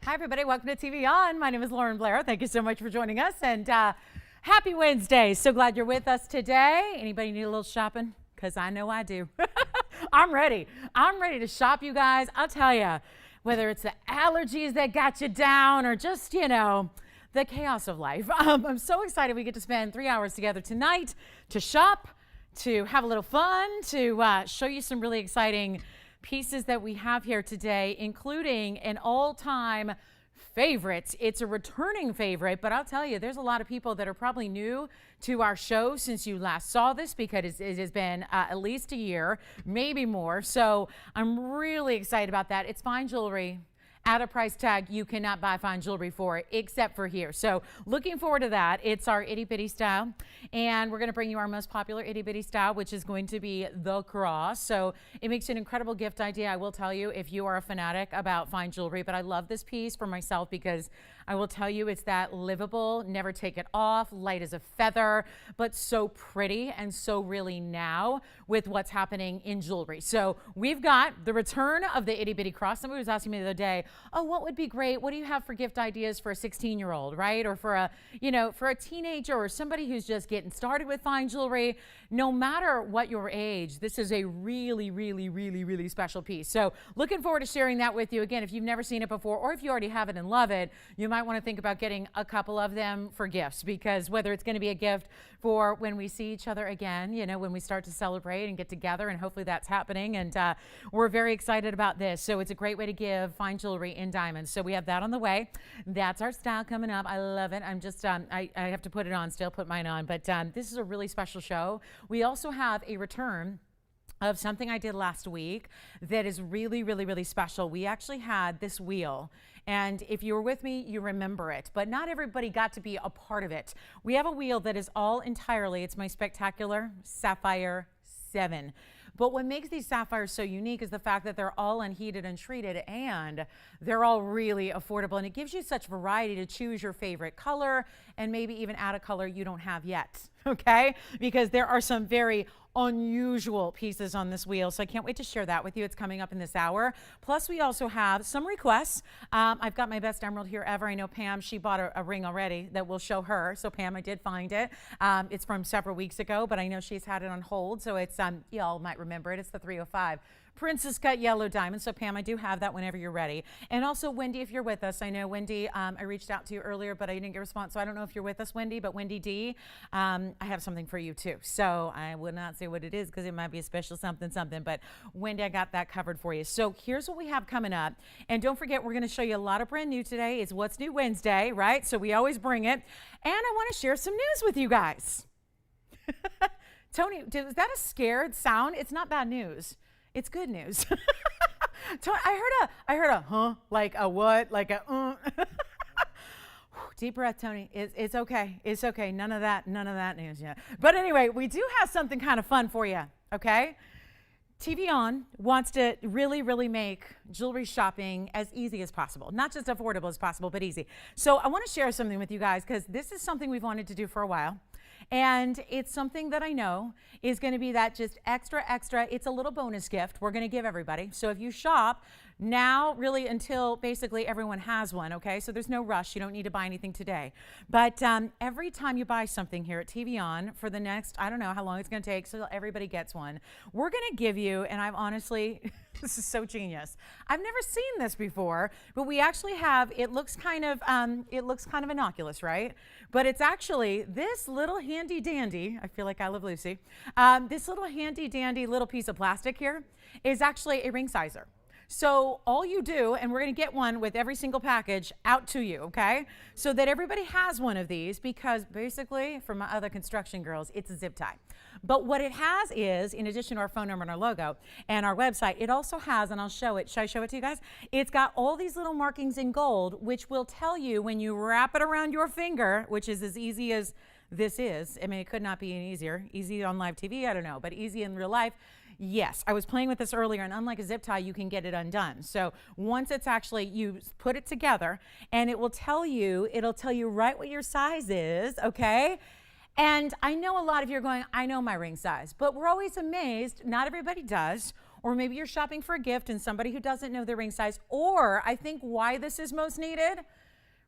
Hi, everybody. Welcome to TVON. My name is Lauren Blair. Thank you so much for joining us. And happy Wednesday. So glad you're with us today. Anybody need a little shopping? Because I know I do. I'm ready. I'm ready to shop, you guys. I'll tell you, whether it's the allergies that got you down or just, you know, the chaos of life. I'm so excited we get to spend 3 hours together tonight to shop, to have a little fun, to show you some really exciting pieces that we have here today, including an all-time favorite. It's a returning favorite, but I'll tell you, there's a lot of people that are probably new to our show since you last saw this, because it has been at least a year, maybe more. So I'm really excited about that. It's fine jewelry at a price tag you cannot buy fine jewelry for, except for here. So looking forward to that. It's our itty bitty style, and we're going to bring you our most popular itty bitty style, which is going to be the cross. So it makes an incredible gift idea, I will tell you, if you are a fanatic about fine jewelry. But I love this piece for myself because I will tell you, it's that livable, never take it off, light as a feather, but so pretty and so really now with what's happening in jewelry. So we've got the return of the itty bitty cross. Somebody was asking me the other day, oh, what would be great? What do you have for gift ideas for a 16-year-old, right? Or for a, you know, for a teenager or somebody who's just getting started with fine jewelry. No matter what your age, this is a really, really, really, really special piece. So looking forward to sharing that with you. Again, if you've never seen it before, or if you already have it and love it, you might want to think about getting a couple of them for gifts, because whether it's going to be a gift for when we see each other again, you know, when we start to celebrate and get together, and hopefully that's happening. And we're very excited about this. So it's a great way to give fine jewelry in diamonds. So we have that on the way. That's our style coming up. I love it. I'm just, I have to put it on still, put mine on. But this is a really special show. We also have a return of something I did last week that is really, really, really special. We actually had this wheel, and if you were with me, you remember it, but not everybody got to be a part of it. We have a wheel that is all entirely, it's my spectacular Sapphire 7. But what makes these sapphires so unique is the fact that they're all unheated and treated, and they're all really affordable. And it gives you such variety to choose your favorite color, and maybe even add a color you don't have yet, okay? Because there are some very unusual pieces on this wheel. So I can't wait to share that with you. It's coming up in this hour. Plus, we also have some requests. I've got my best emerald here ever. I know Pam, she bought a ring already that will show her. So Pam, I did find it. It's from several weeks ago, but I know she's had it on hold. So it's, y'all might remember it. It's the 305. Princess cut yellow diamond. So Pam, I do have that whenever you're ready. And also Wendy, if you're with us, I know Wendy, I reached out to you earlier, but I didn't get a response. So I don't know if you're with us, Wendy, but Wendy D, I have something for you too. So I will not say what it is because it might be a special something, but Wendy, I got that covered for you. So here's what we have coming up. And don't forget, we're going to show you a lot of brand new today. It's What's New Wednesday, right? So we always bring it. And I want to share some news with you guys. Tony, is that a scared sound? It's not bad news. It's good news. I heard a huh, like a what, like a Deep breath, Tony. It's okay. It's okay. None of that news yet. But anyway, we do have something kind of fun for you, okay? TVON wants to really, really make jewelry shopping as easy as possible. Not just affordable as possible, but easy. So I want to share something with you guys, because this is something we've wanted to do for a while. And it's something that I know is going to be that just extra. It's a little bonus gift we're going to give everybody. So if you shop now, really until basically everyone has one, okay? So there's no rush. You don't need to buy anything today. But every time you buy something here at TVON for the next, I don't know how long it's going to take, so everybody gets one, we're going to give you, and I've honestly, this is so genius. I've never seen this before, but we actually have, it looks kind of innocuous, right? But it's actually this little handy dandy, I feel like I Love Lucy, this little handy dandy little piece of plastic here is actually a ring sizer. So all you do, and we're going to get one with every single package out to you, okay? So that everybody has one of these, because basically, for my other construction girls, it's a zip tie. But what it has is, in addition to our phone number and our logo and our website, it also has, and I'll show it. Should I show it to you guys? It's got all these little markings in gold, which will tell you when you wrap it around your finger, which is as easy as this is. I mean, it could not be any easier. Easy on live TV, I don't know, but easy in real life. Yes, I was playing with this earlier, and unlike a zip tie, you can get it undone. So once it's actually, you put it together, and it'll tell you right what your size is, okay? And I know a lot of you are going, I know my ring size, but we're always amazed, not everybody does, or maybe you're shopping for a gift and somebody who doesn't know their ring size, or I think why this is most needed,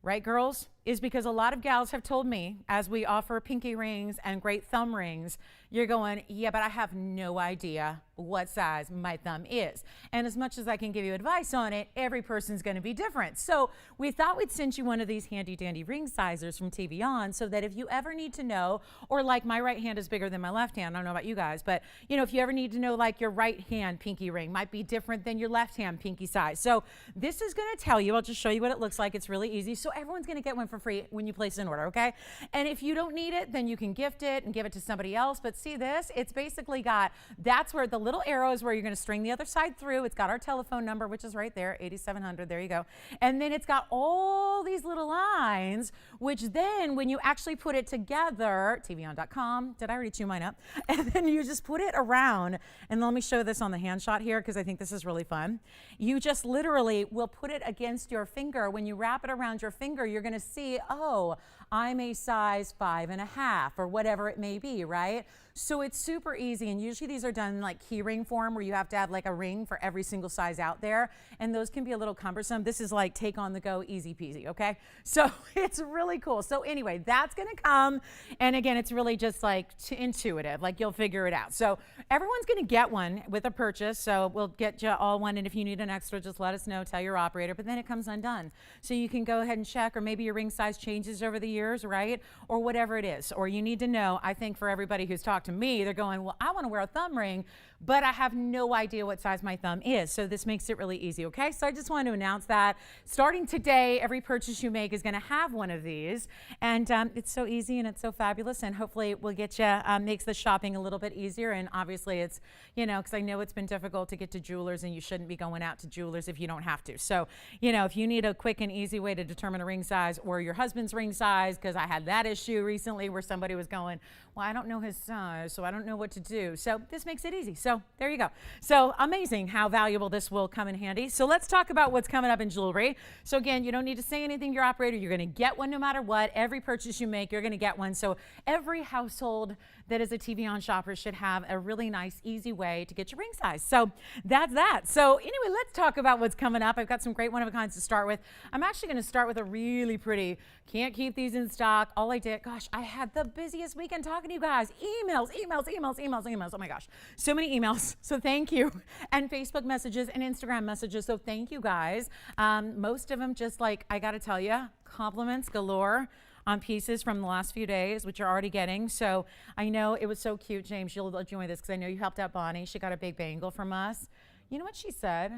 right, girls, is because a lot of gals have told me, as we offer pinky rings and great thumb rings, you're going, yeah, but I have no idea what size my thumb is. And as much as I can give you advice on it, every person's going to be different. So we thought we'd send you one of these handy dandy ring sizers from TVON, so that if you ever need to know, or like my right hand is bigger than my left hand, I don't know about you guys, but you know, if you ever need to know, like your right hand pinky ring might be different than your left hand pinky size. So this is going to tell you, I'll just show you what it looks like. It's really easy. So everyone's going to get one for free when you place an order, okay? And if you don't need it, then you can gift it and give it to somebody else. But see this? It's basically got, that's where the little arrow is where you're going to string the other side through. It's got our telephone number, which is right there, 8700. There you go. And then it's got all these little lines, which then when you actually put it together, tvon.com, did I already chew mine up? And then you just put it around. And let me show this on the hand shot here, because I think this is really fun. You just literally will put it against your finger. When you wrap it around your finger, you're going to see, oh, I'm a size 5.5 or whatever it may be, right? So it's super easy, and usually these are done in like key ring form, where you have to have like a ring for every single size out there, and those can be a little cumbersome. This is like take on the go, easy peasy, okay? So it's really cool. So anyway, that's gonna come, and again, it's really just like intuitive, like you'll figure it out. So everyone's gonna get one with a purchase, so we'll get you all one, and if you need an extra, just let us know, tell your operator, but then it comes undone. So you can go ahead and check, or maybe your ring size changes over the years, right? Or whatever it is, or you need to know. I think for everybody who's talked to me, they're going, well, I want to wear a thumb ring, but I have no idea what size my thumb is. So this makes it really easy, okay? So I just wanted to announce that starting today, every purchase you make is going to have one of these, and it's so easy and it's so fabulous, and hopefully it will get you, makes the shopping a little bit easier. And obviously it's, you know, because I know it's been difficult to get to jewelers, and you shouldn't be going out to jewelers if you don't have to. So, you know, if you need a quick and easy way to determine a ring size, or your husband's ring size, because I had that issue recently where somebody was going, well, I don't know his size, so I don't know what to do. So this makes it easy. So there you go. So amazing how valuable this will come in handy. So let's talk about what's coming up in jewelry. So again, you don't need to say anything to your operator. You're going to get one no matter what. Every purchase you make, you're going to get one. So every household that is a TVON shopper should have a really nice, easy way to get your ring size. So that's that. So anyway, let's talk about what's coming up. I've got some great one-of-a-kinds to start with. I'm actually going to start with a really pretty, can't keep these in stock. All I did, gosh, I had the busiest weekend talking to you guys. Emails. Oh my gosh, so many emails. So thank you. And Facebook messages and Instagram messages. So thank you guys. Most of them just like, I got to tell you, compliments galore on pieces from the last few days, which you're already getting. So I know it was so cute, James. You'll enjoy this, because I know you helped out Bonnie. She got a big bangle from us. You know what she said,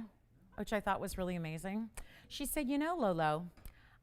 which I thought was really amazing? She said, you know, Lolo,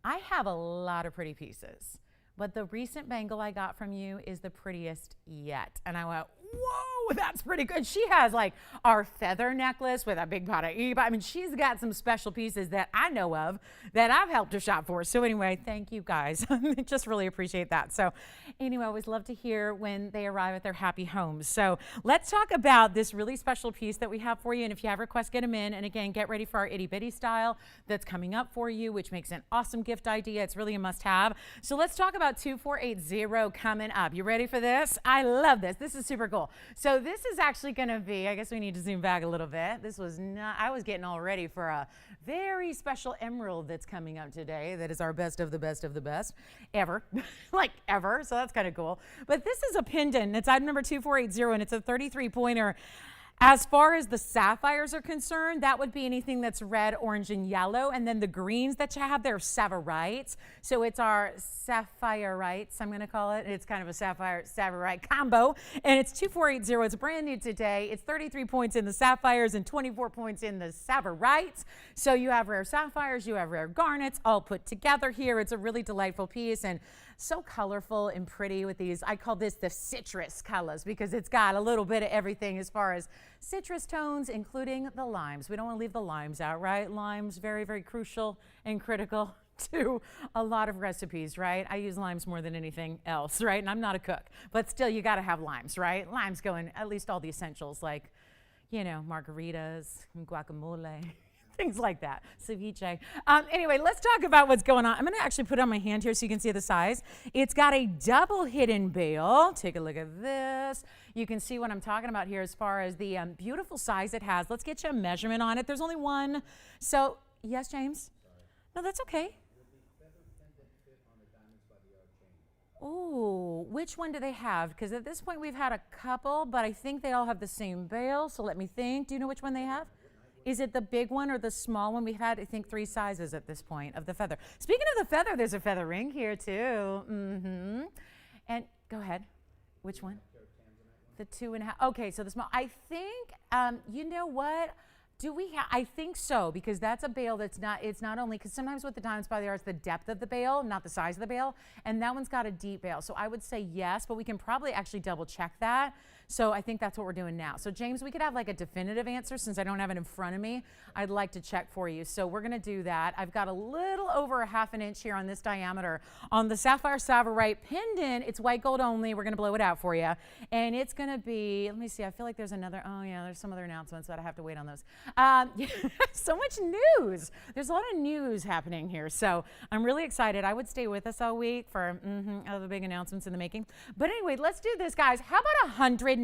I have a lot of pretty pieces, but the recent bangle I got from you is the prettiest yet. And I went, whoa, that's pretty good. She has like our feather necklace with a big pot of eba. I mean, she's got some special pieces that I know of that I've helped her shop for. So anyway, thank you guys. Just really appreciate that. So anyway, I always love to hear when they arrive at their happy homes. So let's talk about this really special piece that we have for you. And if you have requests, get them in. And again, get ready for our itty bitty style that's coming up for you, which makes an awesome gift idea. It's really a must have. So let's talk about 2480 coming up. You ready for this? I love this. This is super cool. So this is actually going to be, I guess we need to zoom back a little bit. This was not, I was getting all ready for a very special emerald that's coming up today. That is our best of the best of the best ever, like ever. So that's kind of cool. But this is a pendant. It's item number 2480, and it's a 33 pointer. As far as the sapphires are concerned, that would be anything that's red, orange, and yellow. And then the greens that you have there are Sapphires. So it's our Sapphirites, I'm going to call it. It's kind of a Sapphire combo. And it's 2480. It's brand new today. It's 33 points in the sapphires and 24 points in the Sapphirites. So you have rare sapphires, you have rare garnets, all put together here. It's a really delightful piece, and so colorful and pretty with these. I call this the citrus colors, because it's got a little bit of everything as far as citrus tones, including the limes. We don't want to leave the limes out, right? Limes, very, very crucial and critical to a lot of recipes, right? I use limes more than anything else, right? And I'm not a cook, but still you got to have limes, right? Limes go in at least all the essentials, like, you know, margaritas and guacamole. things like that. Ceviche. Anyway, let's talk about what's going on. I'm going to actually put it on my hand here so you can see the size. It's got a double hidden bail. Take a look at this. You can see what I'm talking about here as far as the beautiful size it has. Let's get you a measurement on it. There's only one. So, yes, James? No, that's okay. Oh, which one do they have? Because at this point we've had a couple, but I think they all have the same bail. So let me think. Do you know which one they have? Is it the big one or the small one? We've had, I think, 3 sizes at this point of the feather. Speaking of the feather, there's a feather ring here too. And go ahead. Which one? The 2.5. Okay, so the small. I think, you know what? Do we have, I think so, because that's a bail that's not, it's not only, because sometimes with the diamonds by the yard, it's the depth of the bail, not the size of the bail, and that one's got a deep bail. So I would say yes, but we can probably actually double check that. So I think that's what we're doing now. So James, we could have like a definitive answer since I don't have it in front of me. I'd like to check for you. So we're gonna do that. I've got a little over a 1/2 inch here on this diameter. On the Sapphire Pendant, it's white gold only. We're gonna blow it out for you. And it's gonna be, let me see, I feel like there's another, oh yeah, there's some other announcements that I have to wait on those. So much news. There's a lot of news happening here. So I'm really excited. I would stay with us all week for other big announcements in the making. But anyway, let's do this, guys. How about $199?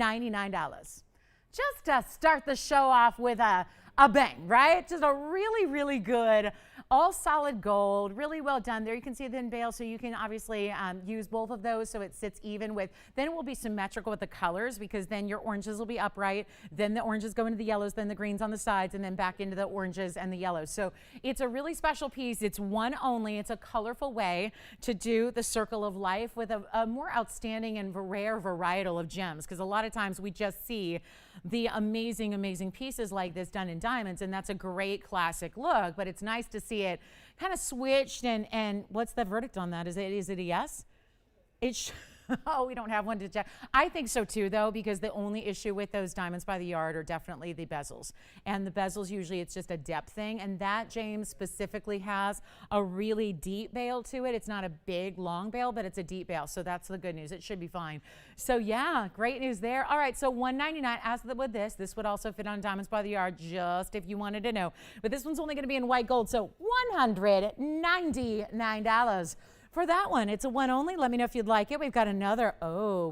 Just to start the show off with a bang, right? Just a really, really good, all solid gold, really well done. There you can see the thin bail, so you can obviously use both of those so it sits even with, then it will be symmetrical with the colors because then your oranges will be upright, then the oranges go into the yellows, then the greens on the sides, and then back into the oranges and the yellows. So it's a really special piece. It's one only. It's a colorful way to do the circle of life with a more outstanding and rare varietal of gems, because a lot of times we just see the amazing, amazing pieces like this done in diamonds, and that's a great classic look, but it's nice to see it kind of switched. And what's the verdict on that? Is it a yes? Oh, we don't have one to check. I think so too, though, because the only issue with those diamonds by the yard are definitely the bezels. And the bezels, usually it's just a depth thing. And that, James, specifically has a really deep bail to it. It's not a big, long bail, but it's a deep bail. So that's the good news. It should be fine. So yeah, great news there. All right, so $199, as with this would also fit on diamonds by the yard, just if you wanted to know. But this one's only going to be in white gold, so $199. For that one, it's a one only. Let me know if you'd like it. We've got another,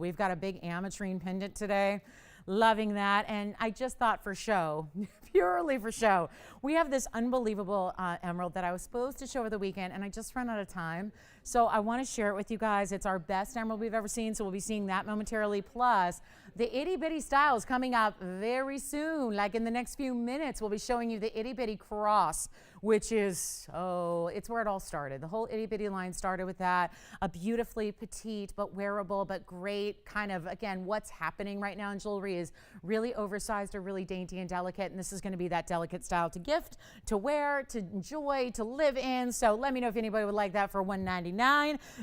we've got a big Ametrine pendant today. Loving that. And I just thought for show, purely for show, we have this unbelievable emerald that I was supposed to show over the weekend, and I just ran out of time. So I want to share it with you guys. It's our best emerald we've ever seen, so we'll be seeing that momentarily. Plus, the itty bitty style is coming up very soon. Like in the next few minutes, we'll be showing you the itty bitty cross, which is, it's where it all started. The whole itty bitty line started with that. A beautifully petite, but wearable, but great kind of, again, what's happening right now in jewelry is really oversized or really dainty and delicate. And this is going to be that delicate style to gift, to wear, to enjoy, to live in. So let me know if anybody would like that for $199.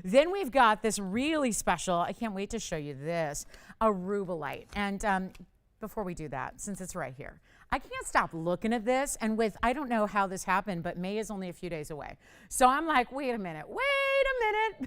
Then we've got this really special, I can't wait to show you this, a rubelite. And before we do that, since it's right here, I can't stop looking at this. And I don't know how this happened, but May is only a few days away. So I'm like, wait a minute.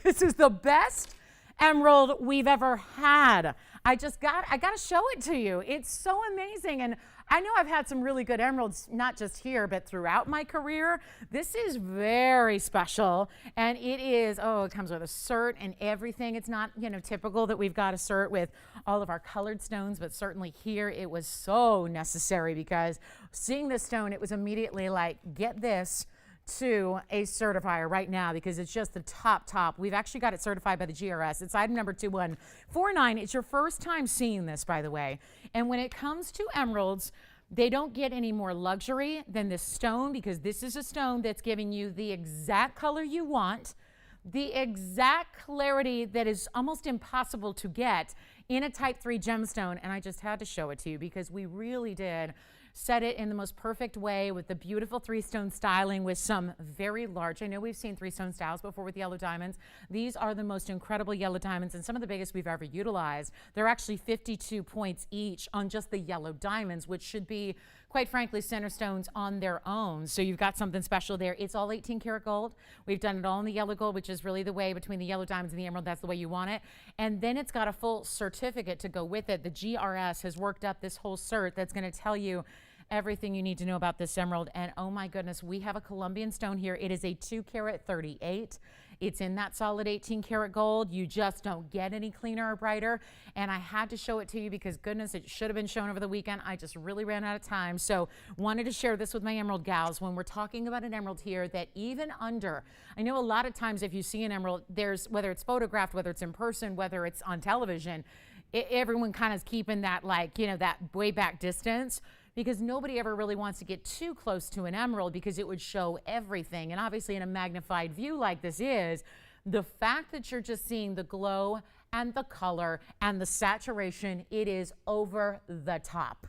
This is the best emerald we've ever had. I got to show it to you. It's so amazing. And I know I've had some really good emeralds, not just here, but throughout my career. This is very special. And it is, it comes with a cert and everything. It's not, typical that we've got a cert with all of our colored stones, but certainly here it was so necessary because seeing this stone, it was immediately like, get this to a certifier right now because it's just the top. We've actually got it certified by the GRS. It's item number 2149. It's your first time seeing this, by the way. And when it comes to emeralds, they don't get any more luxury than this stone because this is a stone that's giving you the exact color you want, the exact clarity that is almost impossible to get in a type 3 gemstone. And I just had to show it to you because we really did set it in the most perfect way with the beautiful 3-stone styling with some very large, I know we've seen 3-stone styles before with yellow diamonds. These are the most incredible yellow diamonds and some of the biggest we've ever utilized. They're actually 52 points each on just the yellow diamonds, which should be, quite frankly, center stones on their own. So you've got something special there. It's all 18 karat gold. We've done it all in the yellow gold, which is really the way between the yellow diamonds and the emerald. That's the way you want it. And then it's got a full certificate to go with it. The GRS has worked up this whole cert that's going to tell you everything you need to know about this emerald. And oh my goodness, we have a Colombian stone here. It is a 2 carat 38. It's in that solid 18 karat gold. You just don't get any cleaner or brighter. And I had to show it to you because goodness, it should have been shown over the weekend. I just really ran out of time. So wanted to share this with my emerald gals when we're talking about an emerald here that even under, I know a lot of times if you see an emerald, there's, whether it's photographed, whether it's in person, whether it's on television, everyone kind of keeping that, like, you know, that way back distance, because nobody ever really wants to get too close to an emerald because it would show everything. And obviously in a magnified view like this is, the fact that you're just seeing the glow and the color and the saturation, it is over the top.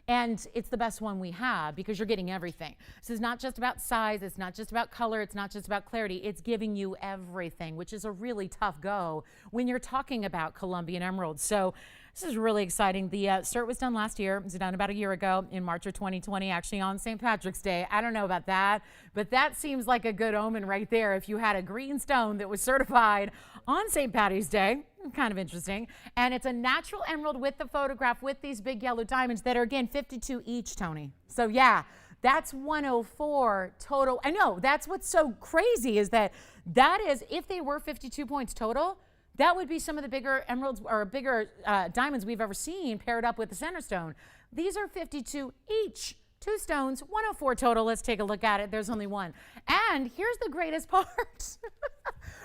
And it's the best one we have because you're getting everything. This is not just about size, it's not just about color, it's not just about clarity, it's giving you everything, which is a really tough go when you're talking about Colombian emeralds. So this is really exciting. The cert was done last year. It was done about a year ago in March of 2020, actually on St. Patrick's Day. I don't know about that, but that seems like a good omen right there. If you had a green stone that was certified on St. Patty's Day, kind of interesting. And it's a natural emerald with the photograph with these big yellow diamonds that are, again, 52 each, Tony. So yeah, that's 104 total. I know, that's what's so crazy is that is, if they were 52 points total, that would be some of the bigger emeralds or bigger diamonds we've ever seen paired up with the center stone. These are 52 each. 2 stones, 104 total. Let's take a look at it. There's only one. And here's the greatest part.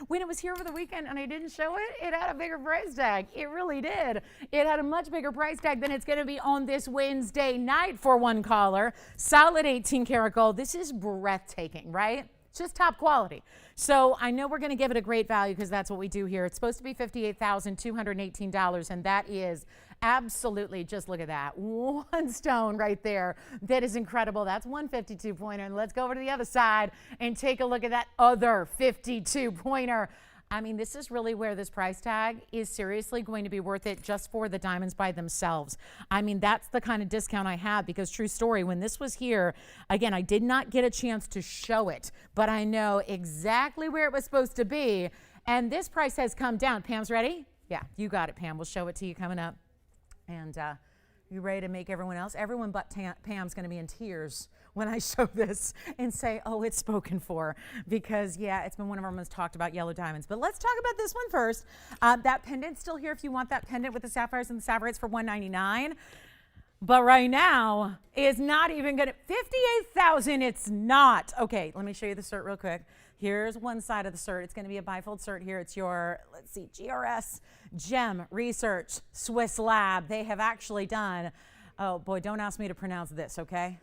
When it was here over the weekend and I didn't show it, it had a bigger price tag. It really did. It had a much bigger price tag than it's going to be on this Wednesday night for one caller. Solid 18 karat gold. This is breathtaking, right? Just top quality. So I know we're going to give it a great value because that's what we do here. It's supposed to be $58,218, and that is absolutely, just look at that. One stone right there. That is incredible. That's 152 pointer. And let's go over to the other side and take a look at that other 52 pointer. I mean, this is really where this price tag is seriously going to be worth it just for the diamonds by themselves. I mean, that's the kind of discount I have because true story, when this was here, again, I did not get a chance to show it, but I know exactly where it was supposed to be. And this price has come down. Pam's ready? Yeah, you got it, Pam. We'll show it to you coming up. And you ready to make everyone else? Everyone but Pam's going to be in tears when I show this and say, oh, it's spoken for. Because, yeah, it's been one of our most talked about yellow diamonds. But let's talk about this one first. That pendant's still here if you want that pendant with the sapphires and the sapphires for $199. But right now, it's not even going to, $58,000, it's not. Okay, let me show you the cert real quick. Here's one side of the cert. It's going to be a bifold cert here. It's your, let's see, GRS, GEM Research, Swiss Lab. They have actually done, oh boy, don't ask me to pronounce this, okay?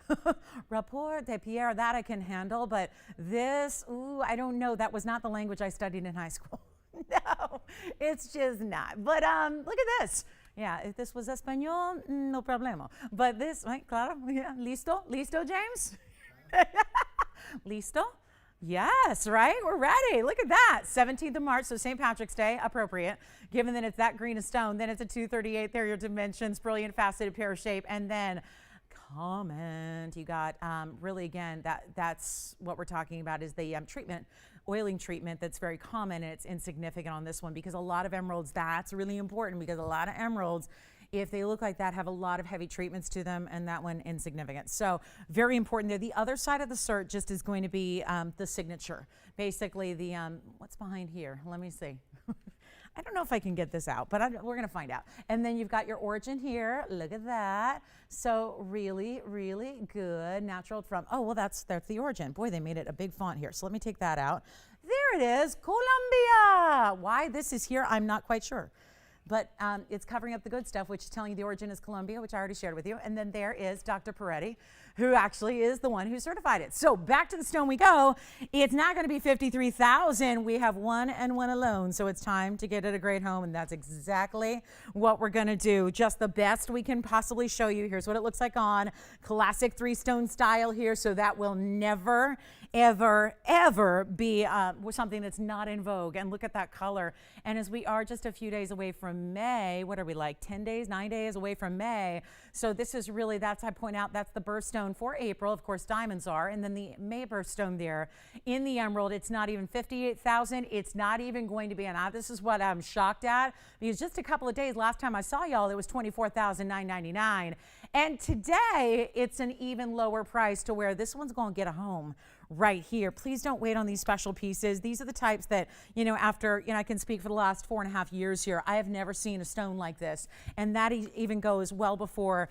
Rapport de Pierre, that I can handle, but this, ooh, I don't know. That was not the language I studied in high school. No, it's just not. But look at this. Yeah, if this was Espanol, no problema. But this, right, claro, yeah, listo? Listo, James? Listo? Yes, right? We're ready. Look at that. 17th of March, so St. Patrick's Day, appropriate. Given that it's that green of stone, then it's a 238. There are your dimensions, brilliant faceted pear shape. And then comment. You got really, again, that's what we're talking about is the treatment, oiling treatment that's very common and it's insignificant on this one because a lot of emeralds, that's really important because a lot of emeralds, if they look like that, have a lot of heavy treatments to them, and that one insignificant. So very important there. The other side of the cert just is going to be the signature. Basically the, what's behind here? Let me see. I don't know if I can get this out, but we're going to find out. And then you've got your origin here. Look at that. So really, really good. Natural from, oh, well, that's the origin. Boy, they made it a big font here. So let me take that out. There it is, Colombia. Why this is here, I'm not quite sure. But it's covering up the good stuff, which is telling you the origin is Colombia, which I already shared with you. And then there is Dr. Peretti, who actually is the one who certified it. So back to the stone we go. It's not going to be $53,000. We have one and one alone. So it's time to get it a great home. And that's exactly what we're going to do. Just the best we can possibly show you. Here's what it looks like on classic 3-stone style here. So that will never, ever, ever be something that's not in vogue. And look at that color. And as we are just a few days away from May, what are we like 10 days, 9 days away from May? So this is really, that's, I point out, that's the birthstone for April. Of course, diamonds are. And then the May birthstone there in the emerald, it's not even $58,000. It's not even going to be, and this is what I'm shocked at, because just a couple of days, last time I saw y'all, it was $24,999. And today, it's an even lower price to where this one's going to get a home right here. Please don't wait on these special pieces. These are the types that, after, I can speak for the last 4.5 years here, I have never seen a stone like this. And that even goes well before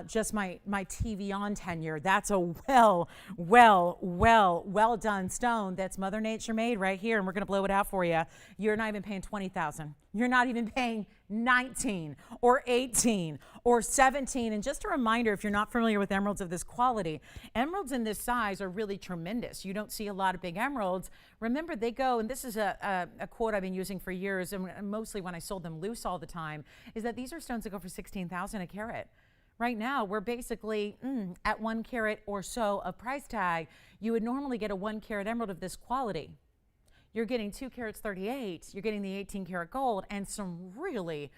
just my TVON tenure. That's a well done stone that's Mother Nature made right here. And we're going to blow it out for you. You're not even paying $20,000. You're not even paying 19 or 18 or 17. And just a reminder, if you're not familiar with emeralds of this quality, emeralds in this size are really tremendous. You don't see a lot of big emeralds. Remember, they go, and this is a quote I've been using for years, and mostly when I sold them loose all the time, is that these are stones that go for $16,000 a carat. Right now, we're basically at 1 carat or so of price tag. You would normally get a 1 carat emerald of this quality. You're getting 2 carats 38, you're getting the 18 karat gold, and some really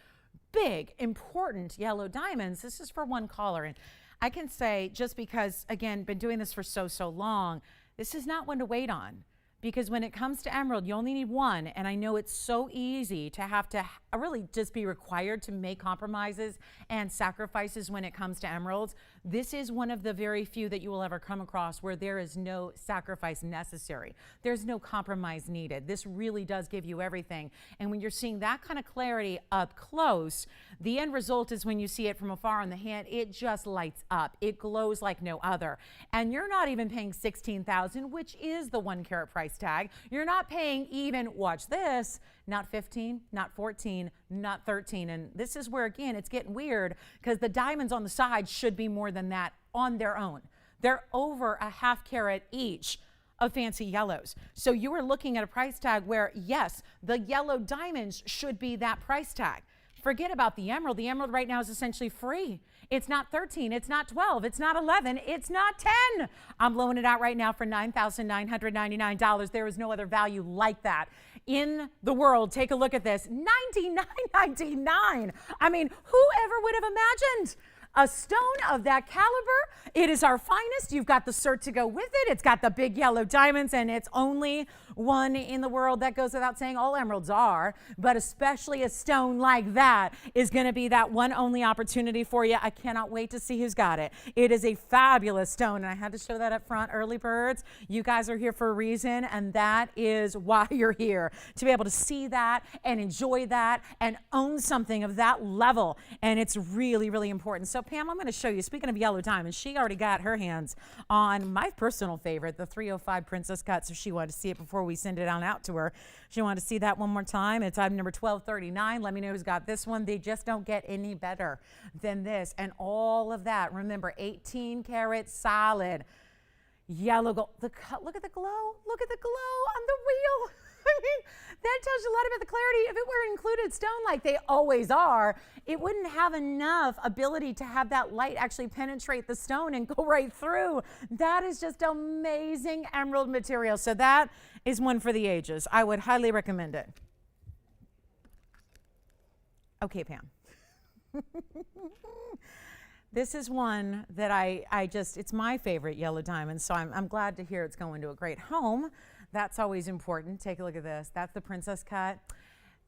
big, important yellow diamonds. This is for one caller. And I can say, just because, again, been doing this for so long, this is not one to wait on. Because when it comes to emerald, you only need one. And I know it's so easy to have to really just be required to make compromises and sacrifices when it comes to emeralds. This is one of the very few that you will ever come across where there is no sacrifice necessary. There's no compromise needed. This really does give you everything. And when you're seeing that kind of clarity up close, the end result is when you see it from afar on the hand, it just lights up. It glows like no other. And you're not even paying $16,000, which is the 1 carat price tag. You're not paying even, watch this, not 15, not 14, not 13. And this is where, again, it's getting weird because the diamonds on the side should be more than that on their own. They're over a 1/2 carat each of fancy yellows. So you are looking at a price tag where, yes, the yellow diamonds should be that price tag. Forget about the emerald. The emerald right now is essentially free. It's not 13, it's not 12, it's not 11, it's not 10. I'm blowing it out right now for $9,999. There is no other value like that in the world. Take a look at this, $99.99. I mean, whoever would have imagined a stone of that caliber? It is our finest. You've got the cert to go with it. It's got the big yellow diamonds, and it's only one in the world. That goes without saying. All emeralds are, but especially a stone like that is going to be that one only opportunity for you. I cannot wait to see who's got it. It is a fabulous stone, and I had to show that up front. Early birds, you guys are here for a reason, and that is why you're here, to be able to see that and enjoy that and own something of that level, and it's really, really important. So Pam, I'm going to show you, speaking of yellow diamonds, she already got her hands on my personal favorite, the 305 Princess Cut, so she wanted to see it before we send it on out to her. She wanted to see that one more time. It's item number 1239. Let me know who's got this one. They just don't get any better than this. And all of that, remember, 18 karat solid yellow gold. Look at the glow. Look at the glow on the wheel. I mean, that tells you a lot about the clarity. If it were included stone like they always are, it wouldn't have enough ability to have that light actually penetrate the stone and go right through. That is just amazing emerald material. So that is one for the ages. I would highly recommend it. Okay, Pam. This is one that it's my favorite yellow diamond, so I'm glad to hear it's going to a great home. That's always important. Take a look at this. That's the Princess Cut.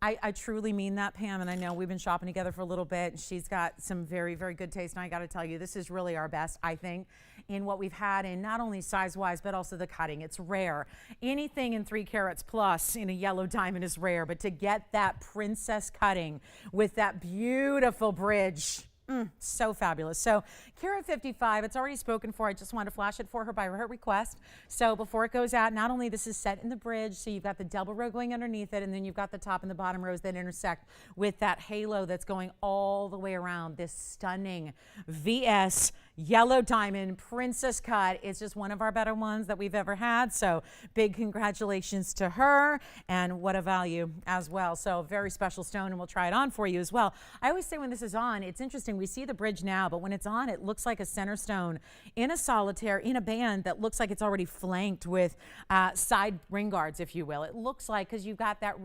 I truly mean that, Pam, and I know we've been shopping together for a little bit, and she's got some very, very good taste, and I got to tell you, this is really our best, I think, in what we've had, in not only size-wise, but also the cutting. It's rare. Anything in 3 carats plus in a yellow diamond is rare, but to get that princess cutting with that beautiful bridge, so fabulous. So Karat 55, it's already spoken for. I just want to flash it for her by her request. So before it goes out, not only this is set in the bridge, so you've got the double row going underneath it, and then you've got the top and the bottom rows that intersect with that halo that's going all the way around. This stunning VS yellow diamond princess cut. It's just one of our better ones that we've ever had. So big congratulations to her, and what a value as well. So very special stone, and we'll try it on for you as well. I always say when this is on, it's interesting. We see the bridge now, but when it's on, it looks like a center stone in a solitaire, in a band that looks like it's already flanked with side ring guards, if you will. It looks like, because you've got that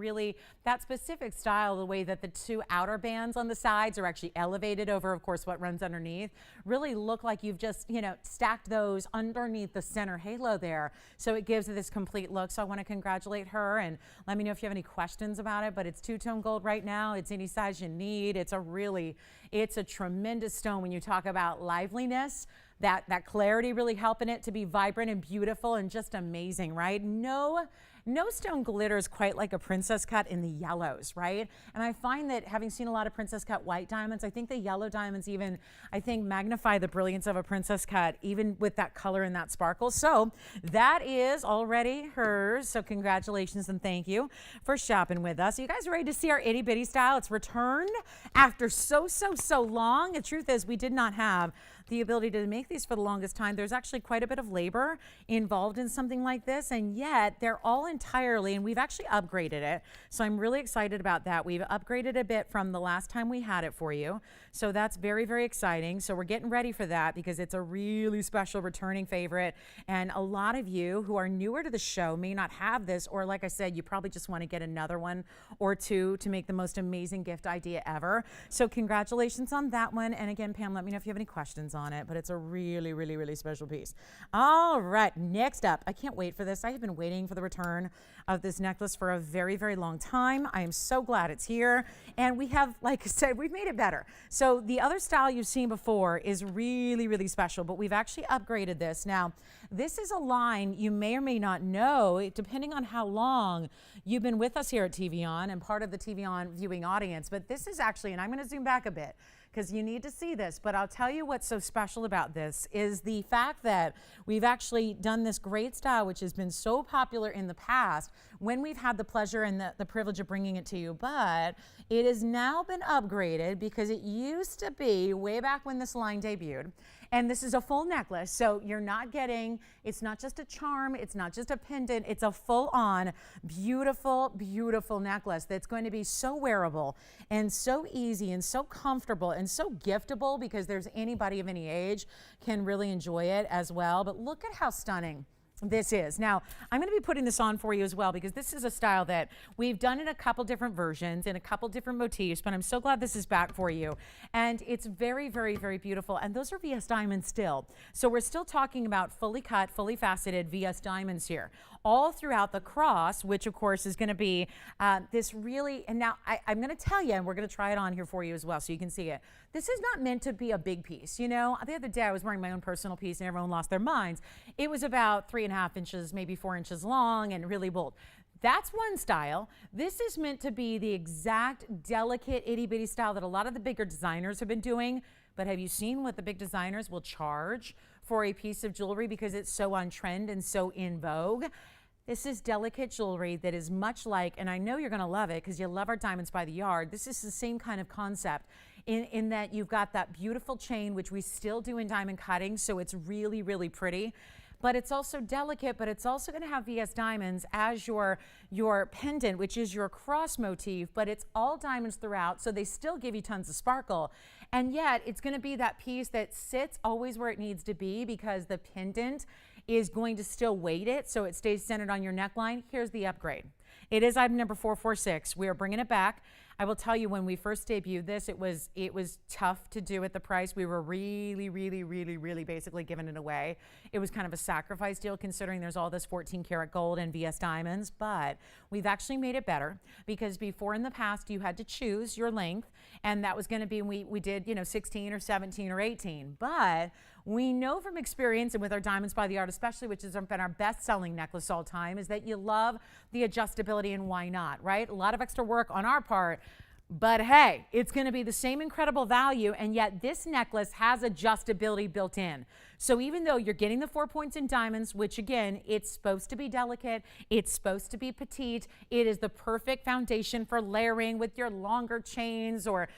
that specific style, the way that the 2 outer bands on the sides are actually elevated over, of course, what runs underneath, really looks look like you've just, stacked those underneath the center halo there. So it gives it this complete look. So I want to congratulate her, and let me know if you have any questions about it. But it's two-tone gold right now. It's any size you need. It's a tremendous stone when you talk about liveliness. That clarity really helping it to be vibrant and beautiful and just amazing, right? No stone glitters quite like a princess cut in the yellows, right? And I find that having seen a lot of princess cut white diamonds, I think the yellow diamonds even, magnify the brilliance of a princess cut, even with that color and that sparkle. So that is already hers. So congratulations and thank you for shopping with us. You guys ready to see our itty bitty style? It's returned after so long. The truth is we did not have the ability to make these for the longest time. There's actually quite a bit of labor involved in something like this, and yet they're all entirely, and we've actually upgraded it. So I'm really excited about that. We've upgraded a bit from the last time we had it for you. So that's very, very exciting. So we're getting ready for that because it's a really special returning favorite. And a lot of you who are newer to the show may not have this, or like I said, you probably just want to get another one or two to make the most amazing gift idea ever. So congratulations on that one. And again, Pam, let me know if you have any questions on it, but it's a really, really, really special piece. All right, next up, I can't wait for this. I have been waiting for the return of this necklace for a very, very long time. I am so glad it's here. And we have, like I said, we've made it better. So the other style you've seen before is really, really special, but we've actually upgraded this. Now, this is a line you may or may not know, depending on how long you've been with us here at TVON and part of the TVON viewing audience, but this is actually, and I'm going to zoom back a bit, because you need to see this, but I'll tell you what's so special about this is the fact that we've actually done this great style, which has been so popular in the past when we've had the pleasure and the privilege of bringing it to you, but it has now been upgraded because it used to be way back when this line debuted. And this is a full necklace, so you're not getting, it's not just a charm, it's not just a pendant, it's a full-on, beautiful, beautiful necklace that's going to be so wearable and so easy and so comfortable and so giftable because there's anybody of any age can really enjoy it as well. But look at how stunning this is. Now, I'm going to be putting this on for you as well because this is a style that we've done in a couple different versions, in a couple different motifs, but I'm so glad this is back for you. And it's very, very, very beautiful. And those are VS diamonds still. So we're still talking about fully cut, fully faceted VS diamonds here, all throughout the cross, which of course is going to be this really, and now I'm going to tell you, and we're going to try it on here for you as well so you can see it. This is not meant to be a big piece. You know, the other day I was wearing my own personal piece and everyone lost their minds. It was about 3.5 inches, maybe 4 inches long and really bold. That's one style. This is meant to be the exact delicate itty bitty style that a lot of the bigger designers have been doing. But have you seen what the big designers will charge for a piece of jewelry because it's so on trend and so in vogue? This is delicate jewelry that is much like, and I know you're going to love it because you love our diamonds by the yard. This is the same kind of concept in that you've got that beautiful chain, which we still do in diamond cutting, so it's really, really pretty. But it's also delicate, but it's also going to have VS diamonds as your pendant, which is your cross motif, but it's all diamonds throughout, so they still give you tons of sparkle. And yet, it's going to be that piece that sits always where it needs to be because the pendant is going to still weight it, so it stays centered on your neckline. Here's the upgrade. It is item number 446. We are bringing it back. I will tell you, when we first debuted this, it was tough to do at the price. We were really basically giving it away. It was kind of a sacrifice deal considering there's all this 14 karat gold and VS diamonds, but we've actually made it better because before in the past you had to choose your length, and that was going to be, we did 16 or 17 or 18, but we know from experience and with our Diamonds by the Yard especially, which has been our best-selling necklace all time, is that you love the adjustability, and why not, right? A lot of extra work on our part, but hey, it's going to be the same incredible value, and yet this necklace has adjustability built in. So even though you're getting the 4 points in diamonds, which again, it's supposed to be delicate, it's supposed to be petite, it is the perfect foundation for layering with your longer chains, or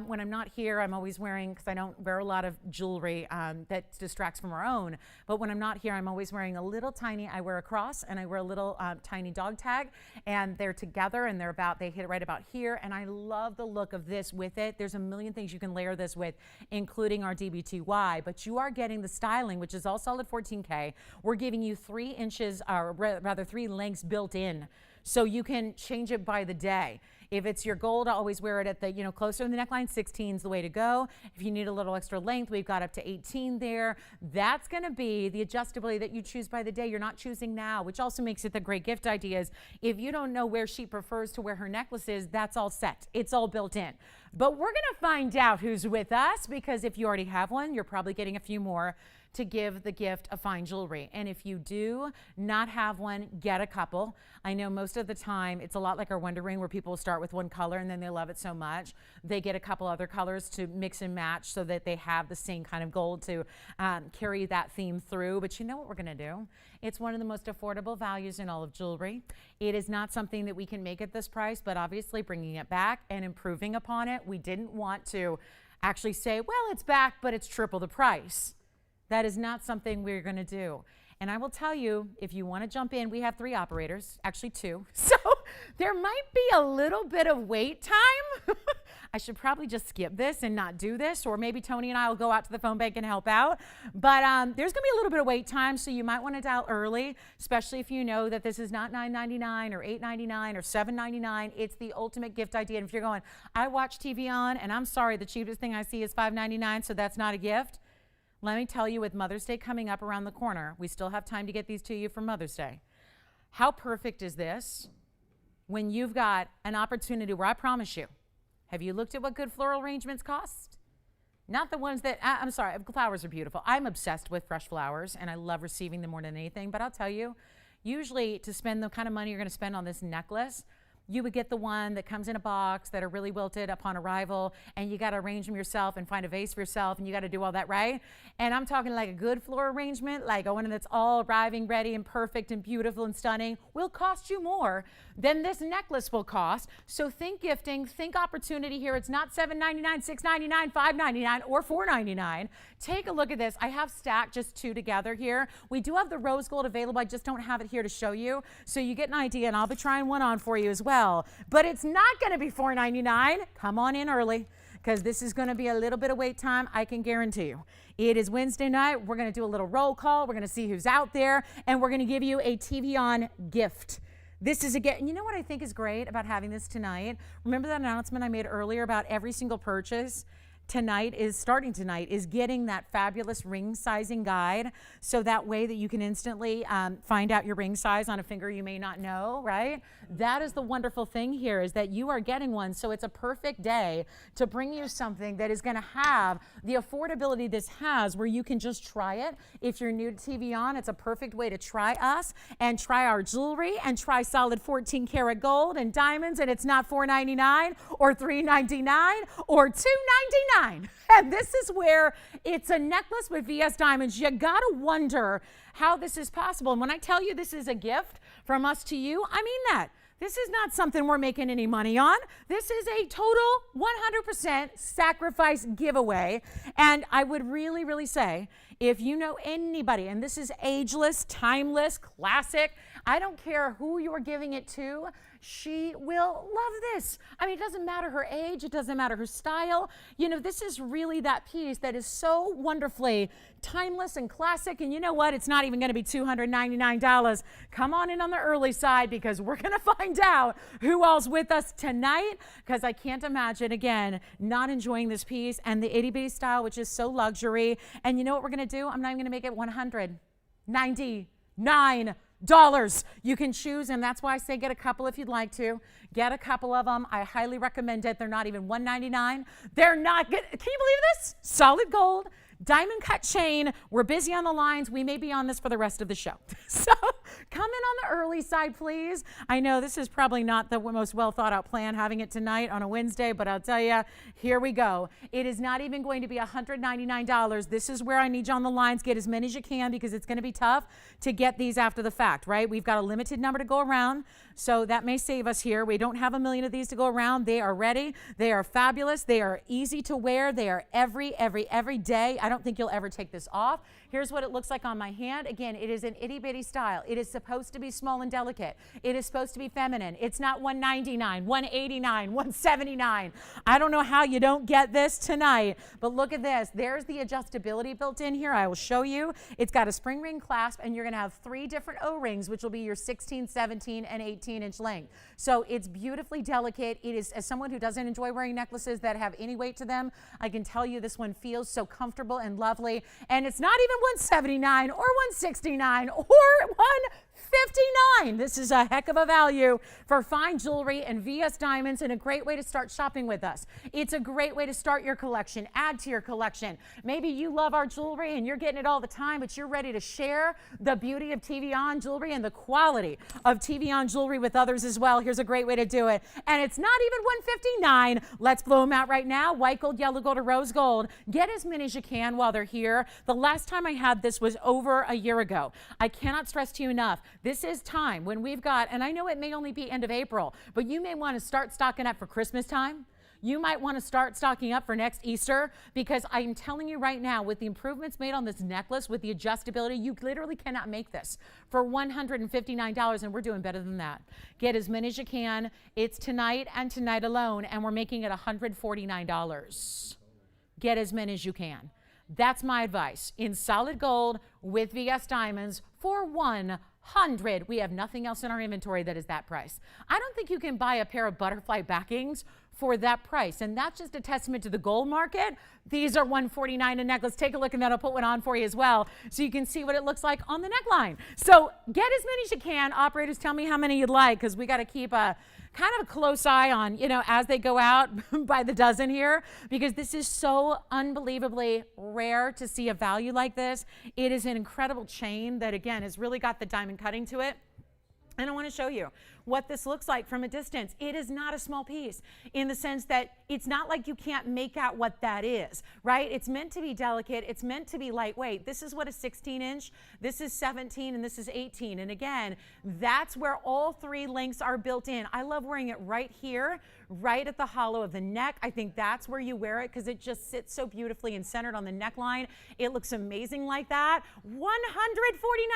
when I'm not here, I'm always wearing, because I don't wear a lot of jewelry that distracts from our own, but when I'm not here, I'm always wearing a little tiny, I wear a cross and I wear a little tiny dog tag, and they're together and they hit it right about here, and I love the look of this with it. There's a million things you can layer this with, including our DBTY, but you are getting the styling, which is all solid 14K. We're giving you 3 inches, or rather 3 lengths built in, so you can change it by the day. If it's your gold, I always wear it at the, closer to the neckline. 16 is the way to go. If you need a little extra length, we've got up to 18 there. That's going to be the adjustability that you choose by the day. You're not choosing now, which also makes it the great gift ideas. If you don't know where she prefers to wear her necklaces, that's all set. It's all built in. But we're going to find out who's with us, because if you already have one, you're probably getting a few more to give the gift of fine jewelry. And if you do not have one, get a couple. I know most of the time it's a lot like our Wonder Ring, where people start with one color and then they love it so much they get a couple other colors to mix and match so that they have the same kind of gold to carry that theme through. But you know what we're going to do? It's one of the most affordable values in all of jewelry. It is not something that we can make at this price, but obviously bringing it back and improving upon it. We didn't want to actually say, well, it's back, but it's triple the price. That is not something we're going to do. And I will tell you, if you want to jump in, we have 3 operators, actually 2. So there might be a little bit of wait time. I should probably just skip this and not do this, or maybe Tony and I will go out to the phone bank and help out. But there's going to be a little bit of wait time, so you might want to dial early, especially if you know that this is not $9.99 or $8.99 or $7.99. It's the ultimate gift idea. And if you're going, I watch TVON, and I'm sorry, the cheapest thing I see is $5.99, so that's not a gift. Let me tell you, with Mother's Day coming up around the corner, we still have time to get these to you for Mother's Day. How perfect is this when you've got an opportunity where I promise you, have you looked at what good floral arrangements cost? Not the ones that, I'm sorry, flowers are beautiful. I'm obsessed with fresh flowers, and I love receiving them more than anything. But I'll tell you, usually to spend the kind of money you're going to spend on this necklace, you would get the one that comes in a box that are really wilted upon arrival, and you got to arrange them yourself and find a vase for yourself, and you got to do all that, right? And I'm talking like a good floral arrangement, like a one that's all arriving ready and perfect and beautiful and stunning, will cost you more than this necklace will cost. So think gifting, think opportunity here. It's not $7.99, $6.99, $5.99, or $4.99. Take a look at this. I have stacked just 2 together here. We do have the rose gold available. I just don't have it here to show you, so you get an idea, and I'll be trying one on for you as well. But it's not going to be $4.99. Come on in early, because this is going to be a little bit of wait time, I can guarantee you. It is Wednesday night. We're going to do a little roll call. We're going to see who's out there, and we're going to give you a TVON gift. This is a gift. And you know what I think is great about having this tonight? Remember that announcement I made earlier about every single purchase? Starting tonight is getting that fabulous ring sizing guide, so that way that you can instantly find out your ring size on a finger you may not know, right? That is the wonderful thing here, is that you are getting one, so it's a perfect day to bring you something that is going to have the affordability this has, where you can just try it. If you're new to TVON, it's a perfect way to try us and try our jewelry and try solid 14 karat gold and diamonds, and it's not $4.99 or $3.99 or $2.99. And this is where it's a necklace with VS diamonds. You gotta wonder how this is possible. And when I tell you this is a gift from us to you, I mean that. This is not something we're making any money on. This is a total 100% sacrifice giveaway. And I would really, really say, if you know anybody, and this is ageless, timeless, classic, I don't care who you're giving it to, she will love this. I mean, it doesn't matter her age, it doesn't matter her style. You know, this is really that piece that is so wonderfully timeless and classic. And you know what? It's not even going to be $299. Come on in on the early side, because we're going to find out who all's with us tonight, because I can't imagine, again, not enjoying this piece and the itty bitty style, which is so luxury. And you know what we're going to do? I'm not even going to make it $199. You can choose, and that's why I say get a couple if you'd like to. Get a couple of them. I highly recommend it. They're not even $199. They're not good. Can you believe this? Solid gold, diamond cut chain. We're busy on the lines. We may be on this for the rest of the show. So come in on the early side, please. I know this is probably not the most well thought out plan, having it tonight on a Wednesday, but I'll tell you, here we go. It is not even going to be $199. This is where I need you on the lines. Get as many as you can, because it's going to be tough to get these after the fact, right? We've got a limited number to go around, so that may save us here. We don't have a million of these to go around. They are ready. They are fabulous. They are easy to wear. They are every day. I don't think you'll ever take this off. Here's what it looks like on my hand. Again, it is an itty bitty style. It is supposed to be small and delicate. It is supposed to be feminine. It's not $199, $189, $179. I don't know how you don't get this tonight, but look at this. There's the adjustability built in here. I will show you. It's got a spring ring clasp, and you're going to have 3 different O-rings, which will be your 16, 17, and 18-inch length. So it's beautifully delicate. It is, as someone who doesn't enjoy wearing necklaces that have any weight to them, I can tell you this one feels so comfortable and lovely. And it's not even $179 or $169 or $159. This is a heck of a value for fine jewelry and VS diamonds, and a great way to start shopping with us. It's a great way to start your collection, add to your collection. Maybe you love our jewelry and you're getting it all the time, but you're ready to share the beauty of TVON jewelry and the quality of TVON jewelry with others as well. Here's a great way to do it. And it's not even $159. Let's blow them out right now. White gold, yellow gold, or rose gold. Get as many as you can while they're here. The last time I had this was over a year ago. I cannot stress to you enough, this is time when we've got, and I know it may only be end of April, but you may want to start stocking up for Christmas time. You might want to start stocking up for next Easter, because I'm telling you right now, with the improvements made on this necklace, with the adjustability, you literally cannot make this for $159, and we're doing better than that. Get as many as you can. It's tonight and tonight alone, and we're making it $149. Get as many as you can. That's my advice. In solid gold with VS diamonds for 100. We have nothing else in our inventory that is that price. I don't think you can buy a pair of butterfly backings for that price, and that's just a testament to the gold market. These are $149 a necklace. Take a look, and then I'll put one on for you as well so you can see what it looks like on the neckline. So get as many as you can. Operators, tell me how many you'd like, because we got to keep a kind of a close eye on, you know, as they go out by the dozen here, because this is so unbelievably rare to see a value like this. It is an incredible chain that, again, has really got the diamond cutting to it. And I want to show you what this looks like from a distance. It is not a small piece, in the sense that it's not like you can't make out what that is, right? It's meant to be delicate. It's meant to be lightweight. This is what a 16-inch, this is 17, and this is 18. And again, that's where all 3 lengths are built in. I love wearing it right here, right at the hollow of the neck. I think that's where you wear it, because it just sits so beautifully and centered on the neckline. It looks amazing like that. $149,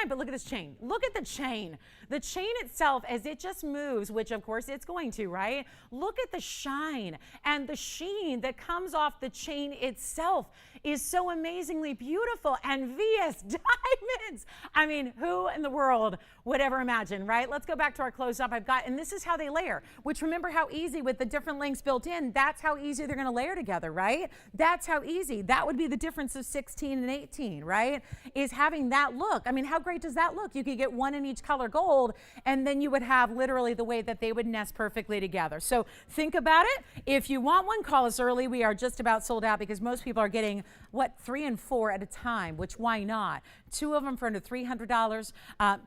but look at this chain. Look at the chain. The chain itself, as it just moves, which of course it's going to, right? Look at the shine and the sheen that comes off the chain itself is so amazingly beautiful. And VS diamonds, I mean, who in the world would ever imagine, right? Let's go back to our close-up. I've got, and this is how they layer, which, remember how easy with the different lengths built in, that's how easy they're going to layer together, right? That's how easy. That would be the difference of 16 and 18, right? Is having that look. I mean, how great does that look? You could get one in each color gold, and then you would have literally the way that they would nest perfectly together. So think about it. If you want one, call us early. We are just about sold out, because most people are getting, what, 3 and 4 at a time, which why not? 2 of them for under $300.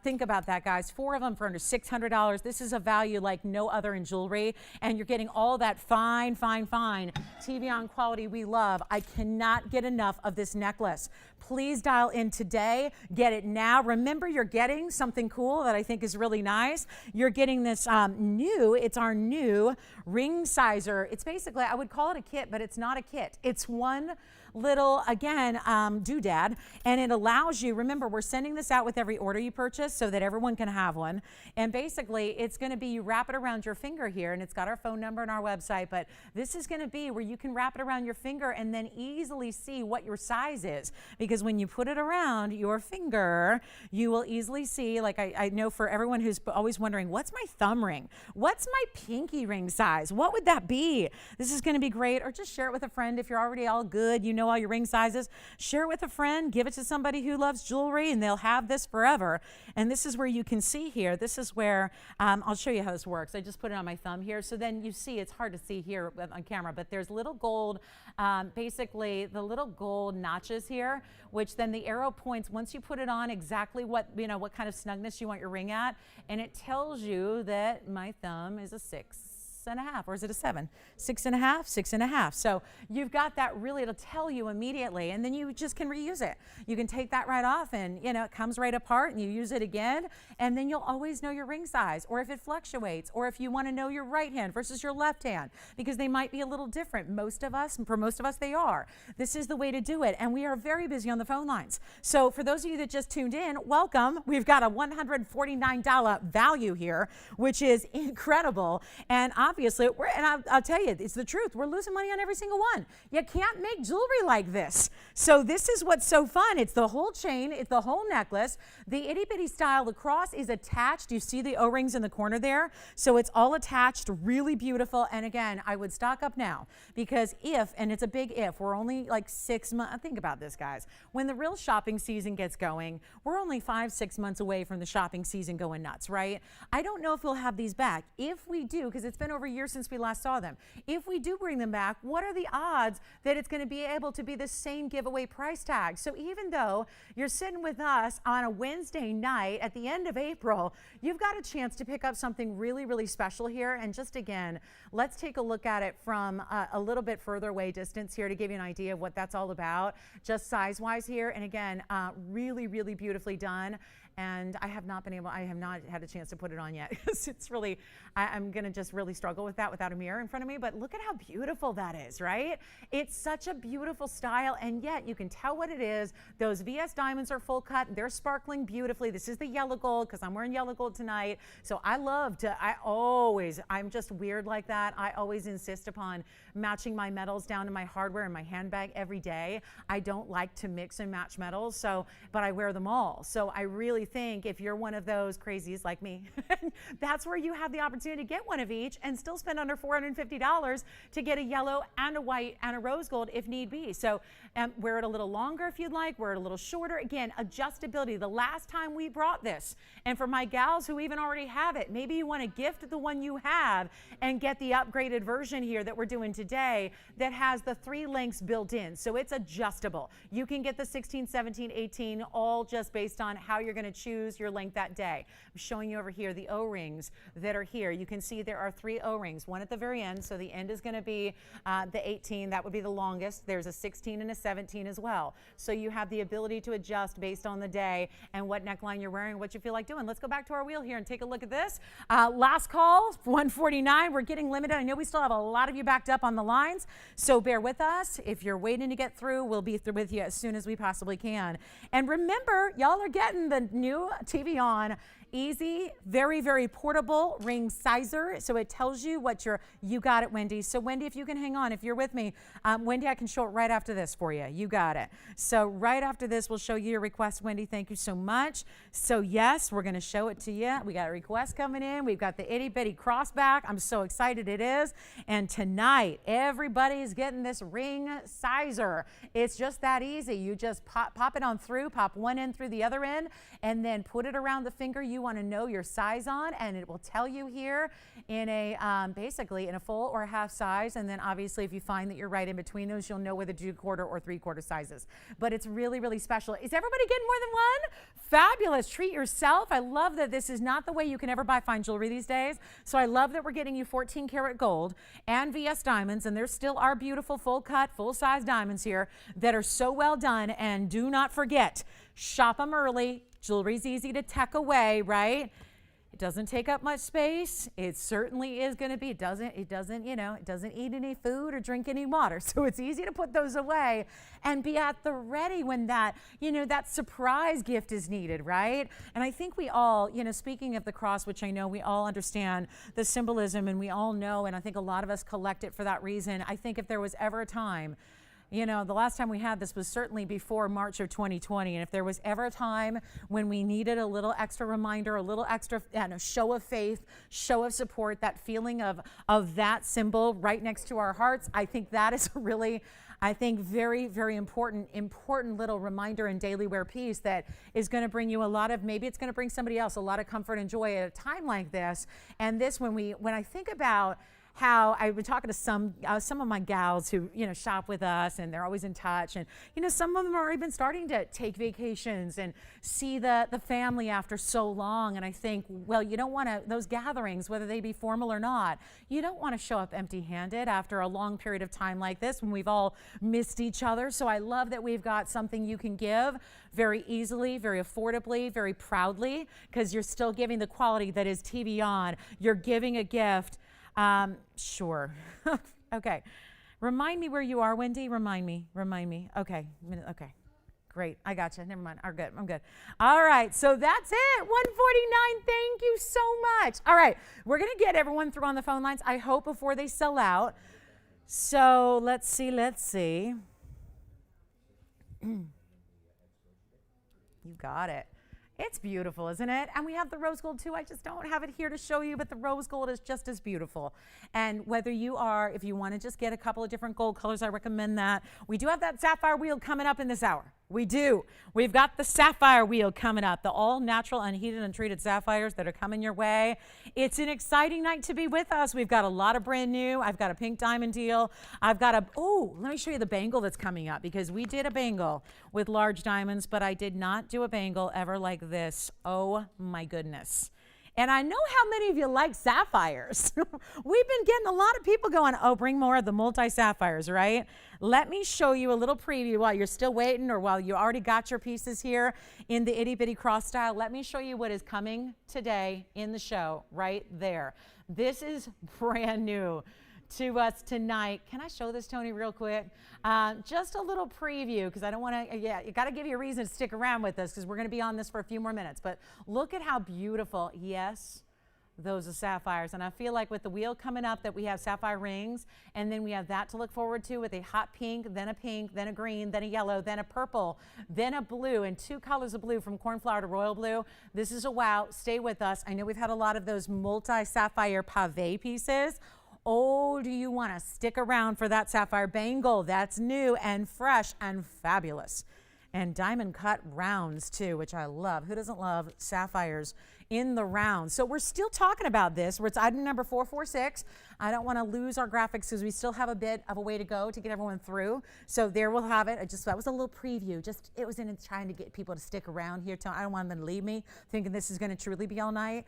Think about that, guys. 4 of them for under $600. This is a value like no other in jewelry, and you're getting all that fine, fine, fine TVON quality we love. I cannot get enough of this necklace. Please dial in today. Get it now. Remember, you're getting something cool that I think is really nice. You're getting this it's our new ring sizer. It's basically, I would call it a kit, but it's not a kit. It's one little, again, doodad, and it allows you, remember, we're sending this out with every order you purchase so that everyone can have one. And basically, it's going to be, you wrap it around your finger here, and it's got our phone number and our website, but this is going to be where you can wrap it around your finger and then easily see what your size is. Because when you put it around your finger, you will easily see, like I know for everyone who's always wondering, what's my thumb ring? What's my pinky ring size? What would that be? This is going to be great. Or just share it with a friend if you're already all good, you know all your ring sizes. Share it with a friend, give it to somebody who loves jewelry, and they'll have this forever. And this is where you can see here, this is where, I'll show you how this works. I just put it on my thumb here, so then you see, it's hard to see here on camera, but there's little gold, basically the little gold notches here, which then the arrow points, once you put it on, exactly what, you know, what kind of snugness you want your ring at, and it tells you that my thumb is a 6. 6.5, or is it a 7? 6.5, 6.5. So you've got that really, it'll tell you immediately, and then you just can reuse it. You can take that right off and, you know, it comes right apart and you use it again, and then you'll always know your ring size, or if it fluctuates, or if you want to know your right hand versus your left hand, because they might be a little different. For most of us, they are. This is the way to do it, and we are very busy on the phone lines. So for those of you that just tuned in, welcome. We've got a $149 value here, which is incredible. And obviously, I'll tell you, it's the truth. We're losing money on every single one. You can't make jewelry like this. So this is what's so fun. It's the whole chain. It's the whole necklace. The itty bitty style, the cross is attached. You see the O-rings in the corner there. So it's all attached, really beautiful. And again, I would stock up now, because and it's a big if, we're only like 6 months. Think about this, guys. When the real shopping season gets going, we're only 5-6 months away from the shopping season going nuts, right? I don't know if we'll have these back. If we do, because it's been over a year since we last saw them, if we do bring them back, what are the odds that it's going to be able to be the same giveaway price tag? So even though you're sitting with us on a Wednesday night at the end of April, you've got a chance to pick up something really, really special here. And just again, let's take a look at it from a little bit further away distance here to give you an idea of what that's all about, just size-wise here. And again, really, really beautifully done. And I have not had a chance to put it on yet. It's really, I'm going to just really struggle with that without a mirror in front of me. But look at how beautiful that is, right? It's such a beautiful style, and yet you can tell what it is. Those VS diamonds are full cut. They're sparkling beautifully. This is the yellow gold, because I'm wearing yellow gold tonight. So I'm just weird like that. I always insist upon matching my metals down to my hardware and my handbag every day. I don't like to mix and match metals, but I wear them all. So I really think if you're one of those crazies like me, that's where you have the opportunity to get one of each and still spend under $450 to get a yellow and a white and a rose gold if need be. So wear it a little longer if you'd like, wear it a little shorter. Again, adjustability. The last time we brought this, and for my gals who even already have it, maybe you want to gift the one you have and get the upgraded version here that we're doing today that has the 3 lengths built in. So it's adjustable. You can get the 16, 17, 18, all just based on how you're going to choose your length that day. I'm showing you over here the O-rings that are here. You can see there are 3 O-rings, one at the very end. So the end is going to be the 18. That would be the longest. There's a 16 and a 17 as well. So you have the ability to adjust based on the day and what neckline you're wearing, what you feel like doing. Let's go back to our wheel here and take a look at this. Last call, 149. We're getting limited. I know we still have a lot of you backed up on the lines, so bear with us. If you're waiting to get through, we'll be through with you as soon as we possibly can. And remember, y'all are getting the new TVON easy, very, very portable ring sizer. So it tells you what you got it, Wendy. So Wendy, if you can hang on, if you're with me, Wendy, I can show it right after this for you. You got it. So right after this, we'll show you your request, Wendy. Thank you so much. So yes, we're going to show it to you. We got a request coming in. We've got the itty bitty crossback. I'm so excited it is. And tonight, everybody's getting this ring sizer. It's just that easy. You just pop it on through, pop one end through the other end, and then put it around the finger you want to know your size on, and it will tell you here in a basically in a full or a half size. And then obviously if you find that you're right in between those, you'll know whether to do 1/4 or 3/4 sizes. But it's really, really special. Is everybody getting more than one? Fabulous. Treat yourself. I love that this is not the way you can ever buy fine jewelry these days. So I love that we're getting you 14 karat gold and VS diamonds, and there still are beautiful full cut, full size diamonds here that are so well done. And do not forget, shop them early. Jewelry's easy to tuck away, right? It doesn't take up much space. It certainly is going to be. It doesn't eat any food or drink any water. So it's easy to put those away and be at the ready when that surprise gift is needed, right? And I think we all, speaking of the cross, which I know we all understand the symbolism and we all know, and I think a lot of us collect it for that reason. I think if there was ever a time, the last time we had this was certainly before March of 2020. And if there was ever a time when we needed a little extra reminder, a little extra show of faith, show of support, that feeling of that symbol right next to our hearts, I think that is really, very, very important little reminder and daily wear piece that is going to bring you maybe it's going to bring somebody else a lot of comfort and joy at a time like this. And this, when I think about how I've been talking to some of my gals who, shop with us, and they're always in touch. And, some of them are even starting to take vacations and see the family after so long. And I think, well, you don't want to, those gatherings, whether they be formal or not, you don't want to show up empty-handed after a long period of time like this when we've all missed each other. So I love that we've got something you can give very easily, very affordably, very proudly, because you're still giving the quality that is TVON. You're giving a gift. Sure. Okay. Remind me where you are, Wendy. Remind me. Okay. Okay. Great. I got you. Never mind. I'm good. All right. So that's it. 149. Thank you so much. All right. We're going to get everyone through on the phone lines, I hope, before they sell out. So let's see. You got it. It's beautiful, isn't it? And we have the rose gold too. I just don't have it here to show you, but the rose gold is just as beautiful. And whether you are, if you want to just get a couple of different gold colors, I recommend that. We do have that sapphire wheel coming up in this hour. We do. We've got the sapphire wheel coming up, the all natural, unheated, untreated sapphires that are coming your way. It's an exciting night to be with us. We've got a lot of brand new. I've got a pink diamond deal. I've got let me show you the bangle that's coming up, because we did a bangle with large diamonds, but I did not do a bangle ever like this. Oh my goodness. And I know how many of you like sapphires. We've been getting a lot of people going, oh, bring more of the multi-sapphires, right? Let me show you a little preview while you're still waiting, or while you already got your pieces here in the itty bitty cross style. Let me show you what is coming today in the show right there. This is brand new to us tonight. Can I show this, Tony, real quick? Just a little preview, because I don't want to, you got to give you a reason to stick around with us, because we're going to be on this for a few more minutes. But look at how beautiful, yes, those are sapphires. And I feel like with the wheel coming up that we have sapphire rings, and then we have that to look forward to with a hot pink, then a green, then a yellow, then a purple, then a blue, and 2 colors of blue from cornflower to royal blue. This is a wow. Stay with us. I know we've had a lot of those multi-sapphire pave pieces. Oh, do you want to stick around for that sapphire bangle? That's new and fresh and fabulous. And diamond cut rounds too, which I love. Who doesn't love sapphires in the round? So we're still talking about this, where it's item number 446. I don't want to lose our graphics, because we still have a bit of a way to go to get everyone through. So there we'll have it. That was a little preview. It was in trying to get people to stick around here. I don't want them to leave me thinking this is going to truly be all night.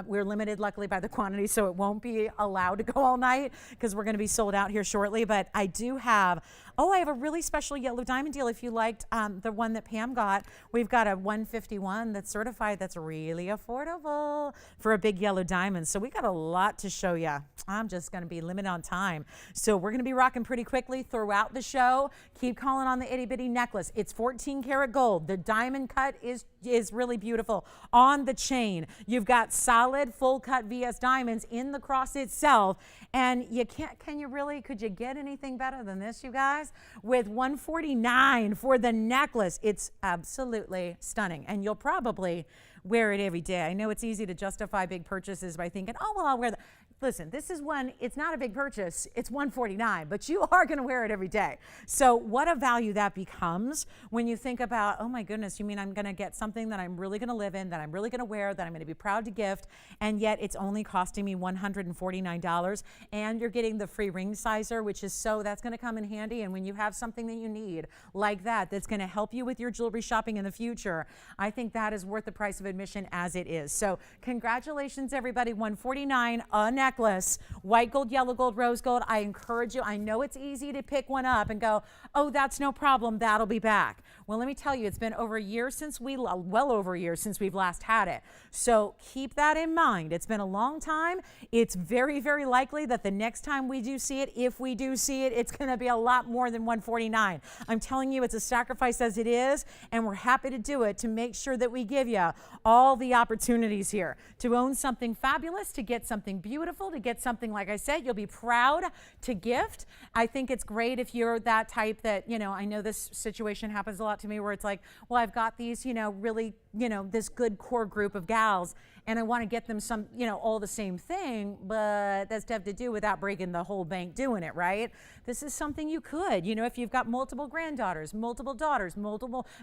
We're limited, luckily, by the quantity, so it won't be allowed to go all night, because we're going to be sold out here shortly. But I do have, I have a really special yellow diamond deal. If you liked the one that Pam got, we've got a 151 that's certified, that's really affordable for a big yellow diamond. So we got a lot to show you. I'm just going to be limited on time. So we're going to be rocking pretty quickly throughout the show. Keep calling on the itty bitty necklace. It's 14 karat gold. The diamond cut is really beautiful on the chain. You've got solid full cut VS diamonds in the cross itself. And could you get anything better than this, you guys? With 149 for the necklace. It's absolutely stunning. And you'll probably wear it every day. I know it's easy to justify big purchases by thinking, oh, well, I'll wear that. Listen, this is one, it's not a big purchase, it's $149, but you are going to wear it every day. So what a value that becomes when you think about, oh my goodness, you mean I'm going to get something that I'm really going to live in, that I'm really going to wear, that I'm going to be proud to gift, and yet it's only costing me $149, and you're getting the free ring sizer, which is that's going to come in handy. And when you have something that you need like that, that's going to help you with your jewelry shopping in the future, I think that is worth the price of admission as it is. So congratulations, everybody. $149 a necklace, white gold, yellow gold, rose gold. I encourage you. I know it's easy to pick one up and go, oh, that's no problem, that'll be back. Well, let me tell you, it's been over a year since well over a year since we've last had it. So keep that in mind. It's been a long time. It's very, very likely that the next time we do see it, if we do see it, it's going to be a lot more than $149. I'm telling you, it's a sacrifice as it is, and we're happy to do it to make sure that we give you all the opportunities here to own something fabulous, to get something beautiful, to get something, like I said, you'll be proud to gift. I think it's great if you're that type that, I know this situation happens a lot to me, where it's like, well, I've got these, really this good core group of gals, and I want to get them some, all the same thing, but that's tough to do without breaking the whole bank doing it, right? This is something you could, if you've got multiple granddaughters, multiple daughters,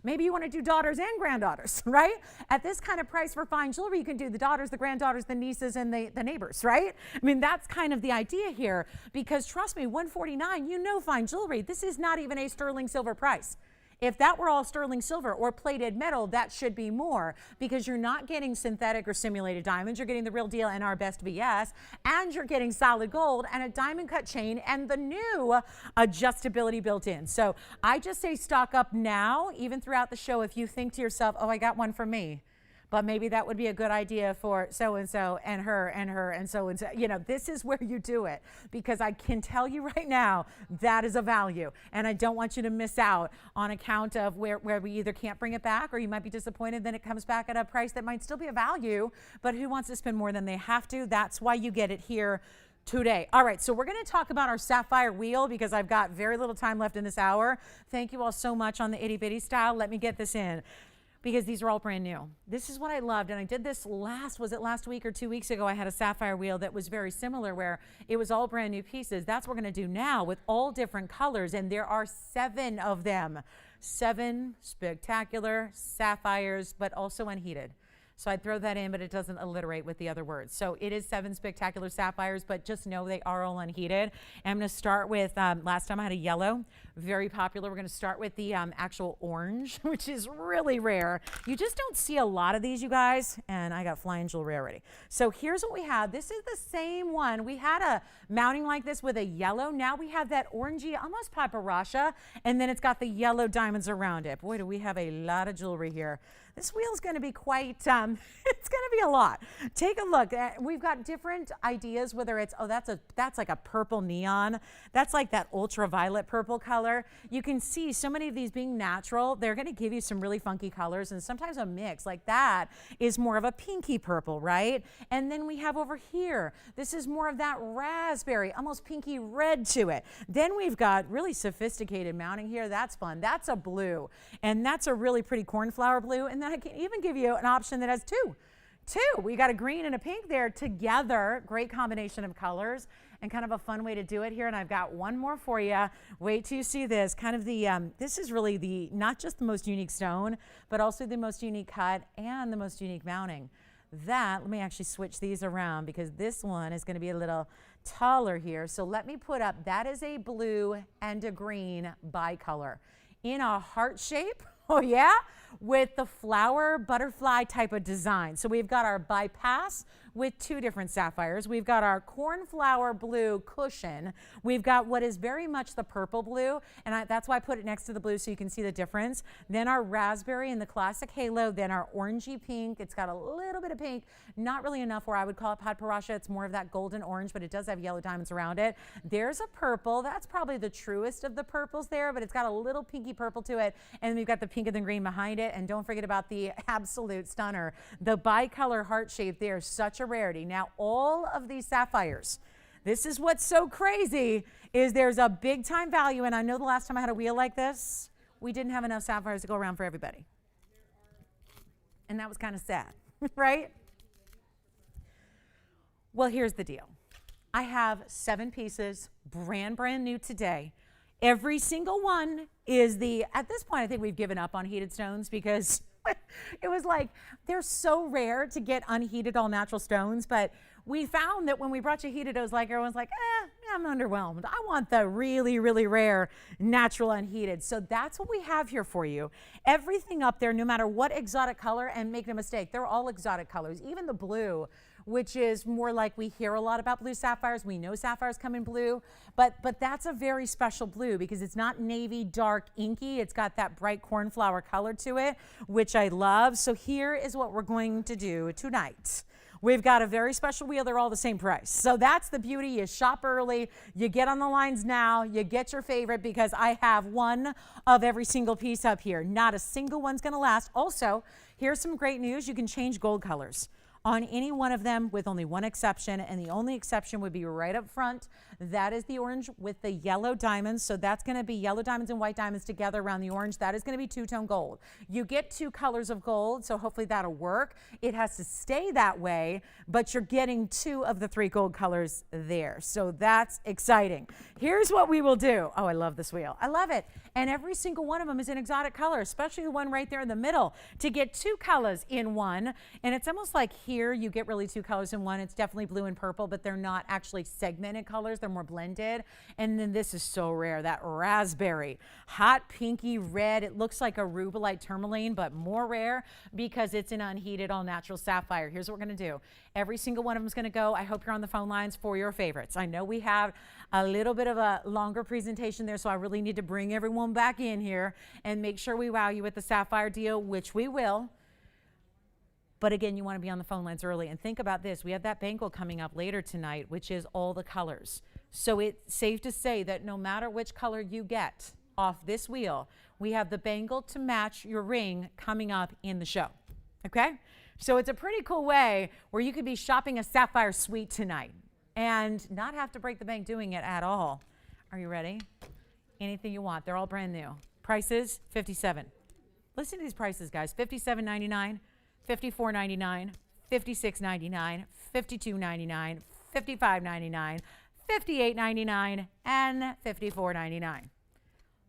maybe you want to do daughters and granddaughters, right? At this kind of price for fine jewelry, you can do the daughters, the granddaughters, the nieces, and the neighbors, right? I mean, that's kind of the idea here, because trust me, $149, fine jewelry, this is not even a sterling silver price. If that were all sterling silver or plated metal, that should be more, because you're not getting synthetic or simulated diamonds. You're getting the real deal and our best BS, and you're getting solid gold and a diamond cut chain and the new adjustability built in. So I just say stock up now, even throughout the show, if you think to yourself, oh, I got one for me. But maybe that would be a good idea for so-and-so and her and so-and-so. This is where you do it, because I can tell you right now, that is a value. And I don't want you to miss out on account of where we either can't bring it back, or you might be disappointed then it comes back at a price that might still be a value, but who wants to spend more than they have to? That's why you get it here today. All right, so we're going to talk about our Sapphire Wheel, because I've got very little time left in this hour. Thank you all so much on the itty bitty style. Let me get this in, because these are all brand new. This is what I loved, and I did this last week or 2 weeks ago? I had a Sapphire Wheel that was very similar, where it was all brand new pieces. That's what we're gonna do now with all different colors, and there are 7 of them. 7 spectacular sapphires, but also unheated. So I'd throw that in, but it doesn't alliterate with the other words. So it is 7 spectacular sapphires, but just know they are all unheated. And I'm going to start with, last time I had a yellow, very popular. We're going to start with the actual orange, which is really rare. You just don't see a lot of these, you guys. And I got flying jewelry already. So here's what we have. This is the same one. We had a mounting like this with a yellow. Now we have that orangey, almost paparasha, and then it's got the yellow diamonds around it. Boy, do we have a lot of jewelry here. This wheel is going to be quite, it's going to be a lot. Take a look. We've got different ideas, whether it's, that's like a purple neon. That's like that ultraviolet purple color. You can see so many of these being natural. They're going to give you some really funky colors, and sometimes a mix like that is more of a pinky purple, right? And then we have over here, this is more of that raspberry, almost pinky red to it. Then we've got really sophisticated mounting here. That's fun. That's a blue, and that's a really pretty cornflower blue. And then I can even give you an option that has two. We got a green and a pink there together. Great combination of colors and kind of a fun way to do it here. And I've got one more for you. Wait till you see this. Kind of the, this is really the, not just the most unique stone, but also the most unique cut and the most unique mounting. Let me actually switch these around, because this one is going to be a little taller here. So let me put up, that is a blue and a green bicolor in a heart shape. Oh yeah, with the flower butterfly type of design. So we've got our bypass with 2 different sapphires. We've got our cornflower blue cushion. We've got what is very much the purple blue, and that's why I put it next to the blue so you can see the difference. Then our raspberry in the classic halo, then our orangey pink. It's got a little bit of pink, not really enough where I would call it paparasha. It's more of that golden orange, but it does have yellow diamonds around it. There's a purple. That's probably the truest of the purples there, but it's got a little pinky purple to it. And then we've got the pink and the green behind it. And don't forget about the absolute stunner, the bicolor heart shape there. Such a rarity. Now, all of these sapphires, this is what's so crazy, is there's a big time value. And I know the last time I had a wheel like this, we didn't have enough sapphires to go around for everybody. And that was kind of sad, right? Well, here's the deal. I have 7 pieces, brand new today. Every single one is at this point, I think we've given up on heated stones, because it was like, they're so rare to get unheated all natural stones. But we found that when we brought you heated, it was like, everyone's like, I'm underwhelmed. I want the really, really rare natural unheated. So that's what we have here for you. Everything up there, no matter what exotic color, and make no mistake, they're all exotic colors, even the blue, which is more like, we hear a lot about blue sapphires. We know sapphires come in blue, but that's a very special blue, because it's not navy, dark, inky. It's got that bright cornflower color to it, which I love. So here is what we're going to do tonight. We've got a very special wheel. They're all the same price. So that's the beauty. You shop early, you get on the lines now, you get your favorite, because I have one of every single piece up here. Not a single one's going to last. Also, here's some great news. You can change gold colors on any one of them with only one exception, and the only exception would be right up front. That is the orange with the yellow diamonds. So that's going to be yellow diamonds and white diamonds together around the orange. That is going to be two-tone gold. You get 2 colors of gold, so hopefully that'll work. It has to stay that way, but you're getting 2 of the 3 gold colors there. So that's exciting. Here's what we will do. Oh, I love this wheel. I love it. And every single one of them is an exotic color, especially the one right there in the middle, to get 2 colors in one. And it's almost like here you get really 2 colors in one. It's definitely blue and purple, but they're not actually segmented colors. They're more blended. And then this is so rare, that raspberry, hot pinky red. It looks like a rubellite tourmaline, but more rare because it's an unheated all natural sapphire. Here's what we're going to do. Every single one of them is going to go. I hope you're on the phone lines for your favorites. I know we have a little bit of a longer presentation there, so I really need to bring everyone back in here and make sure we wow you with the sapphire deal, which we will. But again, you want to be on the phone lines early. And think about this. We have that bangle coming up later tonight, which is all the colors. So it's safe to say that no matter which color you get off this wheel, we have the bangle to match your ring coming up in the show. Okay? So it's a pretty cool way where you could be shopping a sapphire suite tonight and not have to break the bank doing it at all. Are you ready? Anything you want. They're all brand new. Prices, $57. Listen to these prices, guys. $57.99. $54.99, $56.99, $52.99, $55.99, $58.99, and $54.99.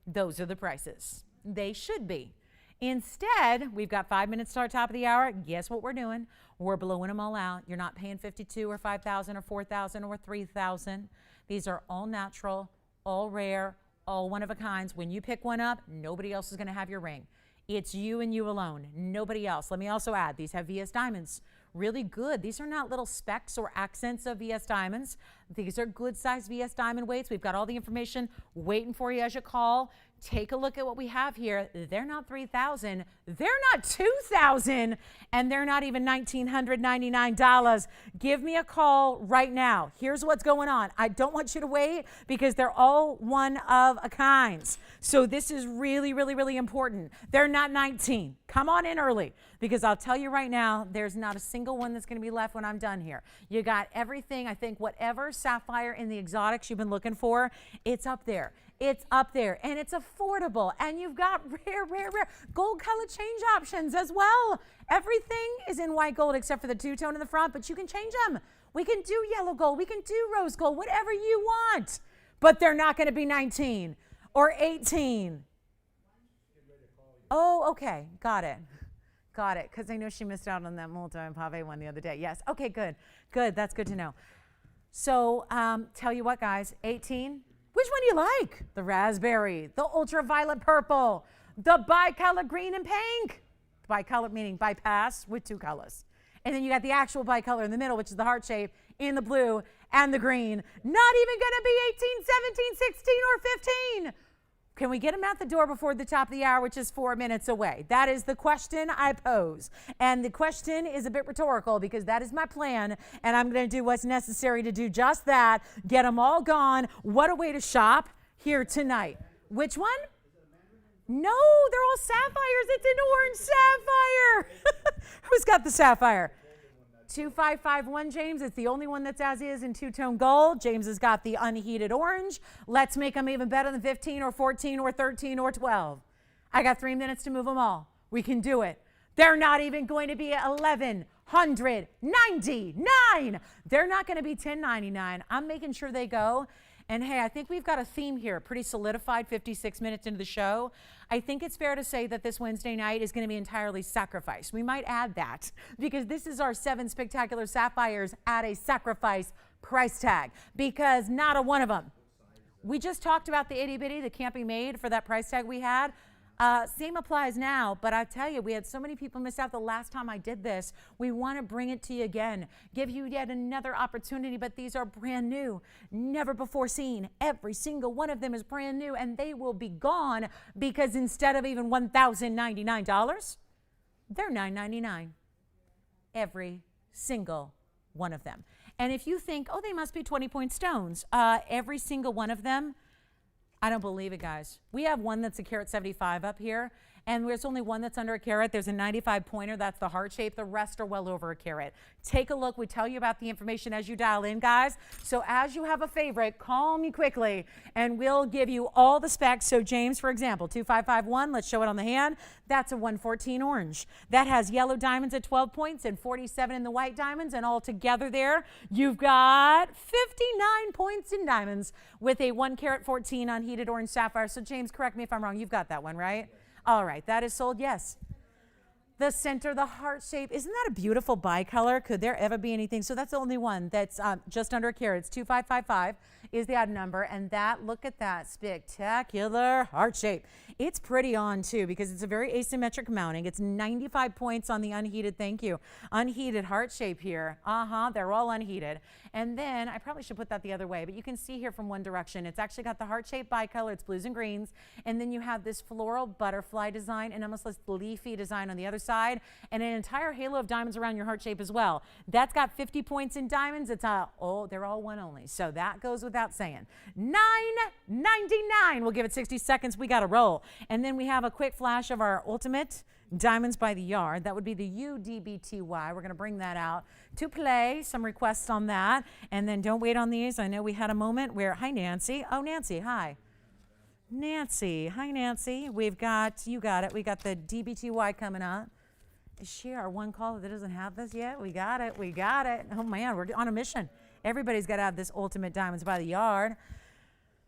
Those are the prices. They should be. Instead, we've got 5 minutes to our top of the hour. Guess what we're doing? We're blowing them all out. You're not paying $52 or $5,000 or $4,000 or $3,000. These are all natural, all rare, all one of a kinds. When you pick one up, nobody else is going to have your ring. It's you and you alone, nobody else. Let me also add, these have VS diamonds. Really good. These are not little specks or accents of VS diamonds. These are good size VS diamond weights. We've got all the information waiting for you as you call. Take a look at what we have here. They're not $3,000. They're not $2,000. And they're not even $1,999. Give me a call right now. Here's what's going on. I don't want you to wait because they're all one of a kinds. So this is really, really, really important. They're not 19. Come on in early because I'll tell you right now, there's not a single one that's going to be left when I'm done here. You got everything. I think whatever sapphire in the exotics you've been looking for, it's up there. It's up there and it's affordable, and you've got rare gold color change options as well. Everything is in white gold except for the two-tone in the front, but you can change them. We can do yellow gold, we can do rose gold, whatever you want, but they're not going to be 19 or 18. Oh, okay, got it, because I know she missed out on that multi-pave one the other day. Yes, okay, good, that's good to know. So tell you what, guys, 18. Which one do you like? The raspberry, the ultraviolet purple, the bicolor green and pink. Bicolor meaning bypass with 2 colors. And then you got the actual bicolor in the middle, which is the heart shape, in the blue and the green. Not even going to be 18, 17, 16, or 15. Can we get them out the door before the top of the hour, which is 4 minutes away? That is the question I pose. And the question is a bit rhetorical because that is my plan, and I'm going to do what's necessary to do just that. Get them all gone. What a way to shop here tonight. Which one? No, they're all sapphires. It's an orange sapphire. Who's got the sapphire? 2551, James. It's the only one that's as is in two-tone gold. James has got the unheated orange. Let's make them even better than 15 or 14 or 13 or 12. I got 3 minutes to move them all. We can do it. They're not even going to be $1,199. They're not going to be $1,099. I'm making sure they go. And hey, I think we've got a theme here, pretty solidified 56 minutes into the show. I think it's fair to say that this Wednesday night is going to be entirely sacrifice. We might add that because this is our 7 spectacular sapphires at a sacrifice price tag, because not a one of them. We just talked about the itty bitty that can't be made for that price tag we had. Same applies now, but I tell you, we had so many people miss out the last time I did this. We want to bring it to you again, give you yet another opportunity, but these are brand new, never before seen. Every single one of them is brand new, and they will be gone because instead of even $1,099, they're $999. Every single one of them. And if you think, oh, they must be 20-point stones, every single one of them, I don't believe it, guys. We have one that's a Karat 75 up here, And there's only one that's under a carat. There's a 95 pointer. That's the heart shape. The rest are well over a carat. Take a look. We tell you about the information as you dial in, guys. So as you have a favorite, call me quickly, and we'll give you all the specs. So James, for example, 2551, let's show it on the hand. That's a 114 orange. That has yellow diamonds at 12 points and 47 in the white diamonds. And all together there, you've got 59 points in diamonds with a 1 carat 14 unheated orange sapphire. So James, correct me if I'm wrong. You've got that one, right? All right, that is sold, yes. The center, the heart shape, isn't that a beautiful bicolor? Could there ever be anything? So that's the only one that's just under a carat. It's 2555 is the odd number, and that, look at that spectacular heart shape. It's pretty on too, because it's a very asymmetric mounting. It's 95 points on the unheated, thank you, unheated heart shape here. They're all unheated. And then, I probably should put that the other way, but you can see here from one direction, it's actually got the heart shape bicolor, it's blues and greens, and then you have this floral butterfly design and almost this leafy design on the other side, and an entire halo of diamonds around your heart shape as well. That's got 50 points in diamonds. It's they're all one only, so that goes without saying. $9.99. We'll give it 60 seconds. We got to roll. And then we have a quick flash of our ultimate diamonds by the yard. That would be the UDBTY. We're going to bring that out to play. Some requests on that. And then don't wait on these. I know we had a moment where, hi, Nancy. Oh, Nancy, hi. Nancy. Hi, Nancy. We've got, you got it. We got the DBTY coming up. Is she our one caller that doesn't have this yet? We got it. We got it. Oh, man, we're on a mission. Everybody's got to have this ultimate diamonds by the yard.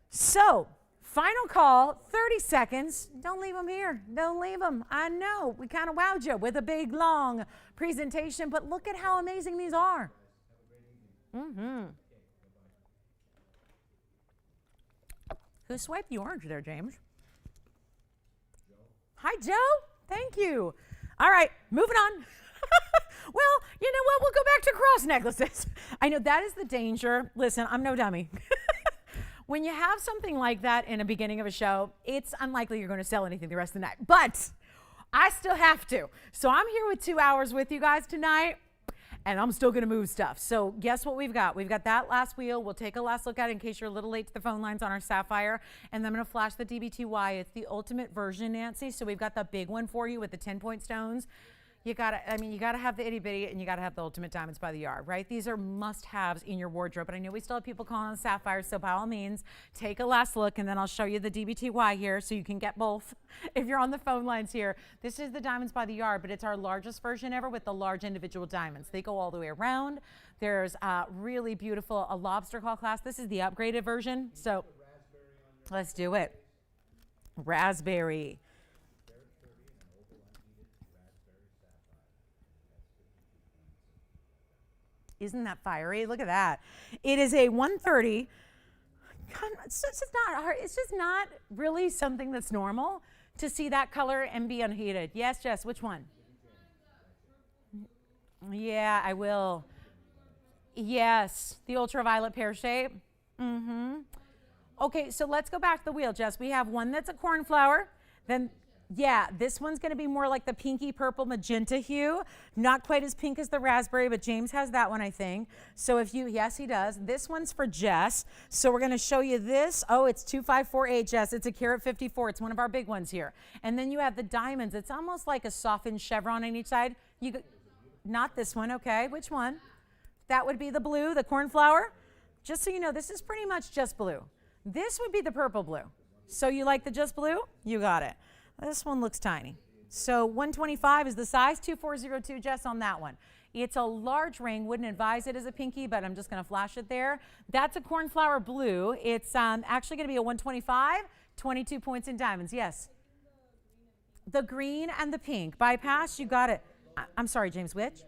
So, final call, 30 seconds. Don't leave them here. Don't leave them. I know we kind of wowed you with a big, long presentation, but look at how amazing these are. Who swiped the orange there, James? Hi, Joe. Thank you. All right, moving on. Well, you know what? We'll go back to cross necklaces. I know that is the danger. Listen, I'm no dummy. When you have something like that in the beginning of a show, it's unlikely you're going to sell anything the rest of the night. But I still have to. So I'm here with 2 hours with you guys tonight, and I'm still going to move stuff. So guess what we've got? We've got that last wheel. We'll take a last look at it in case you're a little late to the phone lines on our Sapphire. And then I'm going to flash the DBTY. It's the ultimate version, Nancy. So we've got the big one for you with the 10-point stones. You gotta have the itty bitty, and you gotta have the ultimate diamonds by the yard, right? These are must-haves in your wardrobe. But I know we still have people calling on Sapphires, so by all means, take a last look, and then I'll show you the DBTY here, so you can get both. If you're on the phone lines here, this is the diamonds by the yard, but it's our largest version ever with the large individual diamonds. They go all the way around. There's really beautiful a lobster claw clasp. This is the upgraded version. So let's do it. Raspberry. Isn't that fiery? Look at that. It is a 130. It's just not hard. It's just not really something that's normal to see that color and be unheated. Yes, Jess, which one? Yeah, I will. Yes, the ultraviolet pear shape. Okay, so let's go back to the wheel, Jess. We have one that's a cornflower. Then yeah, this one's going to be more like the pinky purple magenta hue. Not quite as pink as the raspberry, but James has that one, I think. So if you, yes, he does. This one's for Jess. So we're going to show you this. Oh, it's 2548, Jess. It's a carat 54. It's one of our big ones here. And then you have the diamonds. It's almost like a softened chevron on each side. Not this one, okay. Which one? That would be the blue, the cornflower. Just so you know, this is pretty much just blue. This would be the purple blue. So you like the just blue? You got it. This one looks tiny. So 125 is the size, 2402, Jess, on that one. It's a large ring. Wouldn't advise it as a pinky, but I'm just going to flash it there. That's a cornflower blue. It's actually going to be a 125, 22 points in diamonds. Yes. The green and the pink. Bypass, you got it. I'm sorry, James, which?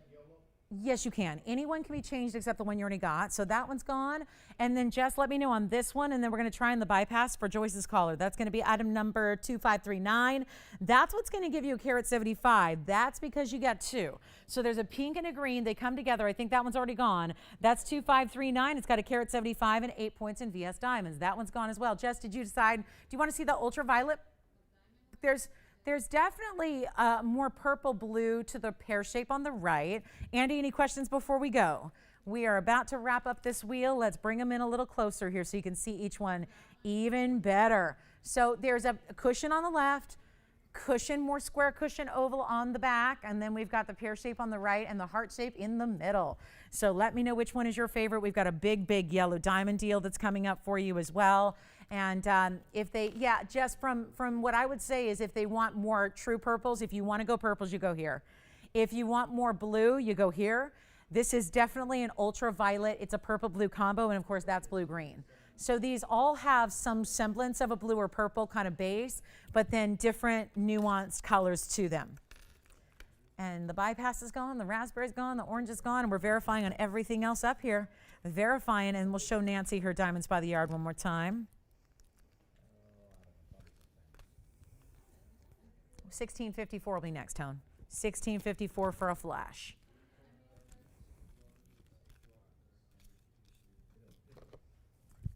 Yes, you can. Anyone can be changed except the one you already got. So that one's gone. And then Jess, let me know on this one, and then we're going to try in the bypass for Joyce's caller. That's going to be item number 2539. That's what's going to give you a carat 75. That's because you got two. So there's a pink and a green. They come together. I think that one's already gone. That's 2539. It's got a carat 75 and 8 points in VS diamonds. That one's gone as well. Jess, did you decide? Do you want to see the ultraviolet? There's definitely more purple blue to the pear shape on the right. Andy, any questions before we go? We are about to wrap up this wheel. Let's bring them in a little closer here so you can see each one even better. So there's a cushion on the left, cushion, more square cushion oval on the back, and then we've got the pear shape on the right and the heart shape in the middle. So let me know which one is your favorite. We've got a big yellow diamond deal that's coming up for you as well. And if they, just from what I would say is if they want more true purples, if you want to go purples, you go here. If you want more blue, you go here. This is definitely an ultraviolet. It's a purple blue combo, and of course that's blue green. So these all have some semblance of a blue or purple kind of base, but then different nuanced colors to them. And the bypass is gone, the raspberry's gone, the orange is gone, and we're verifying on everything else up here. Verifying, and we'll show Nancy her diamonds by the yard one more time. 1654 will be next, Tone. 1654 for a flash.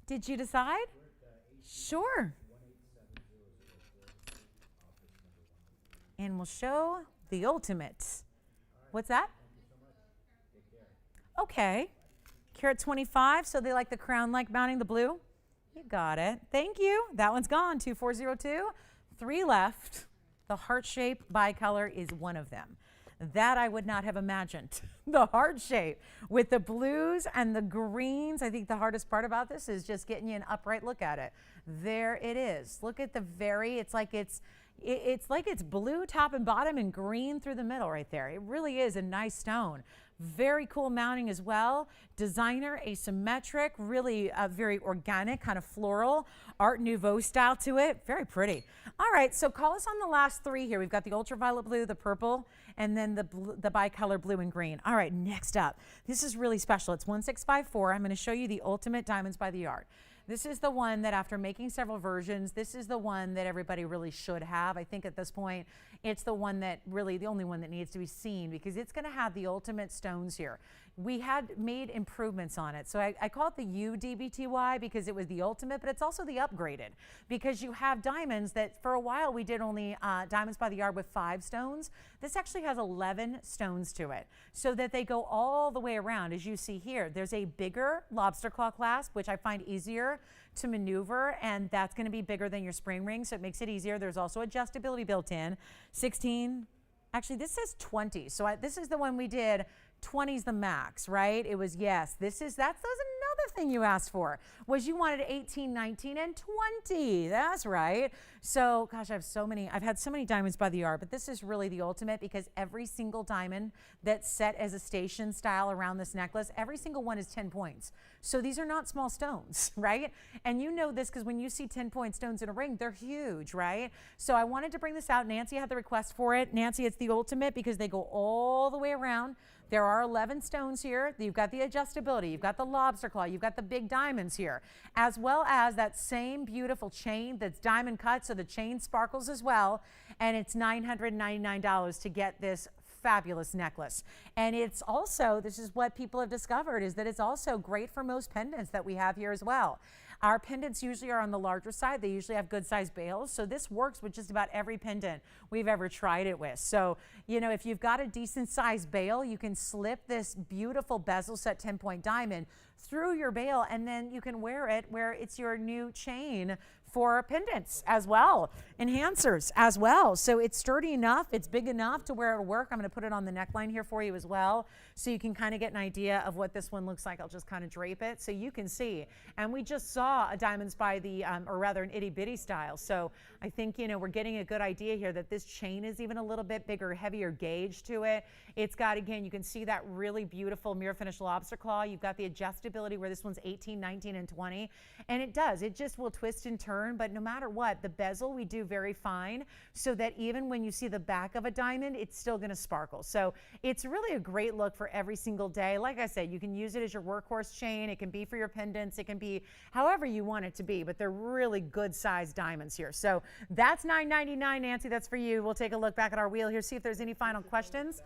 Did you decide? Sure. And we'll show the ultimate. What's that? Okay. Karat 25, so they like the crown-like mounting, the blue? You got it. Thank you. That one's gone, 2402. 3 left. The heart shape bicolor is one of them. That I would not have imagined. The heart shape with the blues and the greens. I think the hardest part about this is just getting you an upright look at it. There it is. Look at the it's like it's blue top and bottom and green through the middle right there. It really is a nice stone. Very cool mounting as well. Designer, asymmetric, really very organic, kind of floral, Art Nouveau style to it. Very pretty. All right, so call us on the last 3 here. We've got the ultraviolet blue, the purple, and then the bicolor blue and green. All right, next up. This is really special. It's 1654. I'm going to show you the ultimate diamonds by the yard. This is the one that after making several versions, this is the one that everybody really should have. I think at this point, it's the one that really, the only one that needs to be seen because it's going to have the ultimate stones here. We had made improvements on it. So I call it the UDBTY because it was the ultimate, but it's also the upgraded because you have diamonds that for a while we did only diamonds by the yard with 5 stones. This actually has 11 stones to it so that they go all the way around. As you see here, there's a bigger lobster claw clasp, which I find easier to maneuver, and that's going to be bigger than your spring ring, so it makes it easier. There's also adjustability built in. 16, actually this says 20, so this is the one we did. 20 is the max, right? It was, yes, that's another thing you asked for, was you wanted 18, 19, and 20. That's right. So, gosh, I've had so many diamonds by the yard, but this is really the ultimate because every single diamond that's set as a station style around this necklace, every single one is 10 points. So these are not small stones, right? And you know this because when you see 10-point stones in a ring, they're huge, right? So I wanted to bring this out. Nancy had the request for it. Nancy, it's the ultimate because they go all the way around. There are 11 stones here. You've got the adjustability. You've got the lobster claw. You've got the big diamonds here, as well as that same beautiful chain that's diamond cut, so the chain sparkles as well. And it's $999 to get this fabulous necklace. And it's also, this is what people have discovered, is that it's also great for most pendants that we have here as well. Our pendants usually are on the larger side. They usually have good sized bales. So this works with just about every pendant we've ever tried it with. So, you know, if you've got a decent sized bale, you can slip this beautiful bezel set 10-point diamond through your bale, and then you can wear it where it's your new chain for pendants as well, enhancers as well. So it's sturdy enough, it's big enough to where it'll work. I'm going to put it on the neckline here for you as well, so you can kind of get an idea of what this one looks like. I'll just kind of drape it so you can see. And we just saw a diamonds by the, or rather an itty bitty style. So I think, you know, we're getting a good idea here that this chain is even a little bit bigger, heavier gauge to it. It's got, again, you can see that really beautiful mirror finish lobster claw. You've got the adjustability where this one's 18, 19, and 20. And it does, it just will twist and turn. But no matter what, the bezel we do very fine so that even when you see the back of a diamond, it's still going to sparkle. So it's really a great look for every single day. Like I said, you can use it as your workhorse chain. It can be for your pendants. It can be however you want it to be, but they're really good sized diamonds here. So that's $999, Nancy. That's for you. We'll take a look back at our wheel here, see if there's any final questions.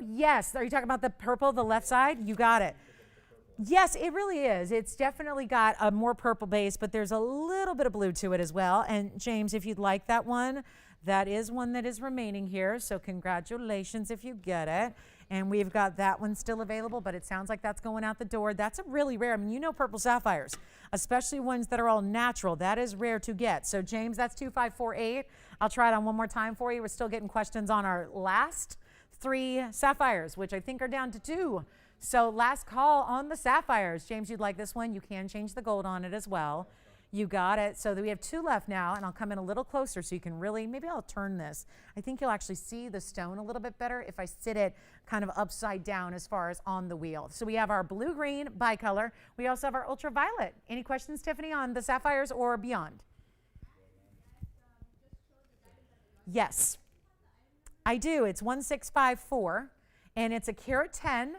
Yes. Are you talking about the purple, the left side? You got it. Yes, it really is. It's definitely got a more purple base, but there's a little bit of blue to it as well. And James, if you'd like that one, that is one that is remaining here. So congratulations if you get it. And we've got that one still available, but it sounds like that's going out the door. That's a really rare. I mean, you know purple sapphires, especially ones that are all natural. That is rare to get. So James, that's 2548. I'll try it on one more time for you. We're still getting questions on our last 3 sapphires, which I think are down to 2. So last call on the sapphires. James, you'd like this one? You can change the gold on it as well. You got it. So we have 2 left now, and I'll come in a little closer so you can really, maybe I'll turn this. I think you'll actually see the stone a little bit better if I sit it kind of upside down as far as on the wheel. So we have our blue-green bicolor. We also have our ultraviolet. Any questions, Tiffany, on the sapphires or beyond? Yes, I do. It's 1654, and it's a carat 10.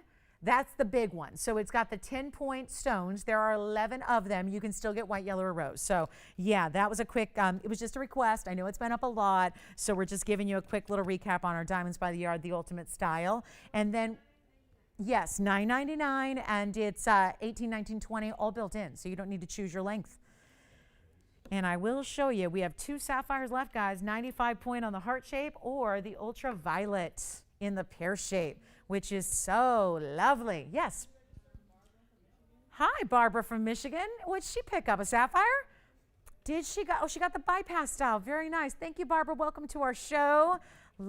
That's the big one. So it's got the 10-point stones. There are 11 of them. You can still get white, yellow, or rose. So yeah, that was a quick, it was just a request. I know it's been up a lot. So we're just giving you a quick little recap on our Diamonds by the Yard, the ultimate style. And then, yes, $9.99, and it's 18, 19, 20, all built in. So you don't need to choose your length. And I will show you, we have 2 sapphires left, guys, 95 point on the heart shape or the ultraviolet in the pear shape, which is so lovely. Yes. Hi, Barbara from Michigan. Would she pick up a sapphire? Did she got, oh, she got the bypass style. Very nice. Thank you, Barbara. Welcome to our show.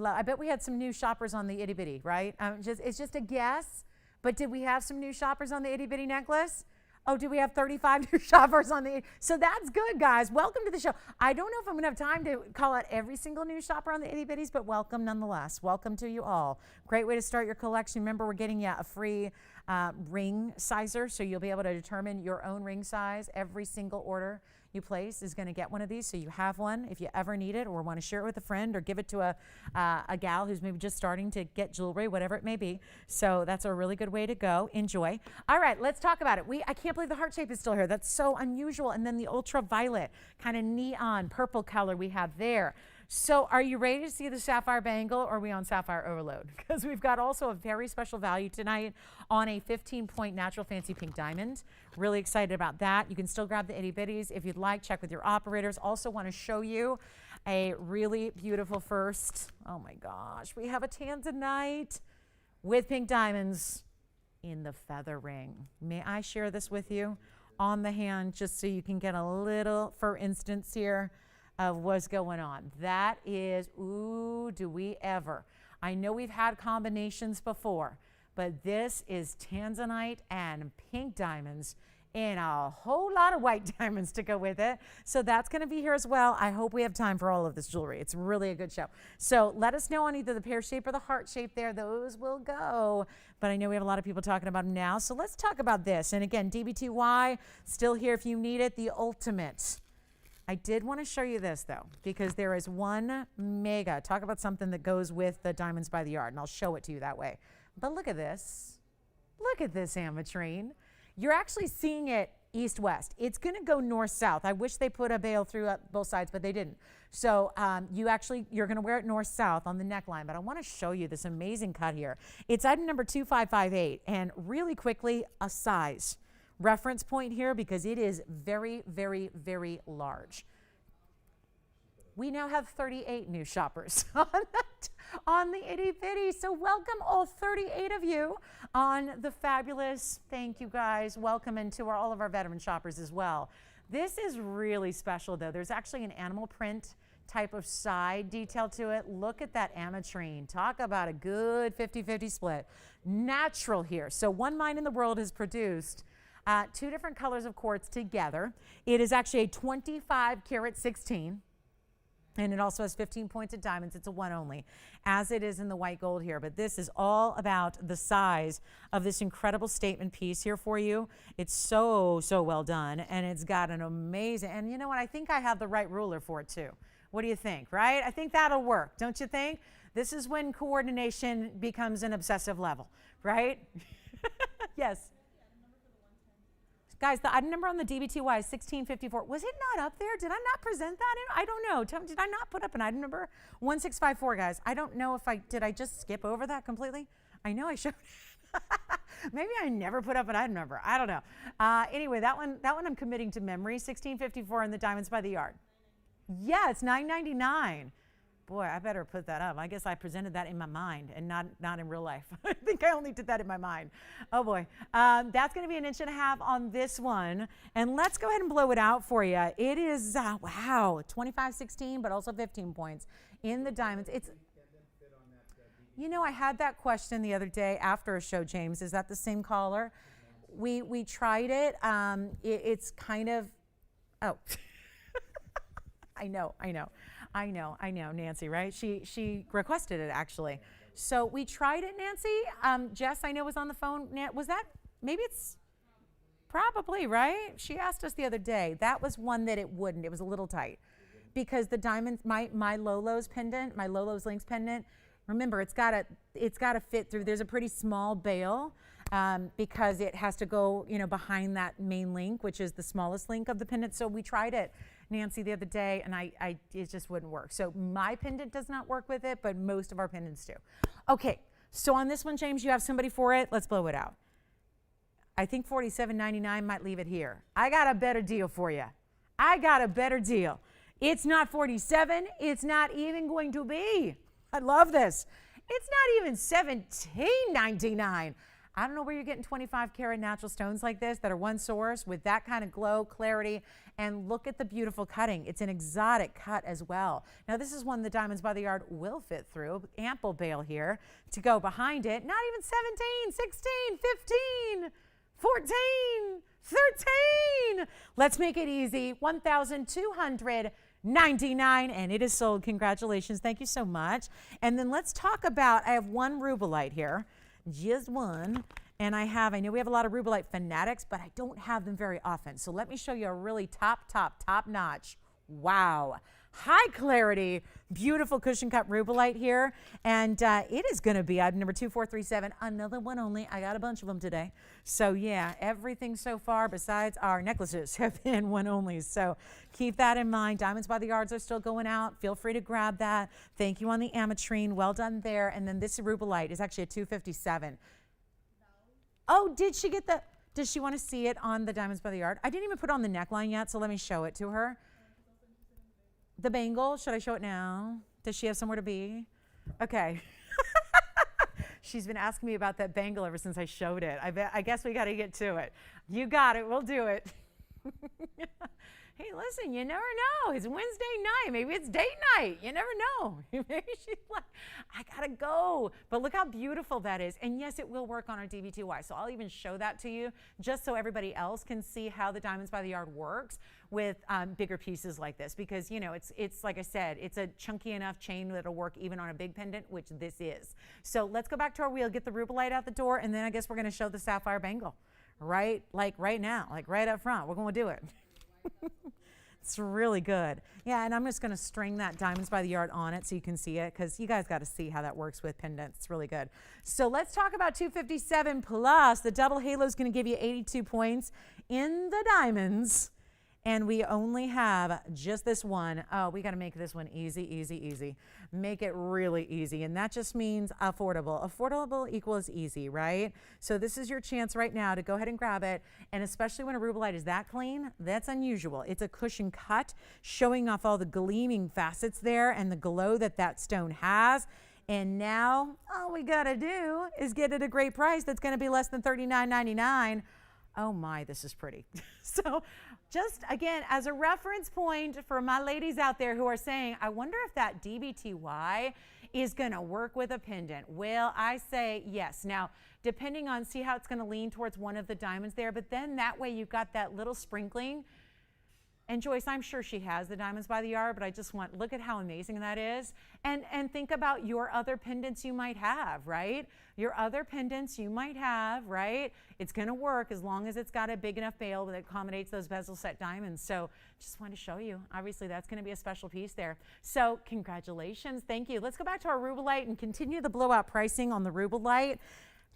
I bet we had some new shoppers on the itty bitty, right? It's just a guess, but did we have some new shoppers on the itty bitty necklace? Oh, do we have 35 new shoppers on the, so that's good, guys. Welcome to the show. I don't know if I'm gonna have time to call out every single new shopper on the itty bitties, but welcome nonetheless. Welcome to you all. Great way to start your collection. Remember, we're getting you a free ring sizer, so you'll be able to determine your own ring size. Every single order you place is going to get one of these, so you have one if you ever need it or want to share it with a friend or give it to a gal who's maybe just starting to get jewelry, whatever it may be. So that's a really good way to go. Enjoy. All right, let's talk about it. I can't believe the heart shape is still here. That's so unusual. And then the ultraviolet, kind of neon purple color we have there. So are you ready to see the Sapphire Bangle, or are we on Sapphire Overload? Because we've got also a very special value tonight on a 15-point natural fancy pink diamond. Really excited about that. You can still grab the itty bitties if you'd like. Check with your operators. Also want to show you a really beautiful first. Oh my gosh. We have a Tanzanite with pink diamonds in the feather ring. May I share this with you on the hand just so you can get a little, for instance here, of what's going on. That is, ooh, do we ever. I know we've had combinations before, but this is Tanzanite and pink diamonds and a whole lot of white diamonds to go with it. So that's gonna be here as well. I hope we have time for all of this jewelry. It's really a good show. So let us know on either the pear shape or the heart shape there. Those will go. But I know we have a lot of people talking about them now. So let's talk about this. And again, DBTY, still here if you need it, the ultimate. I did want to show you this, though, because there is one mega. Talk about something that goes with the Diamonds by the Yard, and I'll show it to you that way. But look at this. Look at this Ametrine. You're actually seeing it east-west. It's going to go north-south. I wish they put a veil through both sides, but they didn't. So you're going to wear it north-south on the neckline, but I want to show you this amazing cut here. It's item number 2558, and really quickly, a size reference point here because it is very, very, very large. We now have 38 new shoppers on the itty bitty. So welcome all 38 of you on the fabulous, thank you guys, welcome, and to all of our veteran shoppers as well. This is really special though. There's actually an animal print type of side detail to it. Look at that Ametrine. Talk about a good 50-50 split. Natural here. So one mine in the world has produced 2 different colors of quartz together. It is actually a 25 karat 16, and it also has 15 points of diamonds. It's a one only, as it is in the white gold here. But this is all about the size of this incredible statement piece here for you. It's so, so well done, and it's got an amazing, and you know what? I think I have the right ruler for it too. What do you think, right? I think that'll work, don't you think? This is when coordination becomes an obsessive level, right? Yes. Guys, the item number on the DBTY is 1654. Was it not up there? Did I not present that? I don't know. Did I not put up an item number? 1654, guys. I don't know if did I just skip over that completely? I know I showed it. Maybe I never put up an item number. I don't know. Anyway, that one I'm committing to memory. 1654 in the Diamonds by the Yard. Yeah, it's $9.99. Boy, I better put that up. I guess I presented that in my mind and not in real life. I think I only did that in my mind. Oh boy. That's going to be 1.5 inches on this one. And let's go ahead and blow it out for you. It is, wow, 25-16, but also 15 points in the diamonds. It's, you know, I had that question the other day after a show, James. Is that the same collar? We tried it. It's kind of, oh. I know, Nancy, right? She requested it, actually. So we tried it, Nancy. Jess, I know, was on the phone. Was that, maybe it's, probably, right? She asked us the other day. That was one that it wouldn't. It was a little tight. Because the diamonds, my Lolo's pendant, my Lolo's Links pendant, remember, it's got to fit through. There's a pretty small bail because it has to go, you know, behind that main link, which is the smallest link of the pendant. So we tried it, Nancy, the other day, and it just wouldn't work. So my pendant does not work with it, but most of our pendants do. Okay, so on this one, James, you have somebody for it. Let's blow it out. I think $47.99 might leave it here. I got a better deal for you. I got a better deal. It's not $47. It's not even going to be. I love this. It's not even $17.99. I don't know where you're getting 25 karat natural stones like this that are one source with that kind of glow, clarity, and look at the beautiful cutting. It's an exotic cut as well. Now this is one the Diamonds by the Yard will fit through. Ample bail here to go behind it. Not even 17, 16, 15, 14, 13. Let's make it easy. 1,299, and it is sold. Congratulations. Thank you so much. And then let's talk about, I have one rubellite here. Just one, and I know we have a lot of rubellite fanatics, but I don't have them very often. So let me show you a really top notch. Wow, high clarity, beautiful cushion cut rubellite here, and it is going to be item number 2437, another one only. I got a bunch of them today. So yeah, everything so far besides our necklaces have been one only. So keep that in mind. Diamonds by the Yards are still going out. Feel free to grab that. Thank you on the Ametrine. Well done there. And then this rubellite is actually a 257. Oh, did she get does she want to see it on the Diamonds by the Yard? I didn't even put it on the neckline yet, so let me show it to her. The bangle, should I show it now? Does she have somewhere to be? Okay. She's been asking me about that bangle ever since I showed it. I guess we got to get to it. You got it. We'll do it. Hey, listen, you never know. It's Wednesday night. Maybe it's date night. You never know. Maybe she's like, I got to go. But look how beautiful that is. And yes, it will work on our DVTY. So I'll even show that to you just so everybody else can see how the Diamonds by the Yard works with bigger pieces like this. Because, you know, it's like I said, it's a chunky enough chain that'll work even on a big pendant, which this is. So let's go back to our wheel, get the rubellite out the door, and then I guess we're going to show the Sapphire Bangle. Right now, like right up front. We're going to do it. It's really good. Yeah, and I'm just going to string that Diamonds by the Yard on it so you can see it, because you guys got to see how that works with pendants. It's really good. So let's talk about 257 plus. The double halo is going to give you 82 points in the diamonds. And we only have just this one. Oh, we got to make this one easy. Make it really easy. And that just means affordable. Affordable equals easy, right? So this is your chance right now to go ahead and grab it. And especially when a rubellite is that clean, that's unusual. It's a cushion cut, showing off all the gleaming facets there and the glow that stone has. And now all we got to do is get it a great price that's going to be less than $39.99. Oh my, this is pretty. So just again, as a reference point for my ladies out there who are saying, I wonder if that DVTY is going to work with a pendant. Well, I say yes. Now, depending on, see how it's going to lean towards one of the diamonds there, but then that way you've got that little sprinkling. And Joyce, I'm sure she has the Diamonds by the Yard, but I just look at how amazing that is. And think about your other pendants you might have, right? Your other pendants you might have, right? It's going to work as long as it's got a big enough bail that accommodates those bezel set diamonds. So just wanted to show you. Obviously, that's going to be a special piece there. So congratulations. Thank you. Let's go back to our rubellite and continue the blowout pricing on the rubellite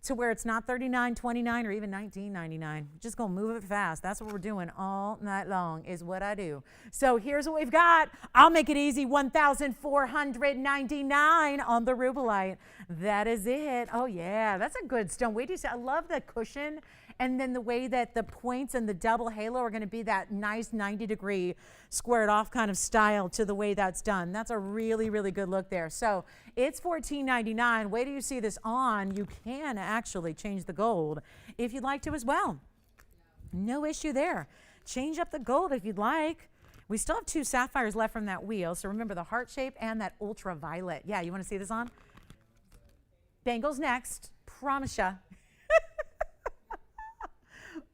to where it's not $39.29 or even $19.99. Just gonna move it fast. That's what we're doing all night long is what I do. So here's what we've got. I'll make it easy, $1,499 on the rubellite. That is it. Oh yeah, that's a good stone. Wait till you see, I love the cushion And then the way that the points and the double halo are going to be that nice 90-degree squared off kind of style to the way that's done. That's a really, really good look there. So it's $14.99. Wait till you see this on. You can actually change the gold if you'd like to as well. No issue there. Change up the gold if you'd like. We still have 2 sapphires left from that wheel. So remember the heart shape and that ultraviolet. Yeah, you want to see this on? Bangles next. Promise ya.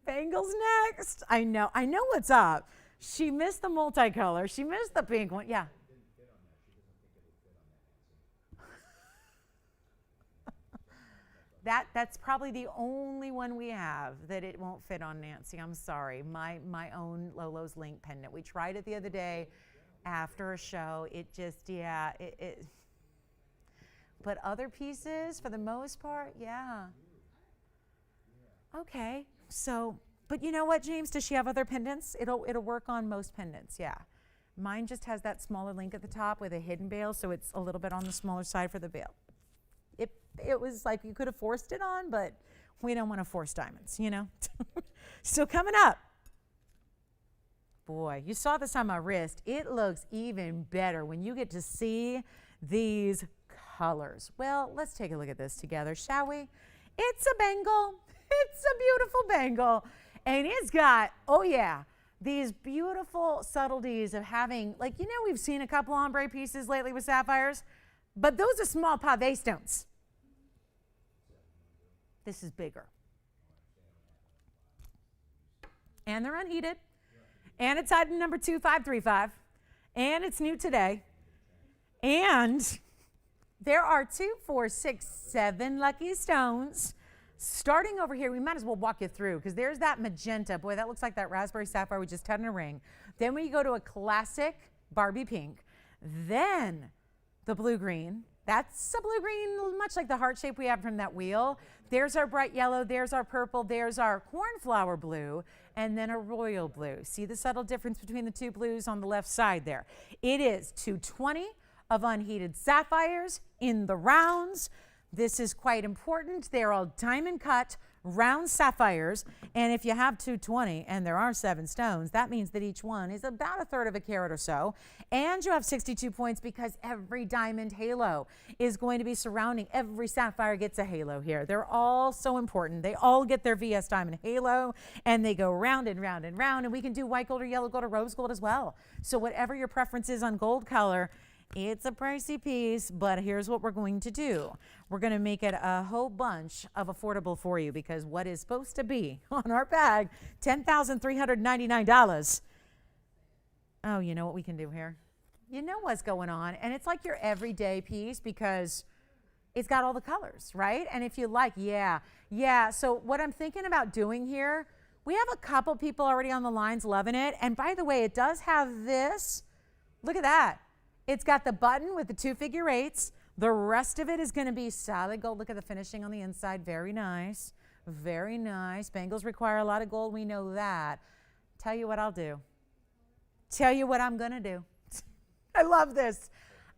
Bangles next. I know what's up. She missed the multicolor. She missed the pink one. Yeah. That's probably the only one we have that it won't fit on Nancy. I'm sorry. My own Lolo's Link pendant. We tried it the other day after a show. It just, yeah. But other pieces, for the most part, yeah. Okay. So, but you know what, James? Does she have other pendants? It'll work on most pendants, yeah. Mine just has that smaller link at the top with a hidden bail, so it's a little bit on the smaller side for the bail. It was like you could have forced it on, but we don't want to force diamonds, you know? So coming up, boy, you saw this on my wrist. It looks even better when you get to see these colors. Well, let's take a look at this together, shall we? It's a bangle. It's a beautiful bangle. And it's got, oh yeah, these beautiful subtleties of having, like, you know, we've seen a couple ombre pieces lately with sapphires, but those are small pave stones. This is bigger. And they're unheated. And it's item number 2535. And it's new today. And there are 2, 4, 6, 7 lucky stones. Starting over here, we might as well walk you through because there's that magenta. Boy, that looks like that raspberry sapphire we just had in a ring. Then we go to a classic Barbie pink. Then the blue-green. That's a blue-green, much like the heart shape we have from that wheel. There's our bright yellow, there's our purple, there's our cornflower blue, and then a royal blue. See the subtle difference between the 2 blues on the left side there. It is 220 of unheated sapphires in the rounds. This is quite important. They're all diamond cut round sapphires, and if you have 220 and there are 7 stones, that means that each one is about 1/3 of a carat or so, and you have 62 points because every diamond halo is going to be surrounding. Every sapphire gets a halo here. They're all so important. They all get their VS diamond halo, and they go round and round and round, and we can do white gold or yellow gold or rose gold as well. So whatever your preference is on gold color, it's a pricey piece, but here's what we're going to do. We're going to make it a whole bunch of affordable for you because what is supposed to be on our bag, $10,399. Oh, you know what we can do here? You know what's going on, and it's like your everyday piece because it's got all the colors, right? And if you like, yeah. So what I'm thinking about doing here, we have a couple people already on the lines loving it, and by the way, it does have this. Look at that. It's got the button with the 2 figure 8s. The rest of it is going to be solid gold. Look at the finishing on the inside. Very nice. Very nice. Bangles require a lot of gold. We know that. Tell you what I'll do. Tell you what I'm going to do. I love this.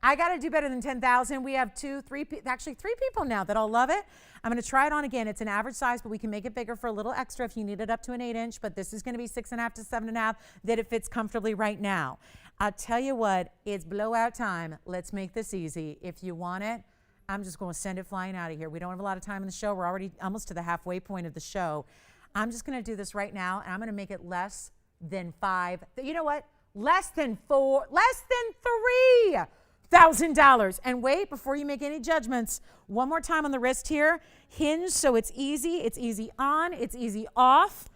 I got to do better than 10,000. We have 3 people now that all love it. I'm going to try it on again. It's an average size, but we can make it bigger for a little extra if you need it up to an 8-inch, but this is going to be 6.5 to 7.5 that it fits comfortably right now. I'll tell you what, it's blowout time. Let's make this easy. If you want it, I'm just going to send it flying out of here. We don't have a lot of time in the show. We're already almost to the halfway point of the show. I'm just going to do this right now, and I'm going to make it less than 5. You know what? Less than $3,000. And wait, before you make any judgments, one more time on the wrist here. Hinge, so it's easy on, it's easy off.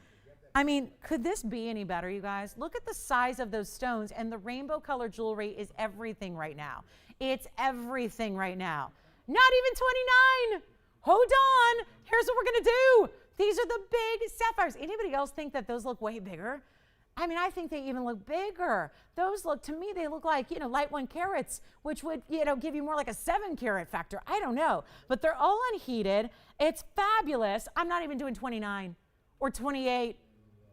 I mean, could this be any better, you guys? Look at the size of those stones, and the rainbow color jewelry is everything right now. It's everything right now. Not even 29. Hold on. Here's what we're going to do. These are the big sapphires. Anybody else think that those look way bigger? I mean, I think they even look bigger. Those look, to me, they look like, light 1 carats, which would, give you more like a 7 carat factor. I don't know. But they're all unheated. It's fabulous. I'm not even doing 29 or 28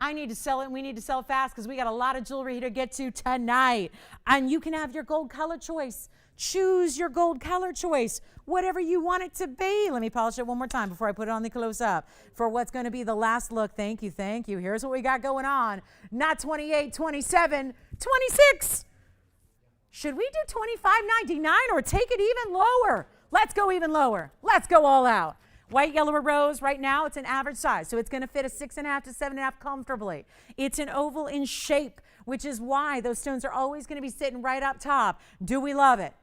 I need to sell it, and we need to sell fast because we got a lot of jewelry to get to tonight. And you can have your gold color choice. Choose your gold color choice, whatever you want it to be. Let me polish it one more time before I put it on the close-up for what's going to be the last look. Thank you, thank you. Here's what we got going on. Not 28, 27, 26. Should we do $25.99 or take it even lower? Let's go even lower. Let's go all out. White, yellow, or rose, right now it's an average size, so it's going to fit a 6.5 to 7.5 comfortably. It's an oval in shape, which is why those stones are always going to be sitting right up top. Do we love it?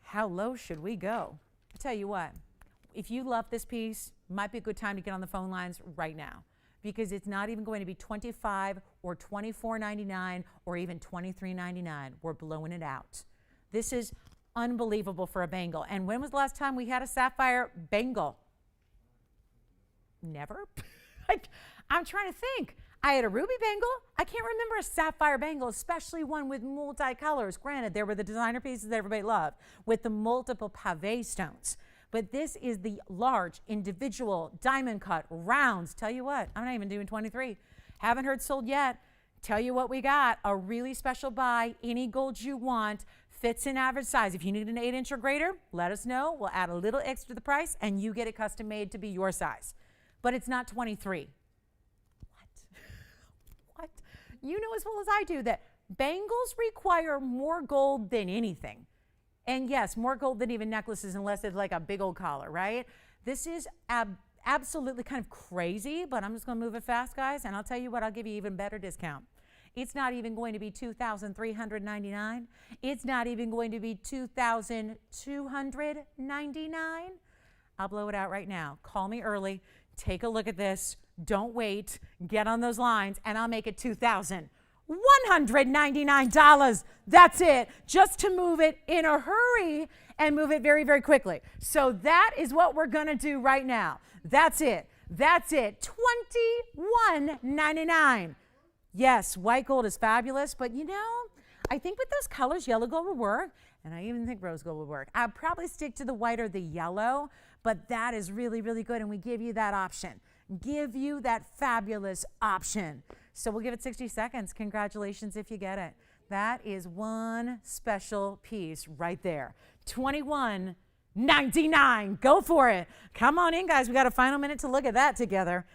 How low should we go? I tell you what, if you love this piece, might be a good time to get on the phone lines right now, because it's not even going to be $25 or $24.99 or even $23.99. We're blowing it out. This is unbelievable for a bangle. And when was the last time we had a sapphire bangle? Never. I'm trying to think. I had a ruby bangle. I can't remember a sapphire bangle, especially one with multicolors. Granted, there were the designer pieces that everybody loved with the multiple pave stones. But this is the large individual diamond cut rounds. Tell you what, I'm not even doing 23. Haven't heard sold yet. Tell you what we got. A really special buy. Any gold you want. Fits in average size. If you need an 8-inch or greater, let us know. We'll add a little extra to the price and you get it custom made to be your size. But it's not 23. What? You know as well as I do that bangles require more gold than anything. And yes, more gold than even necklaces unless it's like a big old collar, right? This is absolutely kind of crazy, but I'm just going to move it fast, guys. And I'll tell you what, I'll give you even better discount. It's not even going to be $2,399. It's not even going to be $2,299. I'll blow it out right now. Call me early. Take a look at this. Don't wait. Get on those lines, and I'll make it $2,199. That's it. Just to move it in a hurry and move it very, very quickly. So that is what we're going to do right now. That's it. That's it. $21.99. Yes, white gold is fabulous, but you know, I think with those colors, yellow gold will work, and I even think rose gold will work. I'd probably stick to the white or the yellow, but that is really, really good, and we give you that option. Give you that fabulous option. So we'll give it 60 seconds. Congratulations if you get it. That is one special piece right there. $21.99. Go for it. Come on in, guys. We got a final minute to look at that together.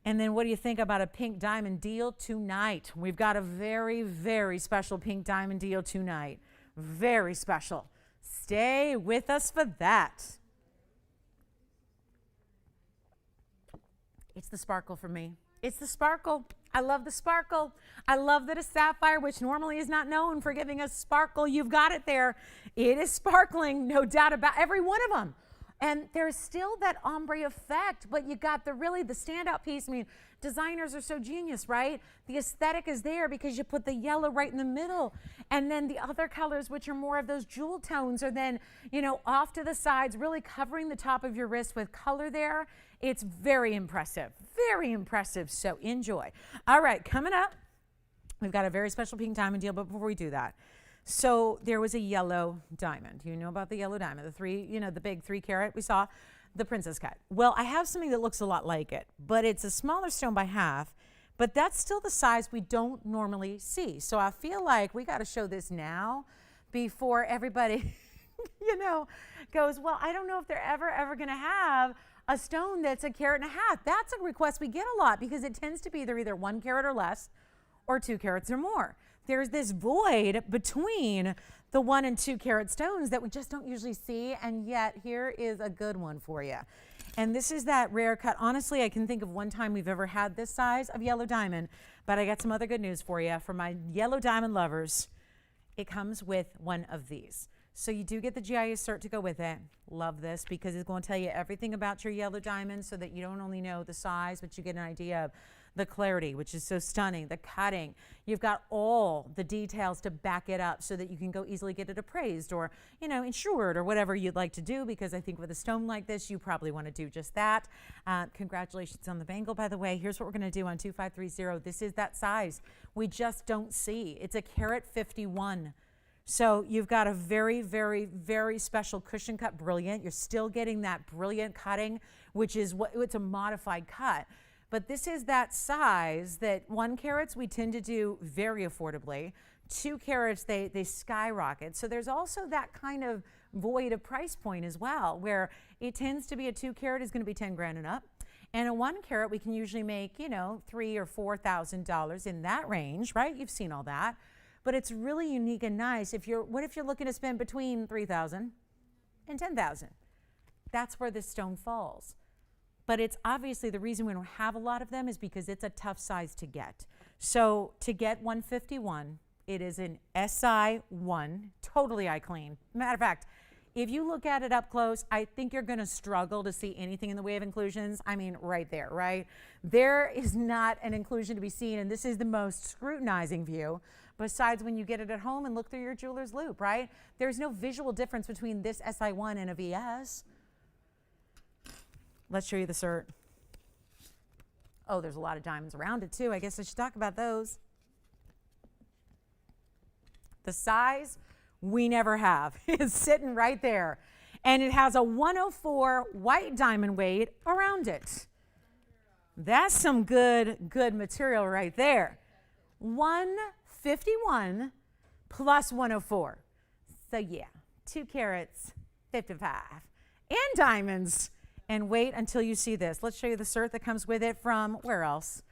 And then what do you think about a pink diamond deal tonight? We've got a very, very special pink diamond deal tonight. Very special. Stay with us for that. It's the sparkle for me. It's the sparkle. I love the sparkle. I love that a sapphire, which normally is not known for giving us sparkle, you've got it there. It is sparkling, no doubt about every one of them. And there's still that ombre effect, but you got the standout piece. I mean, designers are so genius, right? The aesthetic is there because you put the yellow right in the middle. And then the other colors, which are more of those jewel tones, are then, you know, off to the sides, really covering the top of your wrist with color there. It's very impressive, very impressive. So enjoy. All right, coming up, we've got a very special pink diamond deal, but before we do that, so there was a yellow diamond. You know about the yellow diamond, the big 3 carat we saw, the princess cut. Well, I have something that looks a lot like it, but it's a smaller stone by half, but that's still the size we don't normally see. So I feel like we got to show this now before everybody, goes, well, I don't know if they're ever going to have a stone that's 1.5 carats. That's a request we get a lot because it tends to be they're either 1 carat or less or 2 carats or more. There's this void between the 1 and 2 carat stones that we just don't usually see, and yet here is a good one for you. And this is that rare cut. Honestly, I can think of one time we've ever had this size of yellow diamond, but I got some other good news for you. For my yellow diamond lovers, it comes with one of these. So you do get the GIS cert to go with it. Love this because it's going to tell you everything about your yellow diamond so that you don't only know the size, but you get an idea of the clarity, which is so stunning, the cutting. You've got all the details to back it up so that you can go easily get it appraised or, insured or whatever you'd like to do, because I think with a stone like this, you probably want to do just that. Congratulations on the bangle, by the way. Here's what we're going to do on 2530. This is that size we just don't see. It's 1 carat 51. So you've got a very, very, very special cushion cut, brilliant. You're still getting that brilliant cutting, which is it's a modified cut. But this is that size that 1 carats we tend to do very affordably. 2 carats, they skyrocket. So there's also that kind of void of price point as well, where it tends to be a 2 carat is going to be 10 grand and up. And a 1 carat, we can usually make, you know, $3,000 or $4,000 in that range, right? You've seen all that. But it's really unique and nice. What if you're looking to spend between $3,000 and $10,000? That's where this stone falls. But it's obviously the reason we don't have a lot of them is because it's a tough size to get. So to get 151, it is an SI1, totally eye clean. Matter of fact, if you look at it up close, I think you're going to struggle to see anything in the way of inclusions. I mean, right there, right? There is not an inclusion to be seen, and this is the most scrutinizing view, besides when you get it at home and look through your jeweler's loop, right? There's no visual difference between this SI1 and a VS. Let's show you the cert. Oh, there's a lot of diamonds around it, too. I guess I should talk about those. The size, we never have. It's sitting right there. And it has a 104 white diamond weight around it. That's some good material right there. 151 plus 104. So yeah, 2 carats, 55. And diamonds. And wait until you see this. Let's show you the cert that comes with it from where else?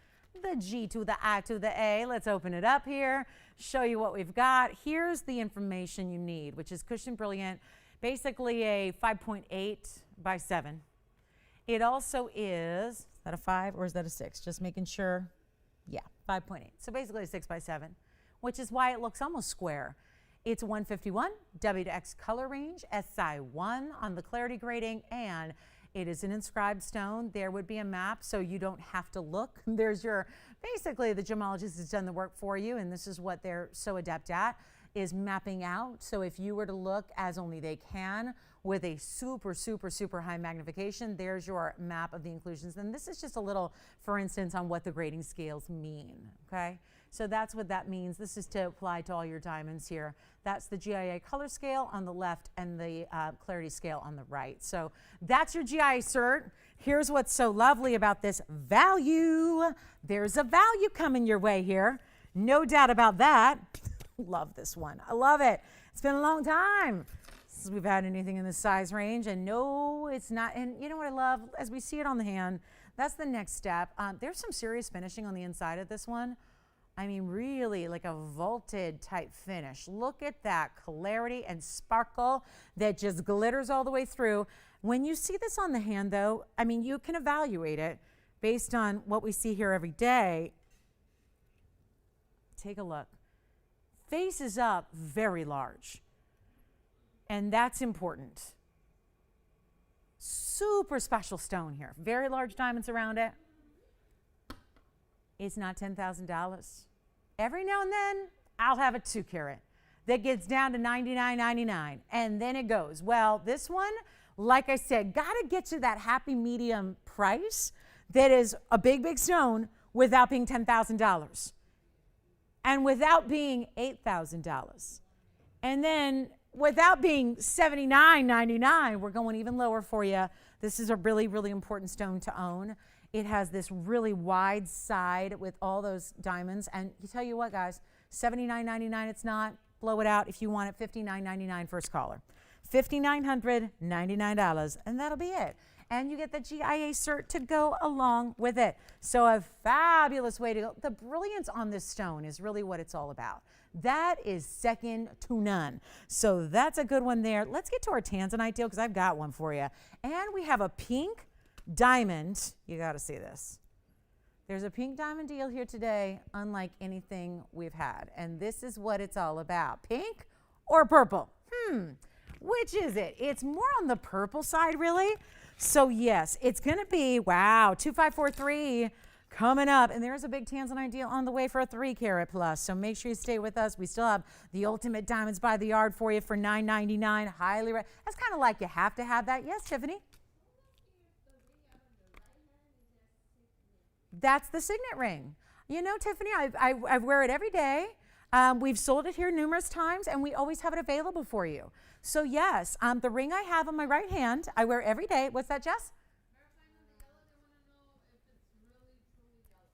The G to the I to the A. Let's open it up here, show you what we've got. Here's the information you need, which is Cushion Brilliant, basically a 5.8 by 7. It also is that a 5 or is that a 6? Just making sure. Yeah, 5.8. So basically a 6 by 7, which is why it looks almost square. It's 151 W to X color range, SI1 on the clarity grading, and it is an inscribed stone. There would be a map, so you don't have to look. There's basically the gemologist has done the work for you, and this is what they're so adept at, is mapping out. So if you were to look as only they can with a super, super, super high magnification, there's your map of the inclusions. And this is just a little, for instance, on what the grading scales mean, okay? So that's what that means. This is to apply to all your diamonds here. That's the GIA color scale on the left and the clarity scale on the right. So that's your GIA cert. Here's what's so lovely about this value. There's a value coming your way here. No doubt about that. Love this one. I love it. It's been a long time since we've had anything in this size range. And no, it's not. And you know what I love? As we see it on the hand, that's the next step. There's some serious finishing on the inside of this one. I mean, really like a vaulted type finish. Look at that clarity and sparkle that just glitters all the way through. When you see this on the hand, though, I mean, you can evaluate it based on what we see here every day. Take a look. Face is up very large, and that's important. Super special stone here. Very large diamonds around it. It's not $10,000. Every now and then, I'll have a 2 carat that gets down to $99.99, and then it goes. Well, this one, like I said, got to get to that happy medium price that is a big, big stone without being $10,000 and without being $8,000. And then without being $79.99, we're going even lower for you. This is a really, really important stone to own. It has this really wide side with all those diamonds. And you tell you what, guys, $79.99 it's not. Blow it out if you want it. $59.99 first caller. $5,999, and that'll be it. And you get the GIA cert to go along with it. So a fabulous way to go. The brilliance on this stone is really what it's all about. That is second to none. So that's a good one there. Let's get to our Tanzanite deal because I've got one for you. And we have a pink diamond. You got to see this. There's a pink diamond deal here today, unlike anything we've had. And this is what it's all about. Pink or purple? Which is it? It's more on the purple side, really. So yes, it's going to be, wow, 2543 coming up. And there's a big Tanzanite deal on the way for a 3 carat plus. So make sure you stay with us. We still have the ultimate diamonds by the yard for you for $9.99. Highly that's kind of like you have to have that. Yes, Tiffany? That's the signet ring. You know, Tiffany, I wear it every day. We've sold it here numerous times, and we always have it available for you. So yes, the ring I have on my right hand, I wear every day. What's that, Jess?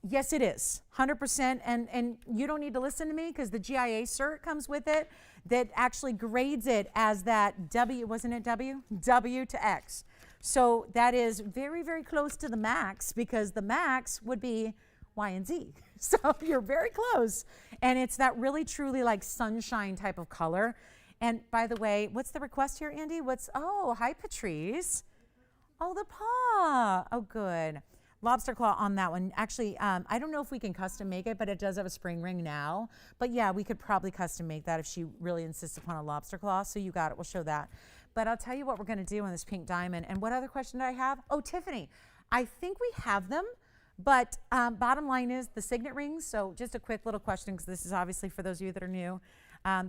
Yes, it is 100%. And you don't need to listen to me because the GIA cert comes with it that actually grades it as that W, wasn't it W? W to X. So that is very, very close to the max because the max would be Y and Z. So you're very close. And it's that really, truly like sunshine type of color. And by the way, what's the request here, Andy? Oh, hi, Patrice. Oh, the paw. Oh, good. Lobster claw on that one. Actually, I don't know if we can custom make it, but it does have a spring ring now. But yeah, we could probably custom make that if she really insists upon a lobster claw. So you got it. We'll show that. But I'll tell you what we're going to do on this pink diamond. And what other question did I have? Oh, Tiffany. I think we have them. But bottom line is the signet rings. So just a quick little question because this is obviously for those of you that are new.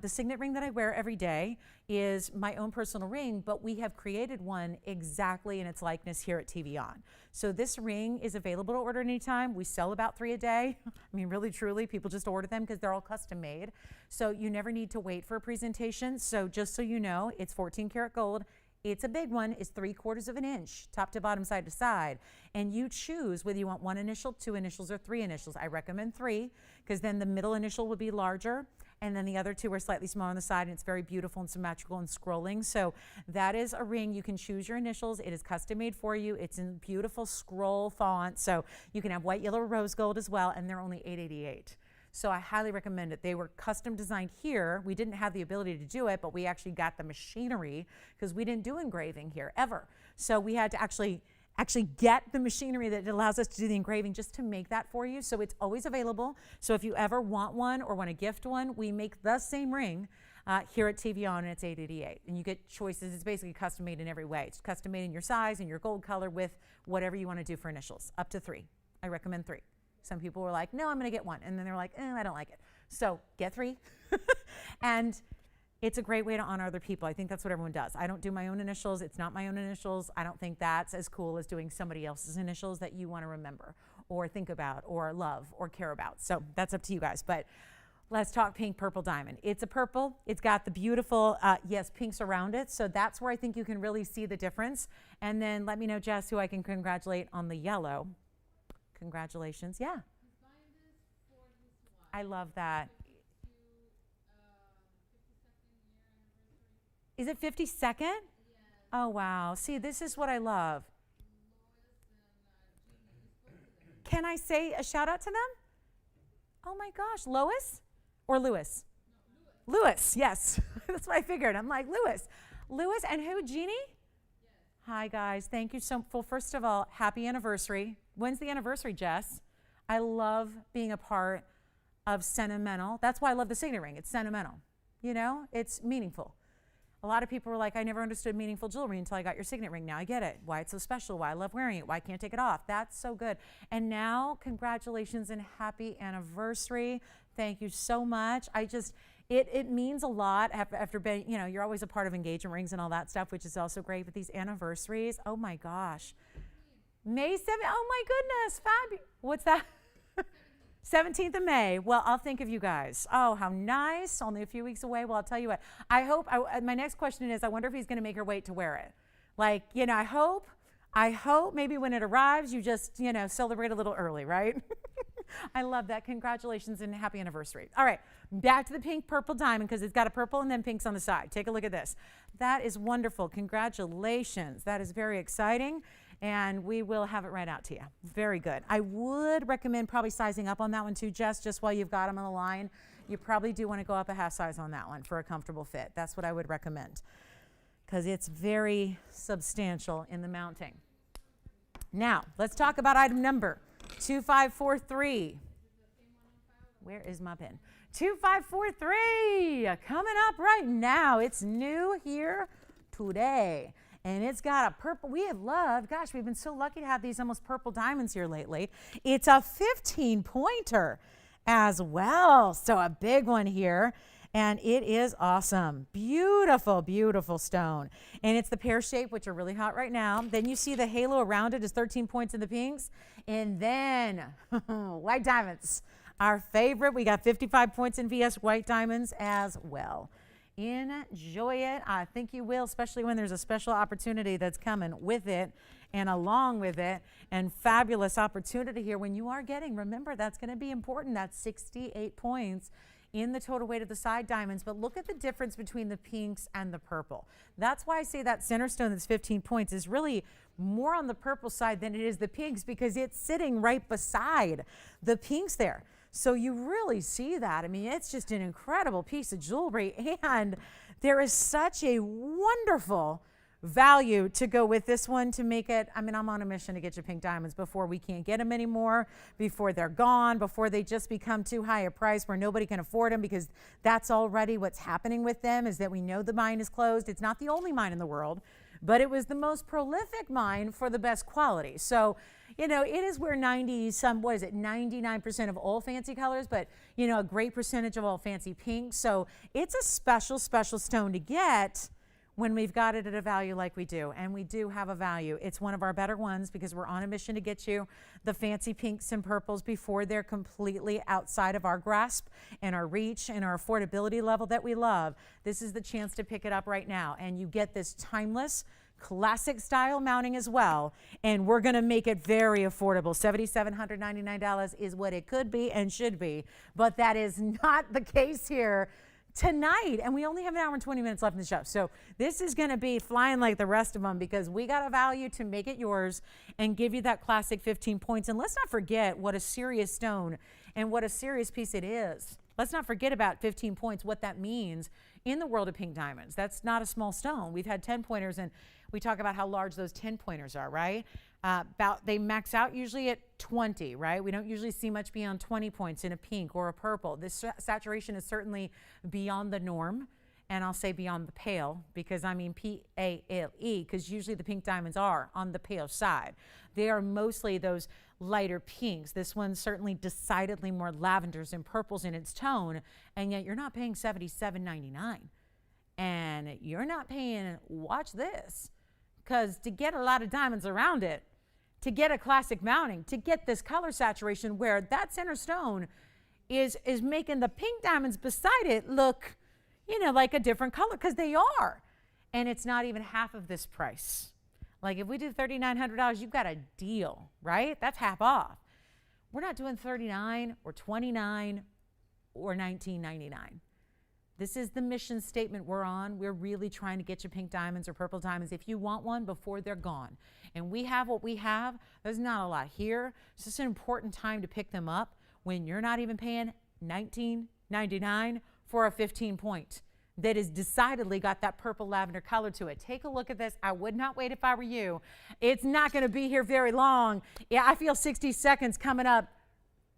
The signet ring that I wear every day is my own personal ring, but we have created one exactly in its likeness here at TVON. So this ring is available to order anytime. We sell about 3 a day. I mean, really, truly, people just order them because they're all custom made. So you never need to wait for a presentation. So just so you know, it's 14 karat gold. It's a big one. It's 3/4 of an inch, top to bottom, side to side. And you choose whether you want 1 initial, 2 initials, or 3 initials. I recommend 3 because then the middle initial would be larger. And then the other 2 are slightly smaller on the side, and it's very beautiful and symmetrical and scrolling. So that is a ring. You can choose your initials. It is custom made for you. It's in beautiful scroll font. So you can have white, yellow, or rose gold as well, and they're only $888. So I highly recommend it. They were custom designed here. We didn't have the ability to do it, but we actually got the machinery because we didn't do engraving here ever. So we had to actually get the machinery that allows us to do the engraving just to make that for you. So it's always available. So if you ever want one or want to gift one, we make the same ring here at TVON, and it's $888. And you get choices. It's basically custom made in every way. It's custom made in your size and your gold color with whatever you want to do for initials, up to 3. I recommend 3. Some people were like, no, I'm going to get 1. And then they're like, I don't like it. So get 3. And it's a great way to honor other people. I think that's what everyone does. I don't do my own initials. It's not my own initials. I don't think that's as cool as doing somebody else's initials that you want to remember or think about or love or care about. So that's up to you guys. But let's talk pink purple diamond. It's a purple. It's got the beautiful, yes, pinks around it. So that's where I think you can really see the difference. And then let me know, Jess, who I can congratulate on the yellow. Congratulations. Yeah. I love that. Is it 52nd? Yes. Oh, wow. See, this is what I love. Can I say a shout out to them? Oh, my gosh. Lois or Lewis? No, Lewis, yes. That's what I figured. I'm like, Lewis. Lewis and who? Jeannie? Yes. Hi, guys. Thank you so much. Well, first of all, happy anniversary. When's the anniversary, Jess? I love being a part of sentimental. That's why I love the signet ring. It's sentimental. You know, it's meaningful. A lot of people were like, I never understood meaningful jewelry until I got your signet ring. Now I get it. Why it's so special, why I love wearing it, why I can't take it off. That's so good. And now, congratulations and happy anniversary. Thank you so much. It means a lot after being, you know, you're always a part of engagement rings and all that stuff, which is also great. But these anniversaries, oh my gosh. May 7th, oh my goodness, fabulous. What's that? 17th of May. Well, I'll think of you guys. Oh, how nice. Only a few weeks away. Well, I'll tell you what. My next question is, I wonder if he's going to make her wait to wear it. Like, you know, I hope maybe when it arrives, you just, you know, celebrate a little early, right? I love that. Congratulations and happy anniversary. All right, back to the pink purple diamond because it's got a purple and then pinks on the side. Take a look at this. That is wonderful. Congratulations. That is very exciting. And we will have it right out to you. Very good. I would recommend probably sizing up on that one too, Jess, just while you've got them on the line. You probably do want to go up a half size on that one for a comfortable fit. That's what I would recommend because it's very substantial in the mounting. Now, let's talk about item number 2543. Where is my pen? 2543 coming up right now. It's new here today. And it's got a purple, we have loved, gosh, we've been so lucky to have these almost purple diamonds here lately. It's a 15-pointer as well. So a big one here. And it is awesome. Beautiful, beautiful stone. And it's the pear shape, which are really hot right now. Then you see the halo around it is 13 points in the pinks. And then white diamonds, our favorite. We got 55 points in VS white diamonds as well. Enjoy it. I think you will, especially when there's a special opportunity that's coming with it. And along with it, and fabulous opportunity here when you are getting, remember that's going to be important, that's 68 points in the total weight of the side diamonds. But look at the difference between the pinks and the purple. That's why I say that center stone that's 15 points is really more on the purple side than it is the pinks, because it's sitting right beside the pinks there. So you really see that. I mean, it's just an incredible piece of jewelry, and there is such a wonderful value to go with this one to make it. I mean, I'm on a mission to get you pink diamonds before we can't get them anymore, before they're gone, before they just become too high a price where nobody can afford them, because that's already what's happening with them, is that we know the mine is closed. It's not the only mine in the world, but it was the most prolific mine for the best quality. So, you know, it is where 99% of all fancy colors, but, you know, a great percentage of all fancy pinks. So it's a special, special stone to get when we've got it at a value like we do. And we do have a value. It's one of our better ones because we're on a mission to get you the fancy pinks and purples before they're completely outside of our grasp and our reach and our affordability level that we love. This is the chance to pick it up right now. And you get this timeless, classic style mounting as well. And we're gonna make it very affordable. $7,799 is what it could be and should be, but that is not the case here tonight, and we only have an hour and 20 minutes left in the show. So this is going to be flying like the rest of them, because we got a value to make it yours and give you that classic 15 points. And let's not forget what a serious stone and what a serious piece it is. Let's not forget about 15 points, what that means in the world of pink diamonds. That's not a small stone. We've had 10 pointers, and we talk about how large those 10 pointers are, right? They max out usually at 20, right? We don't usually see much beyond 20 points in a pink or a purple. This saturation is certainly beyond the norm, and I'll say beyond the pale, because I mean P-A-L-E, because usually the pink diamonds are on the pale side. They are mostly those lighter pinks. This one's certainly decidedly more lavenders and purples in its tone, and yet you're not paying $77.99. And you're not paying, watch this, because to get a lot of diamonds around it, to get a classic mounting, to get this color saturation where that center stone is making the pink diamonds beside it look, you know, like a different color, because they are. And it's not even half of this price. Like if we do $3,900, you've got a deal, right? That's half off. We're not doing $39 or $29 or $19.99. This is the mission statement we're on. We're really trying to get you pink diamonds or purple diamonds if you want one before they're gone. And we have what we have. There's not a lot here. It's just an important time to pick them up when you're not even paying $19.99 for a 15 point that has decidedly got that purple lavender color to it. Take a look at this. I would not wait if I were you. It's not going to be here very long. Yeah, I feel 60 seconds coming up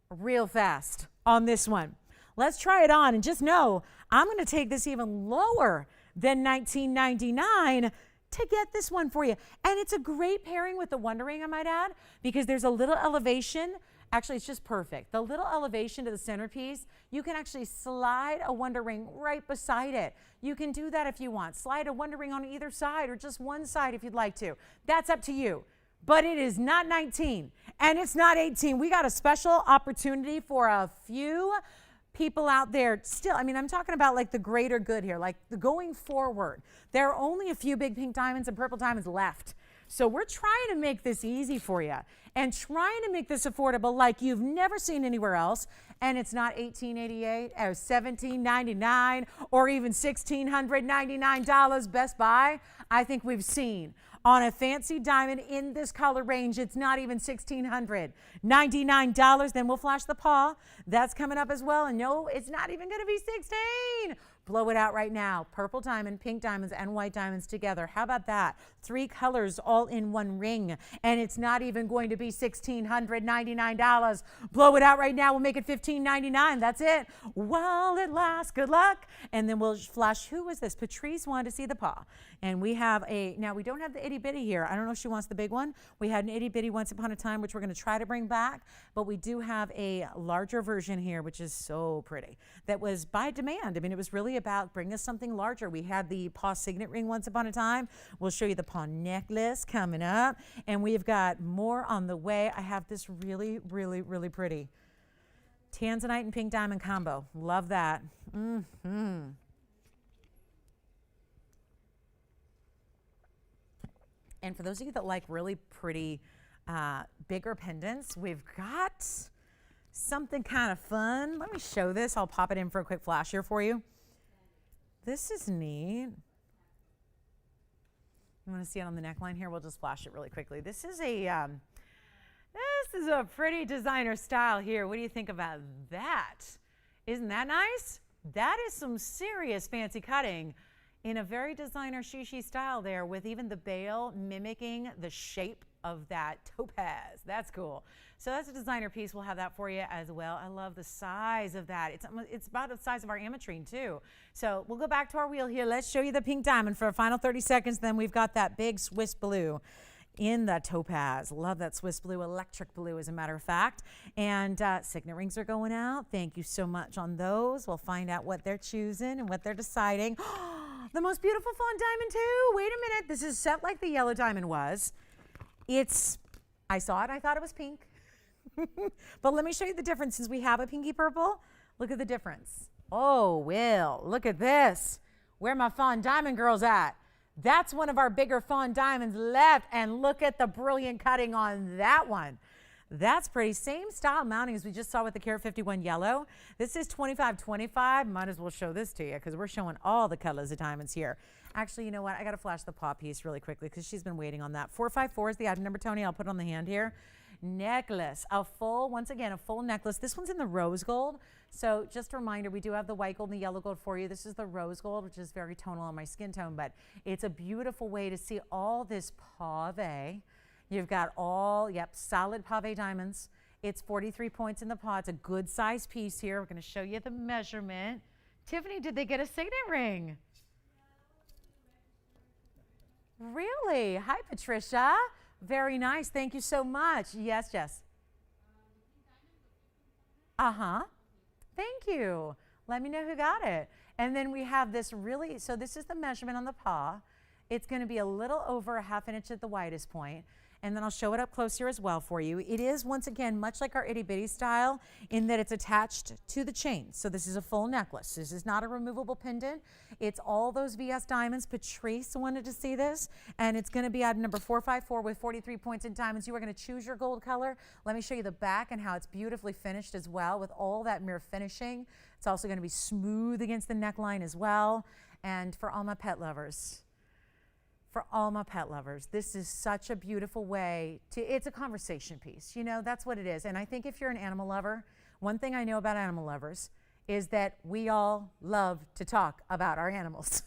real fast on this one. Let's try it on, and just know I'm going to take this even lower than $19.99 to get this one for you. And it's a great pairing with the Wonder Ring, I might add, because there's a little elevation. Actually, it's just perfect. The little elevation to the centerpiece, you can actually slide a Wonder Ring right beside it. You can do that if you want. Slide a Wonder Ring on either side or just one side if you'd like to. That's up to you. But it is not 19 and it's not 18. We got a special opportunity for a few people out there still. I mean, I'm talking about like the greater good here, like the going forward. There are only a few big pink diamonds and purple diamonds left. So we're trying to make this easy for you and trying to make this affordable like you've never seen anywhere else. And it's not $1,888 or $1,799 or even $1,699 Best Buy. I think we've seen on a fancy diamond in this color range, it's not even $1,699. Then we'll flash the paw. That's coming up as well. And no, it's not even going to be $16. Blow it out right now. Purple diamond, pink diamonds, and white diamonds together. How about that? 3 colors all in one ring. And it's not even going to be $1,699. Blow it out right now. We'll make it $1,599. That's it. While it lasts. Good luck. And then we'll flash. Who was this? Patrice wanted to see the paw. And we have now we don't have the itty bitty here. I don't know if she wants the big one. We had an itty bitty once upon a time, which we're going to try to bring back. But we do have a larger version here, which is so pretty. That was by demand. I mean, it was really about bring us something larger. We had the paw signet ring once upon a time. We'll show you the paw necklace coming up, and we've got more on the way. I have this really, really, really pretty Tanzanite and pink diamond combo. Love that. And for those of you that like really pretty bigger pendants, we've got something kind of fun. Let me show this. I'll pop it in for a quick flash here for you. This is neat. You want to see it on the neckline here? We'll just flash it really quickly. This is a pretty designer style here. What do you think about that? Isn't that nice? That is some serious fancy cutting in a very designer shishi style there, with even the bail mimicking the shape of that topaz. That's cool. So that's a designer piece. We'll have that for you as well. I love the size of that. It's about the size of our Ametrine too. So we'll go back to our wheel here. Let's show you the pink diamond for a final 30 seconds. Then we've got that big Swiss blue in the topaz. Love that Swiss blue, electric blue as a matter of fact. And signet rings are going out. Thank you so much on those. We'll find out what they're choosing and what they're deciding. The most beautiful fawn diamond too. Wait a minute. This is set like the yellow diamond was. I saw it, I thought it was pink. But let me show you the difference since we have a pinky purple. Look at the difference. Oh, Will, look at this. Where my fawn diamond girls at? That's one of our bigger fawn diamonds left, and look at the brilliant cutting on that one. That's pretty. Same style mounting as we just saw with the Karat 51 yellow. This is 2525. Might as well show this to you because we're showing all the colors of diamonds here. Actually, you know what? I got to flash the paw piece really quickly because she's been waiting on that. 454 is the item number, Tony. I'll put it on the hand here. Necklace, once again, a full necklace. This one's in the rose gold. So just a reminder, we do have the white gold and the yellow gold for you. This is the rose gold, which is very tonal on my skin tone, but it's a beautiful way to see all this pave. You've got solid pave diamonds. It's 43 points in the paw. It's a good size piece here. We're going to show you the measurement. Tiffany, did they get a signet ring? Really? Hi, Patricia. Very nice. Thank you so much. Yes, Jess. Thank you. Let me know who got it. And then we have this so this is the measurement on the paw. It's going to be a little over a ½ inch at the widest point. And then I'll show it up close here as well for you. It is, once again, much like our itty bitty style in that it's attached to the chain. So this is a full necklace. This is not a removable pendant. It's all those VS diamonds. Patrice wanted to see this. And it's going to be item number 454 with 43 points in diamonds. You are going to choose your gold color. Let me show you the back and how it's beautifully finished as well with all that mirror finishing. It's also going to be smooth against the neckline as well. And for all my pet lovers, this is such a beautiful way it's a conversation piece. You know, that's what it is. And I think if you're an animal lover, one thing I know about animal lovers is that we all love to talk about our animals.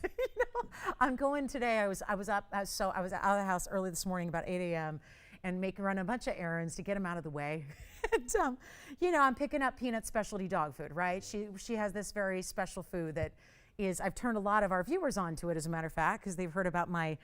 I'm going today, I was out of the house early this morning about 8 a.m. and run a bunch of errands to get them out of the way. And, I'm picking up Peanut's specialty dog food, right? She has this very special food that I've turned a lot of our viewers onto it, as a matter of fact, because they've heard about my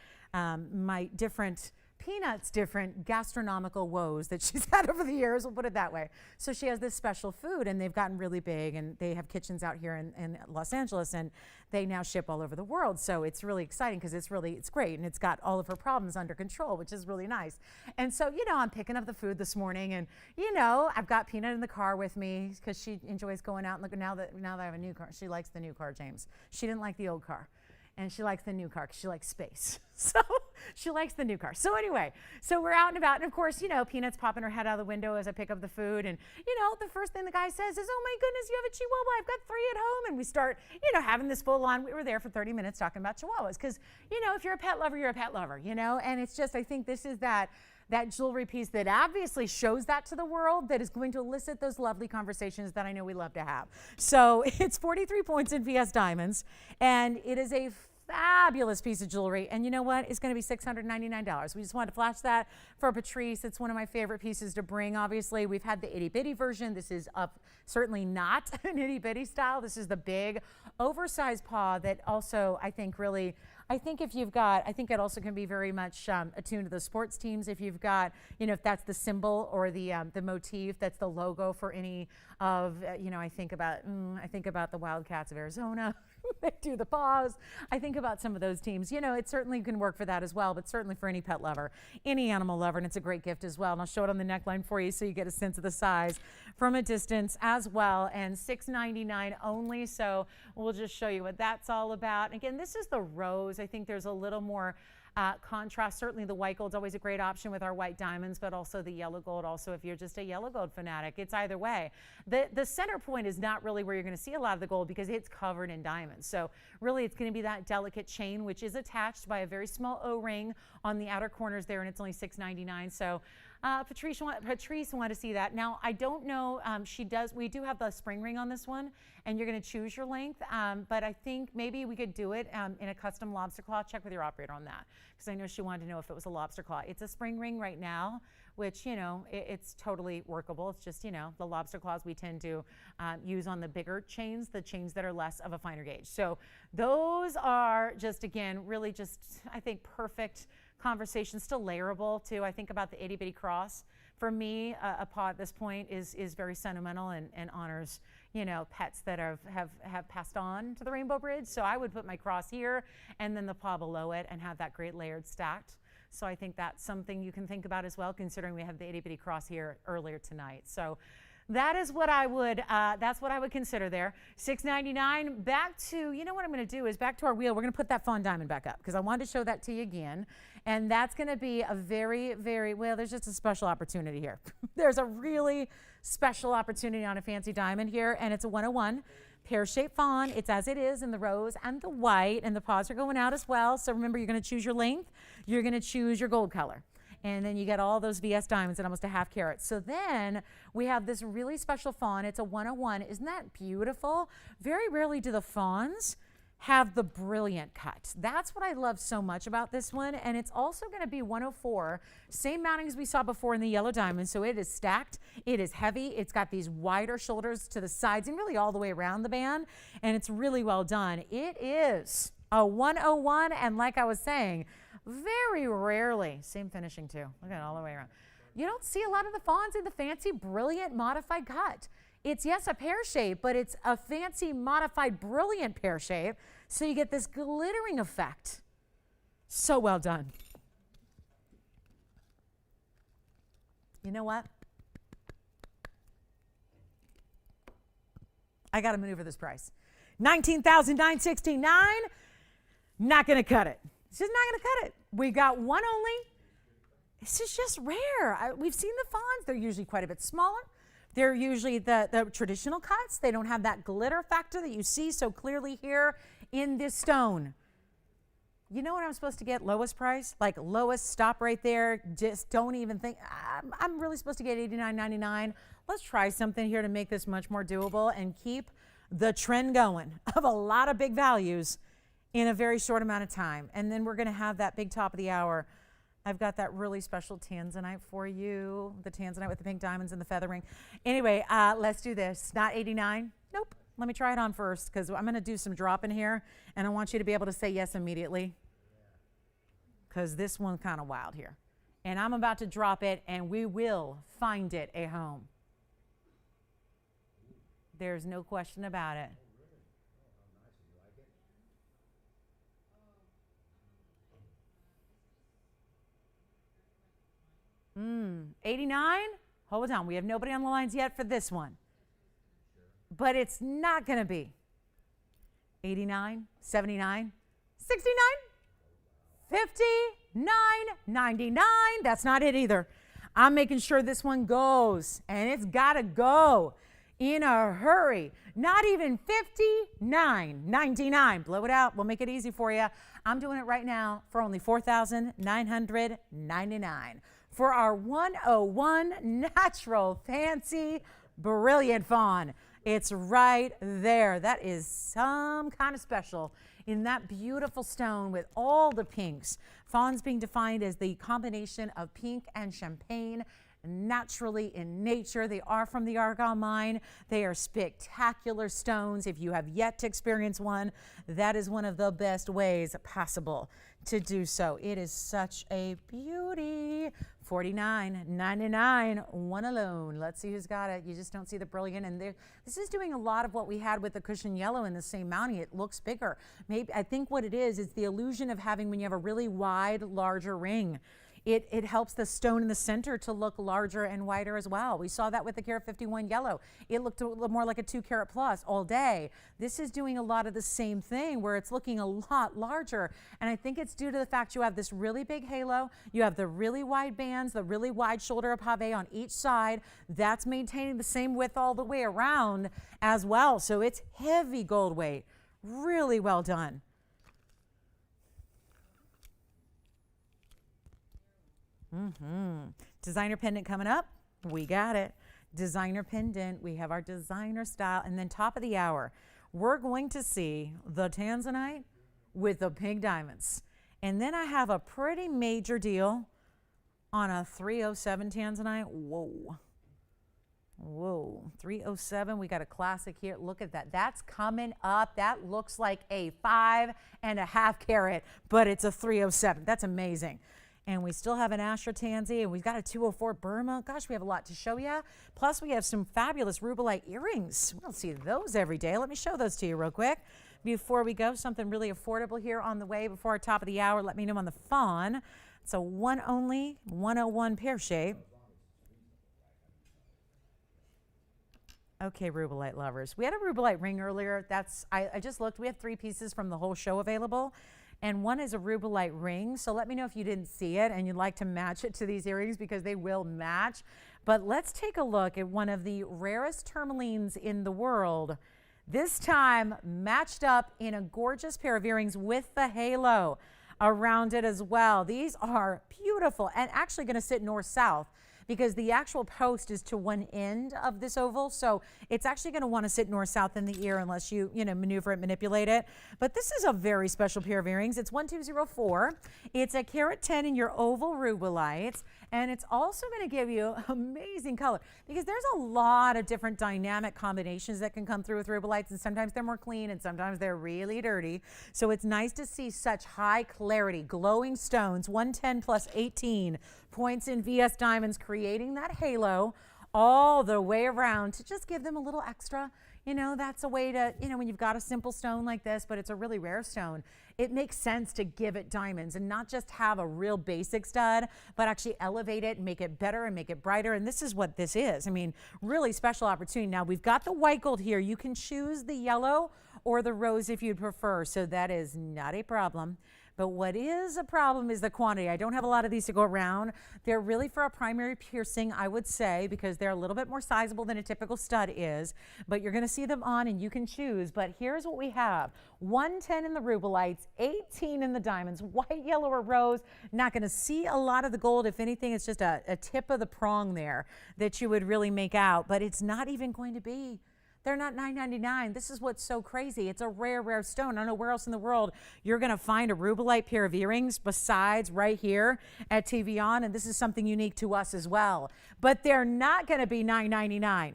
Peanut's different gastronomical woes that she's had over the years, we'll put it that way. So she has this special food, and they've gotten really big, and they have kitchens out here in Los Angeles, and they now ship all over the world. So it's really exciting because it's great, and it's got all of her problems under control, which is really nice. And so, I'm picking up the food this morning, and, I've got Peanut in the car with me because she enjoys going out and looking. Now that I have a new car, she likes the new car, James. She didn't like the old car. And she likes the new car because she likes space. So she likes the new car. So anyway, so we're out and about. And of course, Peanut's popping her head out of the window as I pick up the food. And, the first thing the guy says is, "Oh my goodness, you have a Chihuahua. I've got 3 at home." And we start, having this full on. We were there for 30 minutes talking about Chihuahuas because, if you're a pet lover, you're a pet lover, And it's just, I think this is that jewelry piece that obviously shows that to the world, that is going to elicit those lovely conversations that I know we love to have. So it's 43 points in VS diamonds, and it is a fabulous piece of jewelry. And you know what? It's going to be $699. We just wanted to flash that for Patrice. It's one of my favorite pieces to bring. Obviously, we've had the itty bitty version. This is certainly not an itty bitty style. This is the big oversized paw that also I think it also can be very much attuned to the sports teams. If you've got, if that's the symbol or the motif, that's the logo for any of, I think about the Wildcats of Arizona. They do the paws. I think about some of those teams. It certainly can work for that as well, but certainly for any pet lover, any animal lover, and it's a great gift as well. And I'll show it on the neckline for you so you get a sense of the size from a distance as well. And $699 only, so we'll just show you what that's all about. Again, this is the rose. I think there's a little more contrast. Certainly the white gold's always a great option with our white diamonds, but also the yellow gold. Also, if you're just a yellow gold fanatic, it's either way. The center point is not really where you're going to see a lot of the gold because it's covered in diamonds. So really it's going to be that delicate chain, which is attached by a very small O-ring on the outer corners there, and it's only $6.99. So Patrice wanted to see that. Now, I don't know, we do have the spring ring on this one, and you're going to choose your length, but I think maybe we could do it in a custom lobster claw. Check with your operator on that, because I know she wanted to know if it was a lobster claw. It's a spring ring right now, which, you know, it's totally workable. It's just, you know, the lobster claws we tend to use on the bigger chains, the chains that are less of a finer gauge. So those are just, again, really just, I think, perfect conversation, still layerable too. I think about the itty bitty cross. For me, a paw at this point is very sentimental and honors, you know, pets that have passed on to the Rainbow Bridge. So I would put my cross here and then the paw below it and have that great layered stacked. So I think that's something you can think about as well, considering we have the itty bitty cross here earlier tonight. So that is what I would, that's what I would consider there. $6.99. Back to, you know what I'm going to do is back to our wheel. We're going to put that fawn diamond back up because I wanted to show that to you again. And that's going to be a very, very, well, there's just a special opportunity here. There's a really special opportunity on a fancy diamond here, and it's a 101 pear-shaped fawn. It's as it is in the rose and the white, and the paws are going out as well. So remember, you're going to choose your length. You're going to choose your gold color. And then you get all those VS diamonds at almost a half carat. So then we have this really special fawn. It's a 101. Isn't that beautiful? Very rarely do the fawns have the brilliant cut. That's what I love so much about this one. And it's also going to be 104. Same mounting as we saw before in the yellow diamond. So it is stacked. It is heavy. It's got these wider shoulders to the sides and really all the way around the band. And it's really well done. It is a 101. And like I was saying, very rarely, same finishing too. Look at it all the way around. You don't see a lot of the fawns in the fancy, brilliant, modified cut. It's, yes, a pear shape, but it's a fancy, modified, brilliant pear shape. So you get this glittering effect. So well done. You know what? I got to maneuver this price. $19,969. Not going to cut it. It's just not going to cut it. We got one only. This is just rare. We've seen the fawns. They're usually quite a bit smaller. They're usually the traditional cuts. They don't have that glitter factor that you see so clearly here in this stone. You know what I'm supposed to get? Lowest price? Like lowest, stop right there. Just don't even think. I'm really supposed to get $89.99. Let's try something here to make this much more doable and keep the trend going of a lot of big values in a very short amount of time. And then we're going to have that big top of the hour. I've got that really special Tanzanite for you, the Tanzanite with the pink diamonds and the feather ring. Anyway, let's do this. Not 89. Nope. Let me try it on first because I'm going to do some drop in here, and I want you to be able to say yes immediately because this one's kind of wild here. And I'm about to drop it, and we will find it a home. There's no question about it. 89? Hold on. We have nobody on the lines yet for this one. But it's not going to be 89, 79, 69, 59, 99. That's not it either. I'm making sure this one goes, and it's got to go in a hurry. Not even 59, 99. Blow it out. We'll make it easy for you. I'm doing it right now for only $4,999 for our 101 Natural Fancy Brilliant Fawn. It's right there. That is some kind of special in that beautiful stone with all the pinks. Fawns being defined as the combination of pink and champagne naturally in nature. They are from the Argyle mine. They are spectacular stones. If you have yet to experience one, that is one of the best ways possible to do so. It is such a beauty. $49.99, one alone. Let's see who's got it. You just don't see the brilliant. And this is doing a lot of what we had with the cushion yellow in the same mounting. It looks bigger. Maybe I think what it is the illusion of having when you have a really wide, larger ring. It helps the stone in the center to look larger and wider as well. We saw that with the Karat 51 yellow. It looked a little more like a 2 carat plus all day. This is doing a lot of the same thing where it's looking a lot larger. And I think it's due to the fact you have this really big halo. You have the really wide bands, the really wide shoulder of pave on each side. That's maintaining the same width all the way around as well. So it's heavy gold weight. Really well done. Designer pendant coming up. We got it. Designer pendant. We have our designer style. And then top of the hour, we're going to see the Tanzanite with the pink diamonds. And then I have a pretty major deal on a 307 Tanzanite. Whoa. Whoa, 307. We got a classic here. Look at that. That's coming up. That looks like a 5.5 carat, but it's a 307. That's amazing. And we still have an Asher Tansy, and we've got a 204 Burma. Gosh, we have a lot to show you. Plus, we have some fabulous rubellite earrings. We don't see those every day. Let me show those to you real quick. Before we go, something really affordable here on the way before our top of the hour. Let me know on the phone. It's a one only 101 pear shape. Okay, rubellite lovers. We had a rubellite ring earlier. I just looked. We have 3 pieces from the whole show available. And one is a rubellite ring. So let me know if you didn't see it and you'd like to match it to these earrings because they will match. But let's take a look at one of the rarest tourmalines in the world. This time matched up in a gorgeous pair of earrings with the halo around it as well. These are beautiful and actually going to sit north-south, because the actual post is to one end of this oval. So it's actually gonna wanna sit north-south in the ear unless you maneuver it, manipulate it. But this is a very special pair of earrings. It's 1204. It's a carat 10 in your oval rubellite. And it's also gonna give you amazing color, because there's a lot of different dynamic combinations that can come through with rubellites, and sometimes they're more clean and sometimes they're really dirty. So it's nice to see such high clarity, glowing stones, 110 plus 18 points in VS diamonds, creating that halo all the way around to just give them a little extra. That's a way to, when you've got a simple stone like this, but it's a really rare stone, it makes sense to give it diamonds and not just have a real basic stud, but actually elevate it and make it better and make it brighter. And this is what this is. I mean, really special opportunity. Now we've got the white gold here. You can choose the yellow or the rose if you'd prefer. So that is not a problem. But what is a problem is the quantity. I don't have a lot of these to go around. They're really for a primary piercing, I would say, because they're a little bit more sizable than a typical stud is. But you're going to see them on and you can choose. But here's what we have. 110 in the rubellites, 18 in the diamonds, white, yellow, or rose. Not going to see a lot of the gold. If anything, it's just a tip of the prong there that you would really make out. But it's not even going to be. They're not $9.99. This is what's so crazy. It's a rare, rare stone. I don't know where else in the world you're going to find a rubellite pair of earrings besides right here at TVON, and this is something unique to us as well. But they're not going to be $9.99.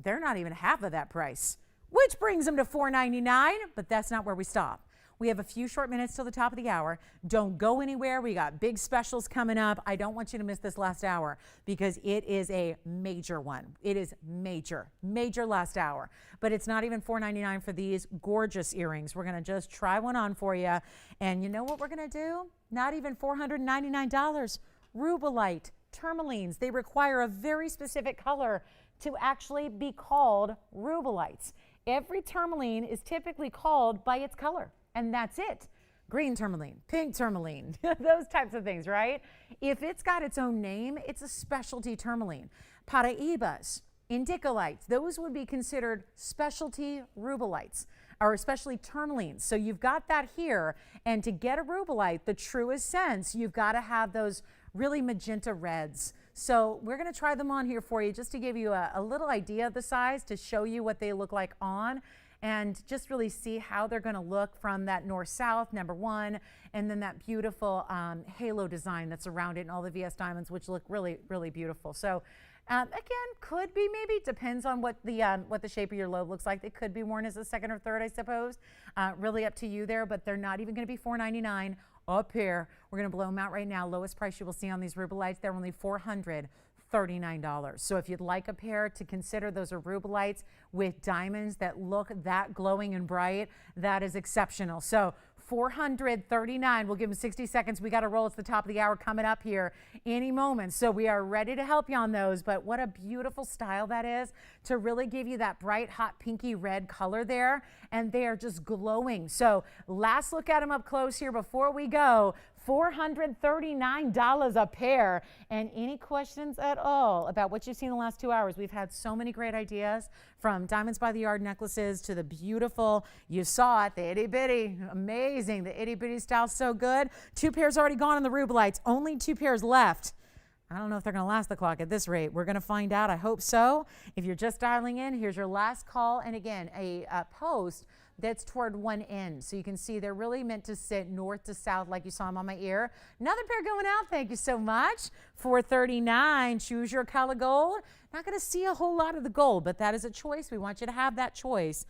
They're not even half of that price, which brings them to $4.99, but that's not where we stop. We have a few short minutes till the top of the hour. Don't go anywhere. We got big specials coming up. I don't want you to miss this last hour because it is a major one. It is major last hour. But it's not even $4.99 for these gorgeous earrings. We're going to just try one on for you. And you know what we're going to do? Not even $499. Rubellite, tourmalines, they require a very specific color to actually be called rubellites. Every tourmaline is typically called by its color. And that's it. Green tourmaline, pink tourmaline, those types of things, right? If it's got its own name, it's a specialty tourmaline. Paraibas, indicolites, those would be considered specialty rubellites, or especially tourmalines. So you've got that here. And to get a rubellite, the truest sense, you've got to have those really magenta reds. So we're going to try them on here for you just to give you a little idea of the size, to show you what they look like on, and just really see how they're going to look from that north-south, number one, and then that beautiful halo design that's around it and all the VS diamonds, which look really, really beautiful. So again, could be, maybe depends on what the shape of your lobe looks like. They could be worn as a second or third, I suppose. Really up to you there, but they're not even going to be $4.99 up here. We're going to blow them out right now. Lowest price you will see on these rubellites, they're only $439. So if you'd like a pair to consider, those are rubellites with diamonds that look that glowing and bright. That is exceptional. So $439. We'll give them 60 seconds. We got to roll. It's the top of the hour coming up here any moment. So we are ready to help you on those. But what a beautiful style that is to really give you that bright, hot, pinky red color there. And they are just glowing. So last look at them up close here before we go. $439 a pair. And any questions at all about what you've seen in the last 2 hours? We've had so many great ideas, from diamonds by the yard necklaces to the beautiful, you saw it, the itty bitty, amazing. The itty bitty style, so good. 2 pairs already gone in the Rubelites, only 2 pairs left. I don't know if they're going to last the clock at this rate. We're going to find out. I hope so. If you're just dialing in, here's your last call. And again, a post that's toward one end. So you can see they're really meant to sit north to south like you saw them on my ear. Another pair going out. Thank you so much. $439. Choose your color gold. Not going to see a whole lot of the gold, but that is a choice. We want you to have that choice.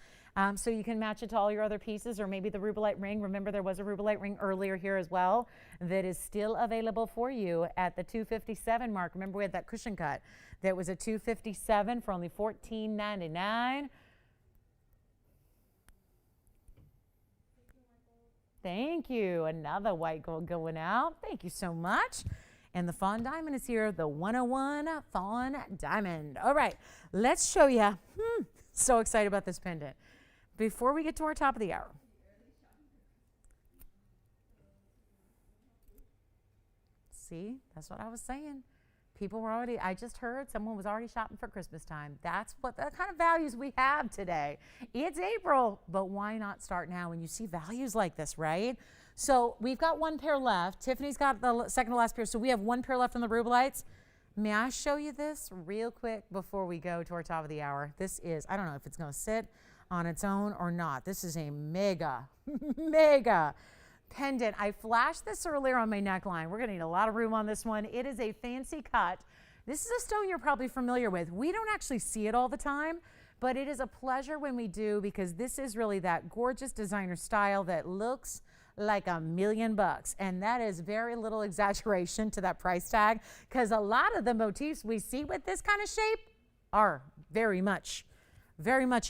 So you can match it to all your other pieces, or maybe the Rubelite ring. Remember, there was a Rubelite ring earlier here as well that is still available for you at the $257 mark. Remember, we had that cushion cut that was a $257 for only $14.99. Thank you. Another white gold going out. Thank you so much. And the Fawn Diamond is here, the 101 Fawn Diamond. All right, let's show you. So excited about this pendant. Before we get to our top of the hour. See, that's what I was saying. People were already, I just heard someone was already shopping for Christmas time. That's what the kind of values we have today. It's April, but why not start now when you see values like this, right? So we've got 1 pair left. Tiffany's got the second to last pair, so we have 1 pair left on the Rubelites. May I show you this real quick before we go to our top of the hour? This is, I don't know if it's going to sit on its own or not. This is a mega, mega pendant. I flashed this earlier on my neckline. We're going to need a lot of room on this one. It is a fancy cut. This is a stone you're probably familiar with. We don't actually see it all the time, but it is a pleasure when we do, because this is really that gorgeous designer style that looks like $1 million. And that is very little exaggeration to that price tag, because a lot of the motifs we see with this kind of shape are very much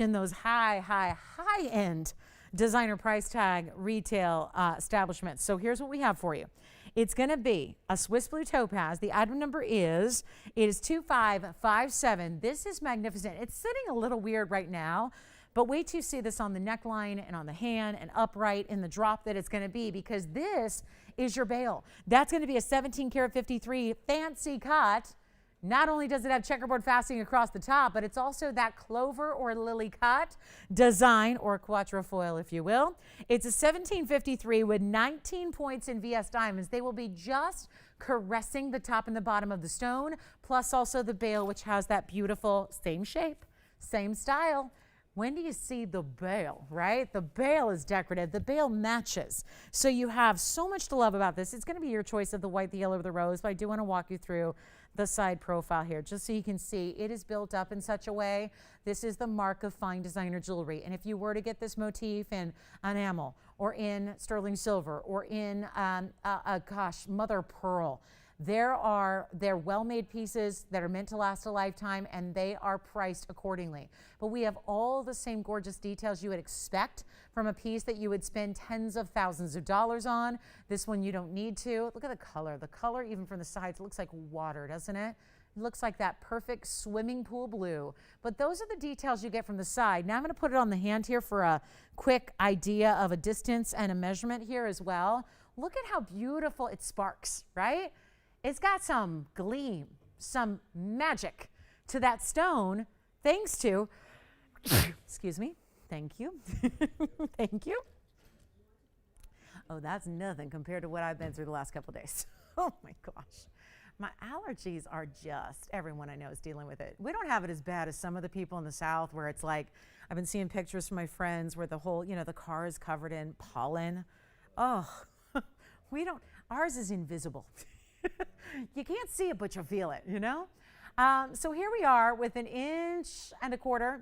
in those high-end designer price tag retail establishments. So here's what we have for you. It's going to be a Swiss blue topaz. The item number is 2557. This is magnificent. It's sitting a little weird right now, but wait till you see this on the neckline and on the hand and upright in the drop that it's going to be, because this is your bail. That's going to be a 17 karat 53 fancy cut. Not only does it have checkerboard fastening across the top, but it's also that clover or lily cut design, or quatrefoil, if you will. It's a 1753 with 19 points in VS diamonds. They will be just caressing the top and the bottom of the stone, plus also the bail, which has that beautiful same shape, same style. When do you see the bail, right? The bail is decorative. The bail matches. So you have so much to love about this. It's going to be your choice of the white, the yellow, or the rose, but I do want to walk you through the side profile here, just so you can see it is built up in such a way. This is the mark of fine designer jewelry. And if you were to get this motif in enamel, or in sterling silver, or in mother of pearl, they're well-made pieces that are meant to last a lifetime, and they are priced accordingly. But we have all the same gorgeous details you would expect from a piece that you would spend tens of thousands of dollars on. This one you don't need to. Look at the color. The color, even from the sides, looks like water, doesn't it? It looks like that perfect swimming pool blue. But those are the details you get from the side. Now I'm going to put it on the hand here for a quick idea of a distance and a measurement here as well. Look at how beautiful it sparks, right? It's got some gleam, some magic to that stone, thanks to, excuse me, thank you, thank you. Oh, that's nothing compared to what I've been through the last couple of days. Oh my gosh. My allergies are just, everyone I know is dealing with it. We don't have it as bad as some of the people in the South, where it's like, I've been seeing pictures from my friends where the whole, the car is covered in pollen. Oh, we don't, ours is invisible. You can't see it, but you'll feel it, So here we are with 1.25 inches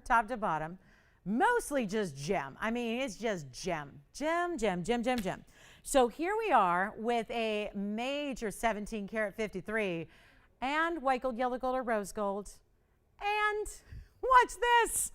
top to bottom, mostly just gem. I mean, it's just gem. So here we are with a major 17 karat 53 and white gold, yellow gold, or rose gold. And watch this.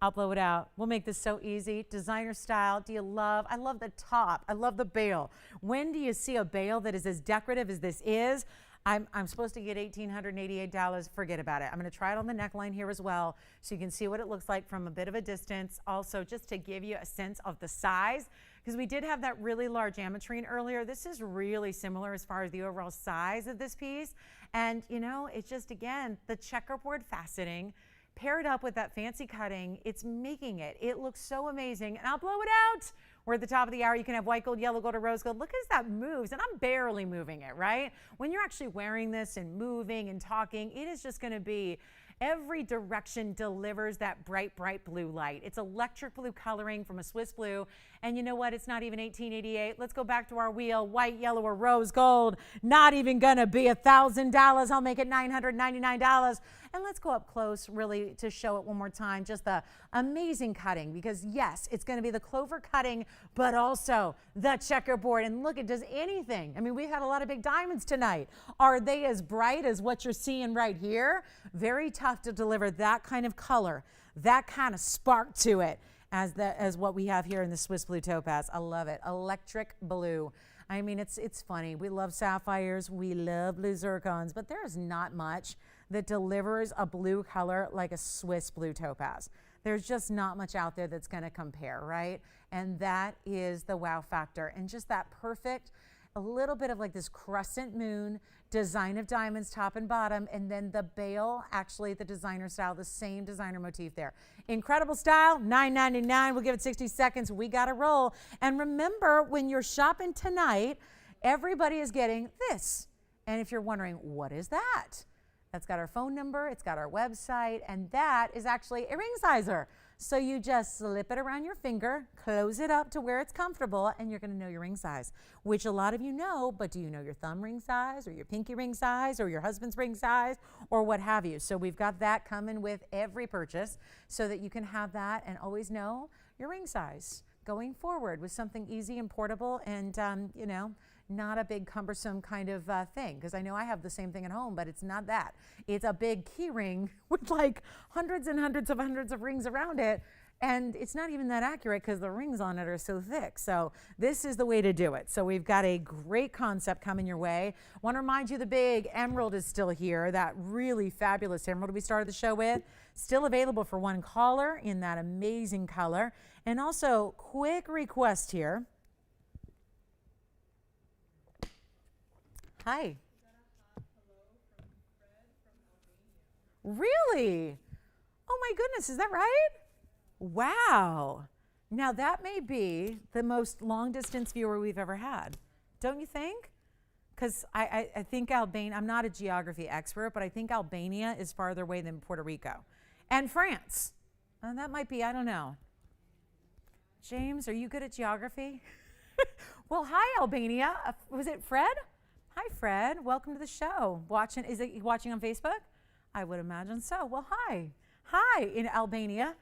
I'll blow it out. We'll make this so easy. Designer style. Do you love? I love the top. I love the bail. When do you see a bail that is as decorative as this is? I'm supposed to get $1,888. Forget about it. I'm going to try it on the neckline here as well so you can see what it looks like from a bit of a distance. Also, just to give you a sense of the size, because we did have that really large ametrine earlier. This is really similar as far as the overall size of this piece. And, you know, it's just, again, the checkerboard faceting paired up with that fancy cutting, it's making it. It looks so amazing. And I'll blow it out. We're at the top of the hour. You can have white gold, yellow gold, or rose gold. Look as that moves, and I'm barely moving it, right? When you're actually wearing this and moving and talking, it is just going to be every direction delivers that bright, bright blue light. It's electric blue coloring from a Swiss blue. And you know what? It's not even $1,888. Let's go back to our wheel. White, yellow, or rose gold. Not even going to be $1,000. I'll make it $999. And let's go up close really to show it one more time. Just the amazing cutting, because yes, it's going to be the clover cutting, but also the checkerboard. And look, it does anything. I mean, we had a lot of big diamonds tonight. Are they as bright as what you're seeing right here? Very tough to deliver that kind of color, that kind of spark to it as what we have here in the Swiss blue topaz. I love it. Electric blue. I mean, it's funny. We love sapphires. We love blue zircons, but there is not much that delivers a blue color like a Swiss blue topaz. There's just not much out there that's going to compare, right? And that is the wow factor. And just that perfect, a little bit of like this crescent moon design of diamonds top and bottom, and then the bail, actually the designer style, the same designer motif there. Incredible style, $9.99. We'll give it 60 seconds. We got to roll. And remember, when you're shopping tonight, everybody is getting this. And if you're wondering, what is that? That's got our phone number, it's got our website, and that is actually a ring sizer. So you just slip it around your finger, close it up to where it's comfortable, and you're going to know your ring size, which a lot of you know, but do you know your thumb ring size or your pinky ring size or your husband's ring size or what have you? So we've got that coming with every purchase so that you can have that and always know your ring size going forward with something easy and portable and, you know, not a big cumbersome kind of thing, because I know I have the same thing at home, but it's not that. It's a big key ring with like hundreds and hundreds of rings around it, and it's not even that accurate because the rings on it are so thick. So this is the way to do it. So we've got a great concept coming your way. Want to remind you the big emerald is still here, that really fabulous emerald we started the show with. Still available for one caller in that amazing color. And also, quick request here. Hi. Really? Oh my goodness, is that right? Wow. Now that may be the most long distance viewer we've ever had. Don't you think? Because I think Albania, I'm not a geography expert, but I think Albania is farther away than Puerto Rico. And France. That might be, I don't know. James, are you good at geography? Well, hi Albania. Was it Fred? Hi, Fred. Welcome to the show. Is it watching on Facebook? I would imagine so. Well, hi. Hi in Albania.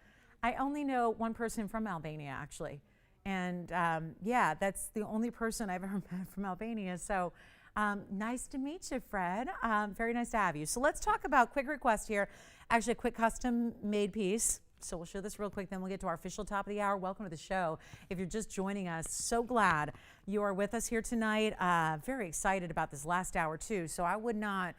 I only know one person from Albania, actually. And yeah, that's the only person I've ever met from Albania. So nice to meet you, Fred. Very nice to have you. So let's talk about quick request here. Actually, a quick custom made piece. So we'll show this real quick, then we'll get to our official top of the hour. Welcome to the show. If you're just joining us, so glad you are with us here tonight. Very excited about this last hour too. So I would not,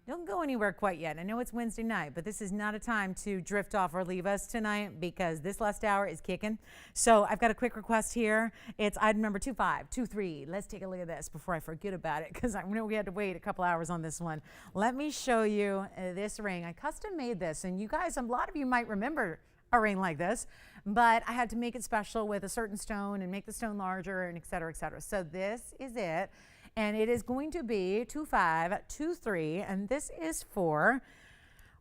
don't go anywhere quite yet. I know it's Wednesday night, but this is not a time to drift off or leave us tonight because this last hour is kicking. So I've got a quick request here. It's item number 2523. Let's take a look at this before I forget about it because I know we had to wait a couple hours on this one. Let me show you this ring. I custom made this, and you guys, a lot of you might remember a ring like this, but I had to make it special with a certain stone and make the stone larger and et cetera, et cetera. So this is it, and it is going to be 2523, and this is for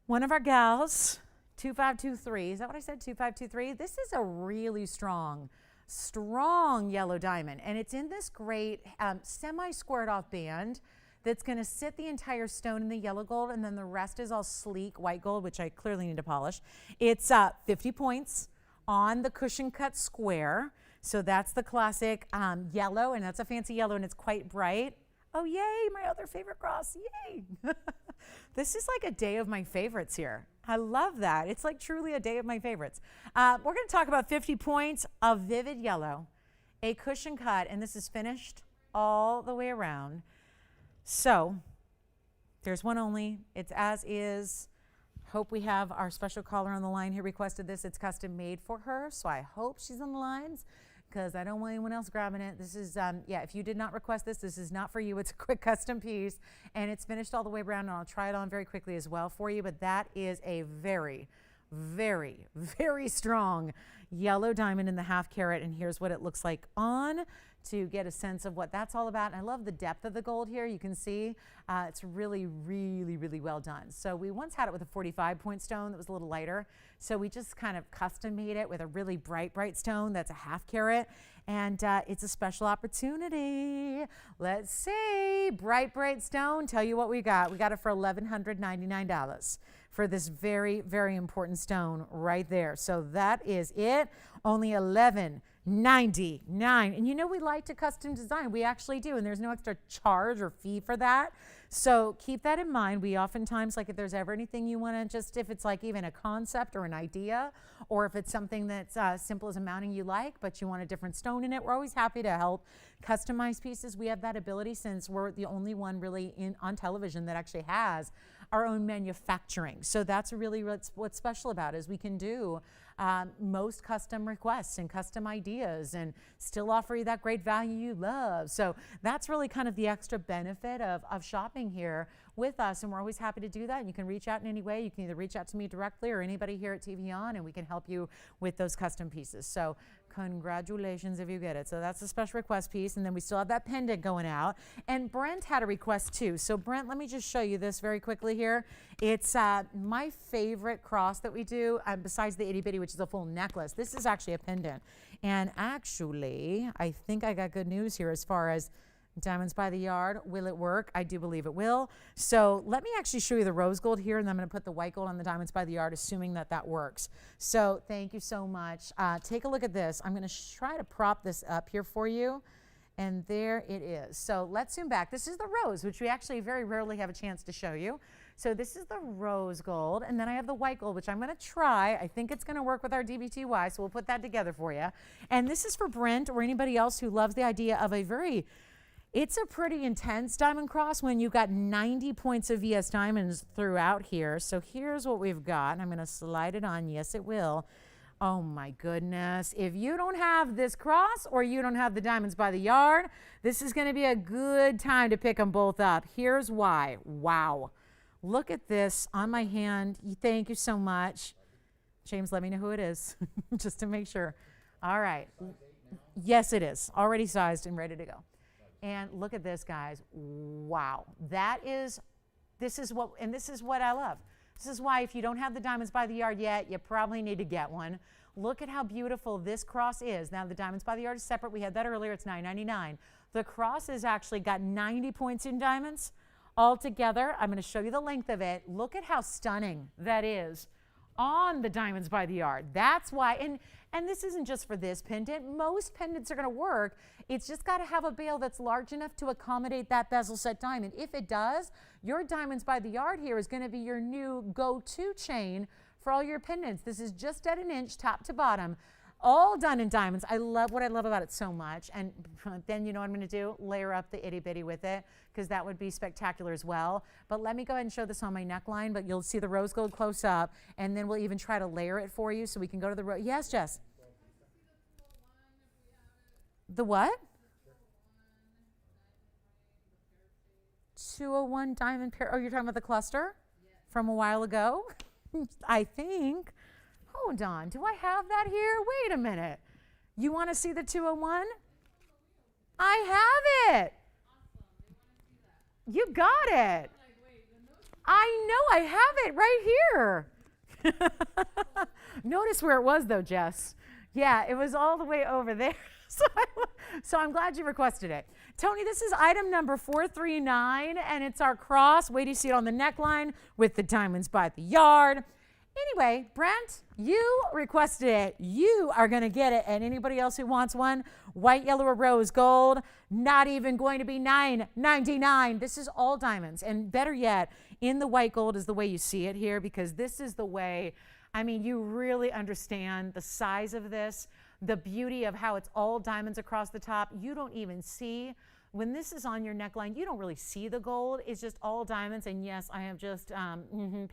one of our gals, 2523. Is that what I said, 2523? This is a really strong yellow diamond, and it's in this great semi-squared off band that's going to sit the entire stone in the yellow gold, and then the rest is all sleek white gold, which I clearly need to polish. It's 50 points on the cushion cut square. So that's the classic yellow, and that's a fancy yellow, and it's quite bright. Oh, yay, my other favorite cross, yay. This is like a day of my favorites here. I love that. It's like truly a day of my favorites. We're going to talk about 50 points of vivid yellow, a cushion cut, and this is finished all the way around. So there's one only. It's as is. Hope we have our special caller on the line who requested this. It's custom made for her, so I hope she's on the lines because I don't want anyone else grabbing it. This is, yeah, if you did not request this, this is not for you. It's a quick custom piece, and it's finished all the way around, and I'll try it on very quickly as well for you, but that is a very, very, very strong yellow diamond in the half carat, and here's what it looks like on to get a sense of what that's all about. And I love the depth of the gold here. You can see it's really, really, really well done. So we once had it with a 45-point stone that was a little lighter. So we just kind of custom made it with a really bright, bright stone that's a half carat. And it's a special opportunity. Let's see. Bright, bright stone. Tell you what we got. We got it for $1,199 for this very, very important stone right there. So that is it. Only $1,199. And you know we like to custom design. We actually do. And there's no extra charge or fee for that. So keep that in mind. We oftentimes, like if there's ever anything you want to just, if it's like even a concept or an idea, or if it's something that's simple as a mounting you like, but you want a different stone in it, we're always happy to help customize pieces. We have that ability since we're the only one really on television that actually has our own manufacturing. So that's really what's special about it, is we can do most custom requests and custom ideas and still offer you that great value you love. So that's really kind of the extra benefit of shopping here with us, and we're always happy to do that. And you can reach out in any way. You can either reach out to me directly or anybody here at TVON, and we can help you with those custom pieces. So congratulations if you get it. So that's a special request piece, and then we still have that pendant going out. And Brent had a request too. So Brent, let me just show you this very quickly here. It's my favorite cross that we do, besides the itty bitty, which is a full necklace. This is actually a pendant. And actually, I think I got good news here as far as diamonds by the yard. Will it work? I do believe it will. So let me actually show you the rose gold here, and then I'm going to put the white gold on the diamonds by the yard, assuming that that works. So thank you so much. Take a look at this. I'm going to try to prop this up here for you. And there it is. So let's zoom back. This is the rose, which we actually very rarely have a chance to show you. So this is the rose gold, and then I have the white gold, which I'm going to try. I think it's going to work with our DBTY, so we'll put that together for you. And this is for Brent or anybody else who loves the idea of a very, it's a pretty intense diamond cross when you've got 90 points of VS diamonds throughout here. So here's what we've got. I'm going to slide it on. Yes, it will. Oh my goodness. If you don't have this cross or you don't have the diamonds by the yard, this is going to be a good time to pick them both up. Here's why. Wow. Look at this on my hand. Thank you so much. James, let me know who it is just to make sure. All right. Yes, it is. Already sized and ready to go. And look at this, guys. Wow. This is what I love. This is why if you don't have the diamonds by the yard yet, you probably need to get one. Look at how beautiful this cross is. Now the diamonds by the yard is separate. We had that earlier. It's $9.99. The cross has actually got 90 points in diamonds all together. I'm going to show you the length of it. Look at how stunning that is on the diamonds by the yard. That's why, and this isn't just for this pendant. Most pendants are going to work. It's just got to have a bail that's large enough to accommodate that bezel set diamond. If it does, your diamonds by the yard here is going to be your new go-to chain for all your pendants. This is just at an inch, top to bottom, all done in diamonds. I love what I love about it so much. And then you know what I'm going to do? Layer up the itty bitty with it, because that would be spectacular as well. But let me go ahead and show this on my neckline, but you'll see the rose gold close up, and then we'll even try to layer it for you so we can go to the rose. Yes, Jess? The what? 201 diamond pair. Oh, you're talking about the cluster from a while ago? I think. Hold on. Do I have that here? Wait a minute. You want to see the 201? I have it. You got it. I know. I have it right here. Notice where it was, though, Jess. Yeah, it was all the way over there. So I'm glad you requested it. Tony, this is item number 439, and it's our cross. Wait till you see it on the neckline with the diamonds by the yard. Anyway, Brent, you requested it. You are going to get it. And anybody else who wants one, white, yellow, or rose gold, not even going to be $9.99. This is all diamonds. And better yet, in the white gold is the way you see it here, because this is the way, I mean, you really understand the size of this, the beauty of how it's all diamonds across the top. You don't even see, when this is on your neckline, you don't really see the gold. It's just all diamonds. And yes, I have just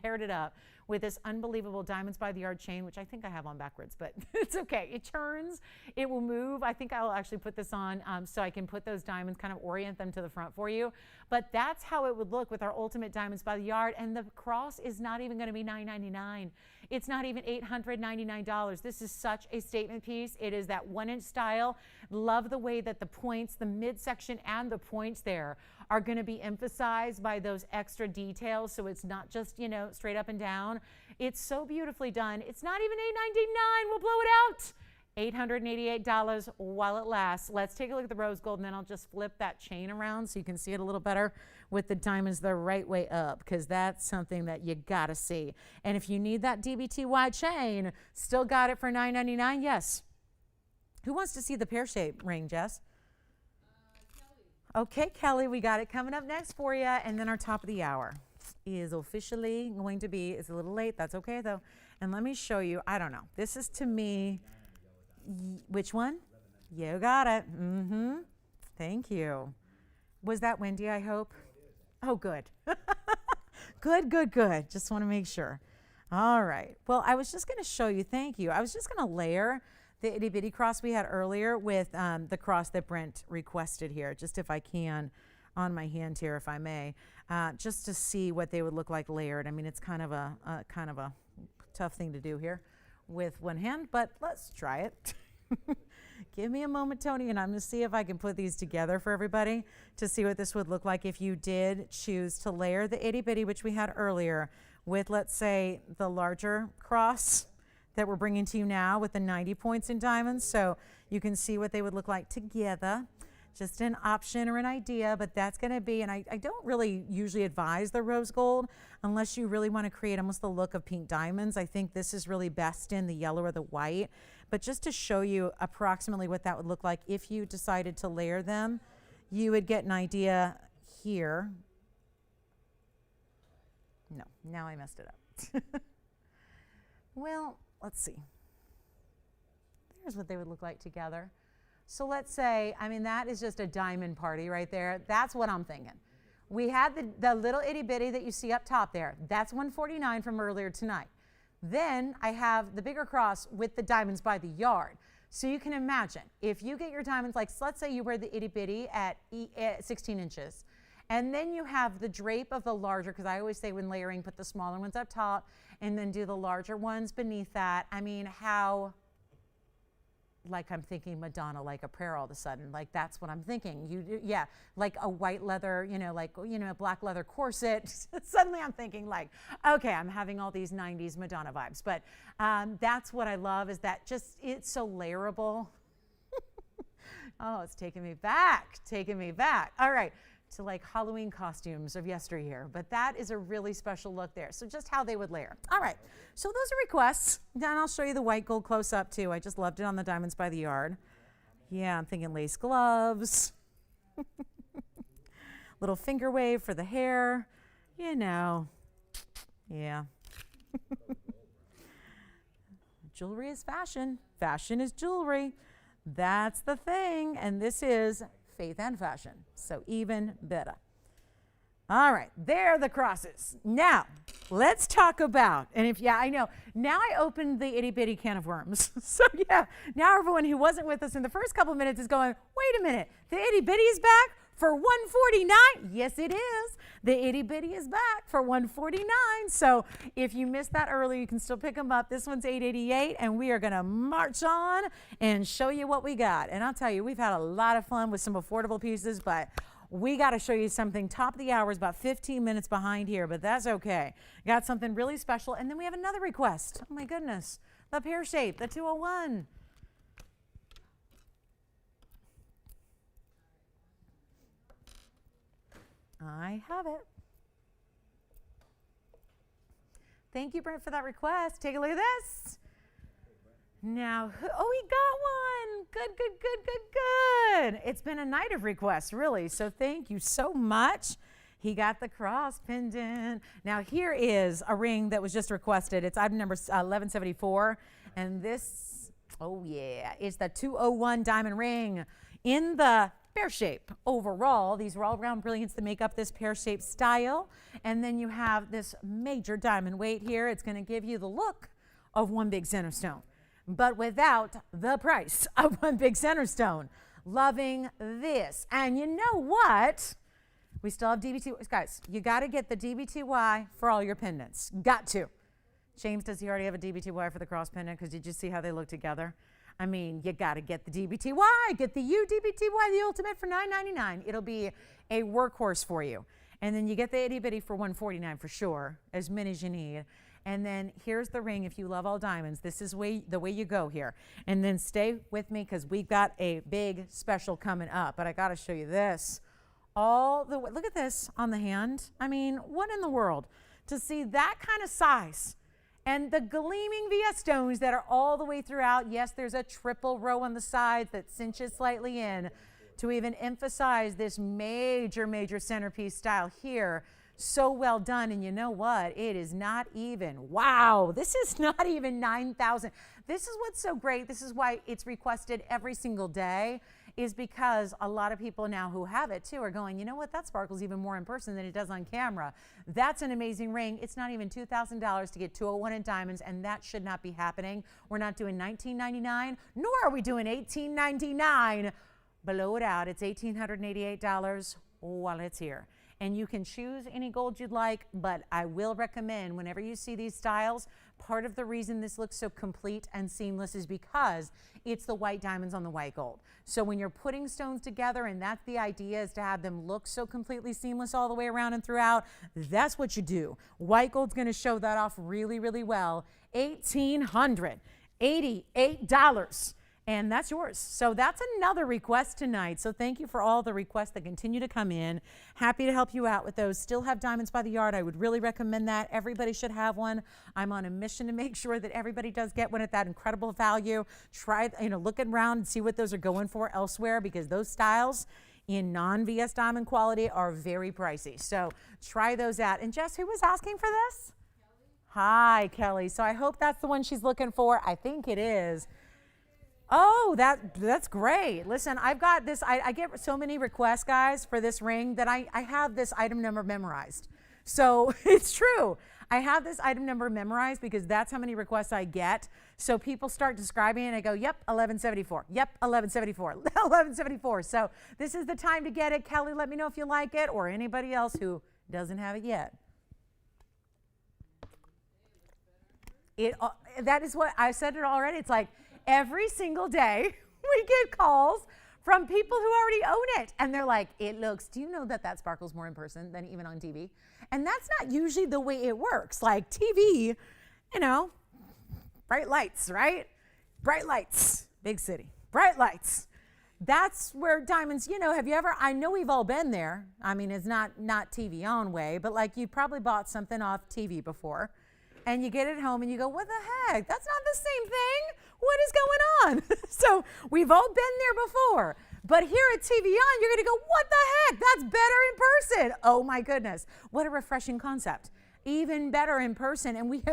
paired it up with this unbelievable Diamonds by the Yard chain, which I think I have on backwards, but it's okay. It turns, it will move. I think I'll actually put this on so I can put those diamonds, kind of orient them to the front for you. But that's how it would look with our Ultimate Diamonds by the Yard. And the cross is not even going to be $9.99. It's not even $899. This is such a statement piece. It is that 1-inch style. Love the way that the points, the midsection and the points there are going to be emphasized by those extra details. So it's not just, you know, straight up and down. It's so beautifully done. It's not even $899. We'll blow it out. $888 while it lasts. Let's take a look at the rose gold, and then I'll just flip that chain around so you can see it a little better with the diamonds the right way up, because that's something that you gotta see. And if you need that DBTY chain, still got it for $9.99. Yes. Who wants to see the pear-shaped ring, Jess? Okay, Kelly, we got it coming up next for you. And then our top of the hour is officially going to be, it's a little late, that's okay though. And let me show you, I don't know, this is to me, which one? You got it. Thank you. Was that Wendy, I hope? Oh, good. Good. Just want to make sure. All right. Well, I was just going to show you, thank you. I was just going to layer the itty bitty cross we had earlier with the cross that Brent requested here, just if I can, on my hand here, if I may, just to see what they would look like layered. I mean, it's kind of a tough thing to do here with one hand, but let's try it. Give me a moment, Tony, and I'm going to see if I can put these together for everybody to see what this would look like if you did choose to layer the itty bitty, which we had earlier, with, let's say, the larger cross that we're bringing to you now with the 90 points in diamonds. So you can see what they would look like together. Just an option or an idea, but that's going to be, and I don't really usually advise the rose gold unless you really want to create almost the look of pink diamonds. I think this is really best in the yellow or the white. But just to show you approximately what that would look like if you decided to layer them, you would get an idea here. No, now I messed it up. Well, let's see. There's what they would look like together. So let's say, I mean, that is just a diamond party right there. That's what I'm thinking. We had the little itty bitty that you see up top there. That's $149 from earlier tonight. Then I have the bigger cross with the diamonds by the yard. So you can imagine, if you get your diamonds, like let's say you wear the itty bitty at 16 inches, and then you have the drape of the larger, because I always say when layering, put the smaller ones up top, and then do the larger ones beneath that. I mean, how, like I'm thinking Madonna, like a prayer all of a sudden, like that's what I'm thinking. Yeah, like a white leather, a black leather corset. Suddenly I'm thinking like, okay, I'm having all these 90s Madonna vibes. But that's what I love, is that just, it's so layerable. Oh, it's taking me back. All right, to like Halloween costumes of yesteryear. But that is a really special look there. So just how they would layer. All right, so those are requests. Then I'll show you the white gold close up too. I just loved it on the Diamonds by the Yard. Yeah, I'm thinking lace gloves. Little finger wave for the hair. Yeah. Jewelry is fashion. Fashion is jewelry. That's the thing. And this is faith and fashion. So even better. All right, there are the crosses. Now, let's talk about, and I know, now I opened the itty bitty can of worms. So yeah, now everyone who wasn't with us in the first couple of minutes is going, wait a minute, the itty bitty is back for $149. Yes, it is. The itty bitty is back for $149. So if you missed that earlier, you can still pick them up. This one's $888, and we are going to march on and show you what we got. And I'll tell you, we've had a lot of fun with some affordable pieces, but we got to show you something. Top of the hour is about 15 minutes behind here, but that's okay. Got something really special. And then we have another request. Oh my goodness. The pear shape, the 201. I have it. Thank you, Brent, for that request. Take a look at this. Now, oh, we got one. Good, good, good, good, good. It's been a night of requests, really, so thank you so much. He got the cross pendant. Now, here is a ring that was just requested. It's item number 1174, and this, oh, yeah, it's the 201 diamond ring in the pear shape. Overall, these are all round brilliants that make up this pear shape style, and then you have this major diamond weight here. It's going to give you the look of one big center stone, but without the price of one big center stone. Loving this. And you know what? We still have DBT. Guys, you got to get the DBTY for all your pendants. Got to. James, does he already have a DBTY for the cross pendant? Because did you see how they look together? I mean, you got to get the DBTY. Get the UDBTY, the ultimate, for $9.99. It'll be a workhorse for you. And then you get the itty bitty for $149 for sure, as many as you need. And then here's the ring. If you love all diamonds, this is the way you go here. And then stay with me because we've got a big special coming up. But I got to show you this. All the way, look at this on the hand. I mean, what in the world? To see that kind of size and the gleaming VS stones that are all the way throughout. Yes, there's a triple row on the sides that cinches slightly in to even emphasize this major, major centerpiece style here. So well done. And you know what? It is not even, wow, this is not even $9,000. This is what's so great. This is why it's requested every single day, is because a lot of people now who have it too are going, you know what, that sparkles even more in person than it does on camera. That's an amazing ring. It's not even $2,000 to get 201 in diamonds, and that should not be happening. We're not doing $19.99, nor are we doing $18.99. Blow it out. It's $1,888 while it's here. And you can choose any gold you'd like, but I will recommend whenever you see these styles, part of the reason this looks so complete and seamless is because it's the white diamonds on the white gold. So when you're putting stones together, and that's the idea, is to have them look so completely seamless all the way around and throughout, that's what you do. White gold's gonna show that off really, really well. $1,888. And that's yours. So that's another request tonight. So thank you for all the requests that continue to come in. Happy to help you out with those. Still have diamonds by the yard. I would really recommend that. Everybody should have one. I'm on a mission to make sure that everybody does get one at that incredible value. Try, look around and see what those are going for elsewhere, because those styles in non-VS diamond quality are very pricey. So try those out. And Jess, who was asking for this? Kelly. Hi, Kelly. So I hope that's the one she's looking for. I think it is. Oh, that's great. Listen, I've got this. I get so many requests, guys, for this ring that I have this item number memorized. So it's true. I have this item number memorized because that's how many requests I get. So people start describing it and I go, yep, 1174. Yep, 1174. 1174. So this is the time to get it. Kelly, let me know if you like it, or anybody else who doesn't have it yet. That is what I said it already. It's like, every single day, we get calls from people who already own it. And they're like, it looks, do you know that sparkles more in person than even on TV? And that's not usually the way it works. Like TV, bright lights, right? Bright lights, big city, bright lights. That's where diamonds, have you ever, I know we've all been there. I mean, it's not TVON way, but like you probably bought something off TV before. And you get it home and you go, what the heck? That's not the same thing. What is going on? So we've all been there before. But here at TVON, you're going to go, what the heck? That's better in person. Oh my goodness. What a refreshing concept. Even better in person. And we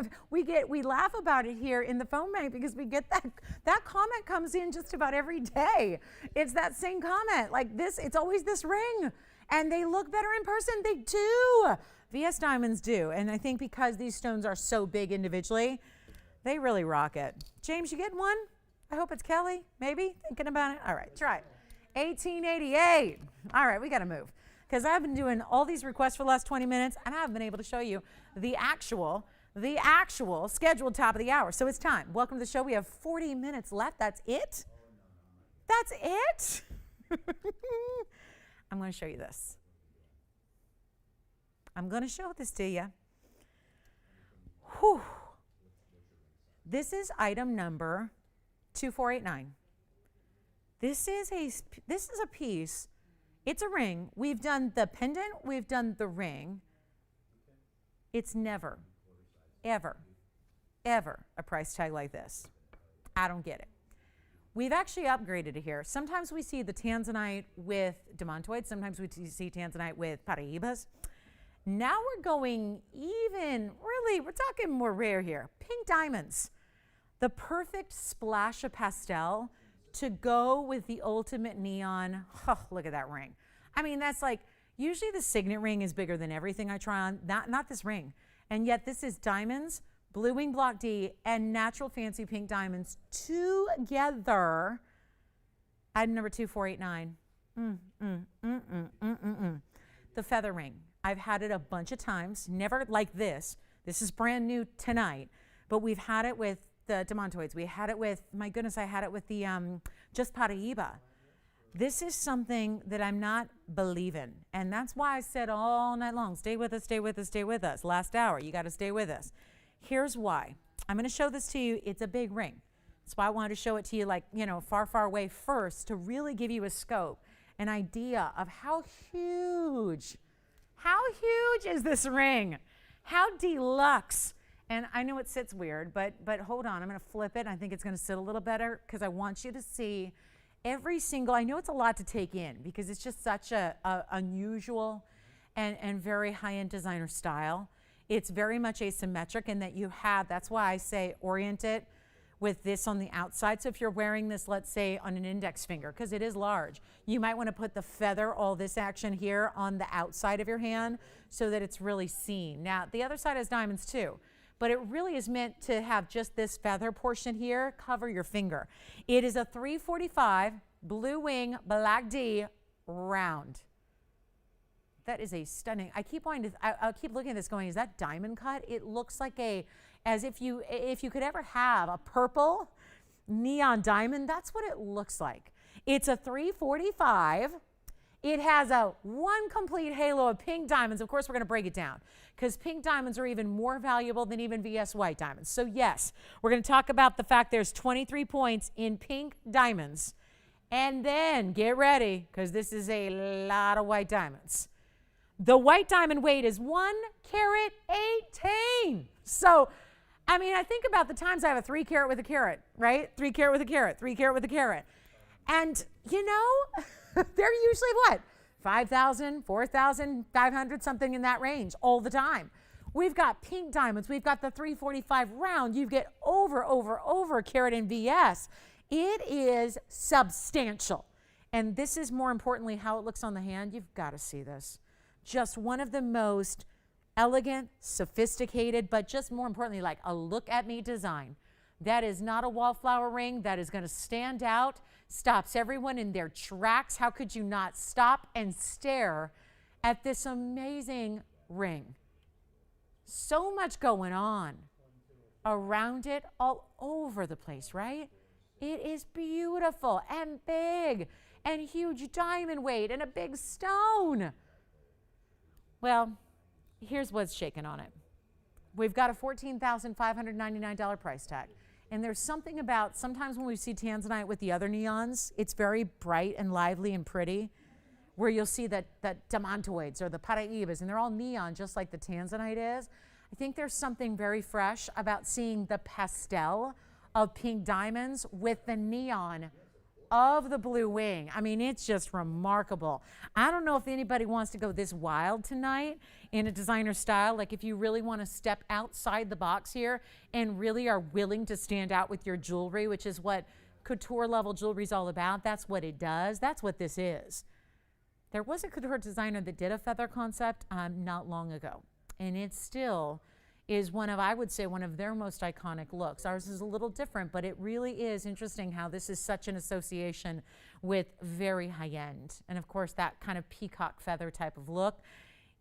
laugh about it here in the phone bank because we get that comment comes in just about every day. It's that same comment. Like this, it's always this ring. And they look better in person. They do. VS diamonds do. And I think because these stones are so big individually, they really rock it. James, you getting one? I hope it's Kelly. Maybe? Thinking about it? All right, try it. 1888. All right, we got to move. Because I've been doing all these requests for the last 20 minutes, and I haven't been able to show you the actual scheduled top of the hour. So it's time. Welcome to the show. We have 40 minutes left. That's it? That's it? I'm going to show you this. I'm going to show this to you. Whew. This is item number 2489. This is a piece. It's a ring. We've done the pendant. We've done the ring. It's never ever, ever a price tag like this. I don't get it. We've actually upgraded it here. Sometimes we see the Tanzanite with demantoids. Sometimes we see Tanzanite with Paraibas. Now we're going even, really, we're talking more rare here. Pink diamonds. The perfect splash of pastel to go with the ultimate neon. Oh, look at that ring. I mean, that's like, usually the signet ring is bigger than everything I try on. Not this ring. And yet this is diamonds, Blue Wing Block D, and natural fancy pink diamonds together. Item number 2489. The feather ring. I've had it a bunch of times, never like this. This is brand new tonight, but we've had it with the demantoids. We had it with, my goodness, I had it with the just Paraiba. This is something that I'm not believing, and that's why I said all night long, stay with us, stay with us, stay with us. Last hour, you got to stay with us. Here's why. I'm going to show this to you. It's a big ring. That's why I wanted to show it to you like, you know, far, far away first to really give you a scope, an idea of how huge is this ring? How deluxe. And I know it sits weird, but hold on. I'm going to flip it. I think it's going to sit a little better because I want you to see every single, I know it's a lot to take in because it's just such a unusual and very high-end designer style. It's very much asymmetric in that you have, that's why I say orient it with this on the outside. So if you're wearing this, let's say on an index finger, because it is large, you might want to put the feather, all this action here on the outside of your hand so that it's really seen. Now, the other side has diamonds too, but it really is meant to have just this feather portion here cover your finger. It is a 345 Blue Wing Black D round. That is a stunning, I keep wanting to, I'll keep looking at this going, is that diamond cut? It looks like as if you could ever have a purple neon diamond, that's what it looks like. It's a 345. It has one complete halo of pink diamonds. Of course, we're going to break it down because pink diamonds are even more valuable than even VS white diamonds. So yes, we're going to talk about the fact there's 23 points in pink diamonds. And then get ready because this is a lot of white diamonds. The white diamond weight is 1 carat 18. So, I mean, I think about the times I have a 3 carat with a carat, right? 3 carat with a carat, 3 carat with a carat. And, you know, they're usually what? 5,000, 4,500, something in that range all the time. We've got pink diamonds. We've got the 345 round. You get over carat in VS. It is substantial. And this is more importantly how it looks on the hand. You've got to see this. Just one of the most elegant, sophisticated, but just more importantly, like a look at me design. That is not a wallflower ring. That is going to stand out, stops everyone in their tracks. How could you not stop and stare at this amazing ring? So much going on around it all over the place, right? It is beautiful and big and huge diamond weight and a big stone. Well, here's what's shaken on it. We've got a $14,599 price tag. And there's something about, sometimes when we see Tanzanite with the other neons, it's very bright and lively and pretty, where you'll see that demantoids or the Paraibas, and they're all neon just like the Tanzanite is. I think there's something very fresh about seeing the pastel of pink diamonds with the neon of the Blue Wing. I mean, it's just remarkable. I don't know if anybody wants to go this wild tonight in a designer style. Like if you really want to step outside the box here and really are willing to stand out with your jewelry, which is what couture level jewelry is all about. That's what it does. That's what this is. There was a couture designer that did a feather concept not long ago. And it still is one of, I would say, one of their most iconic looks. Ours is a little different, but it really is interesting how this is such an association with very high end. And of course, that kind of peacock feather type of look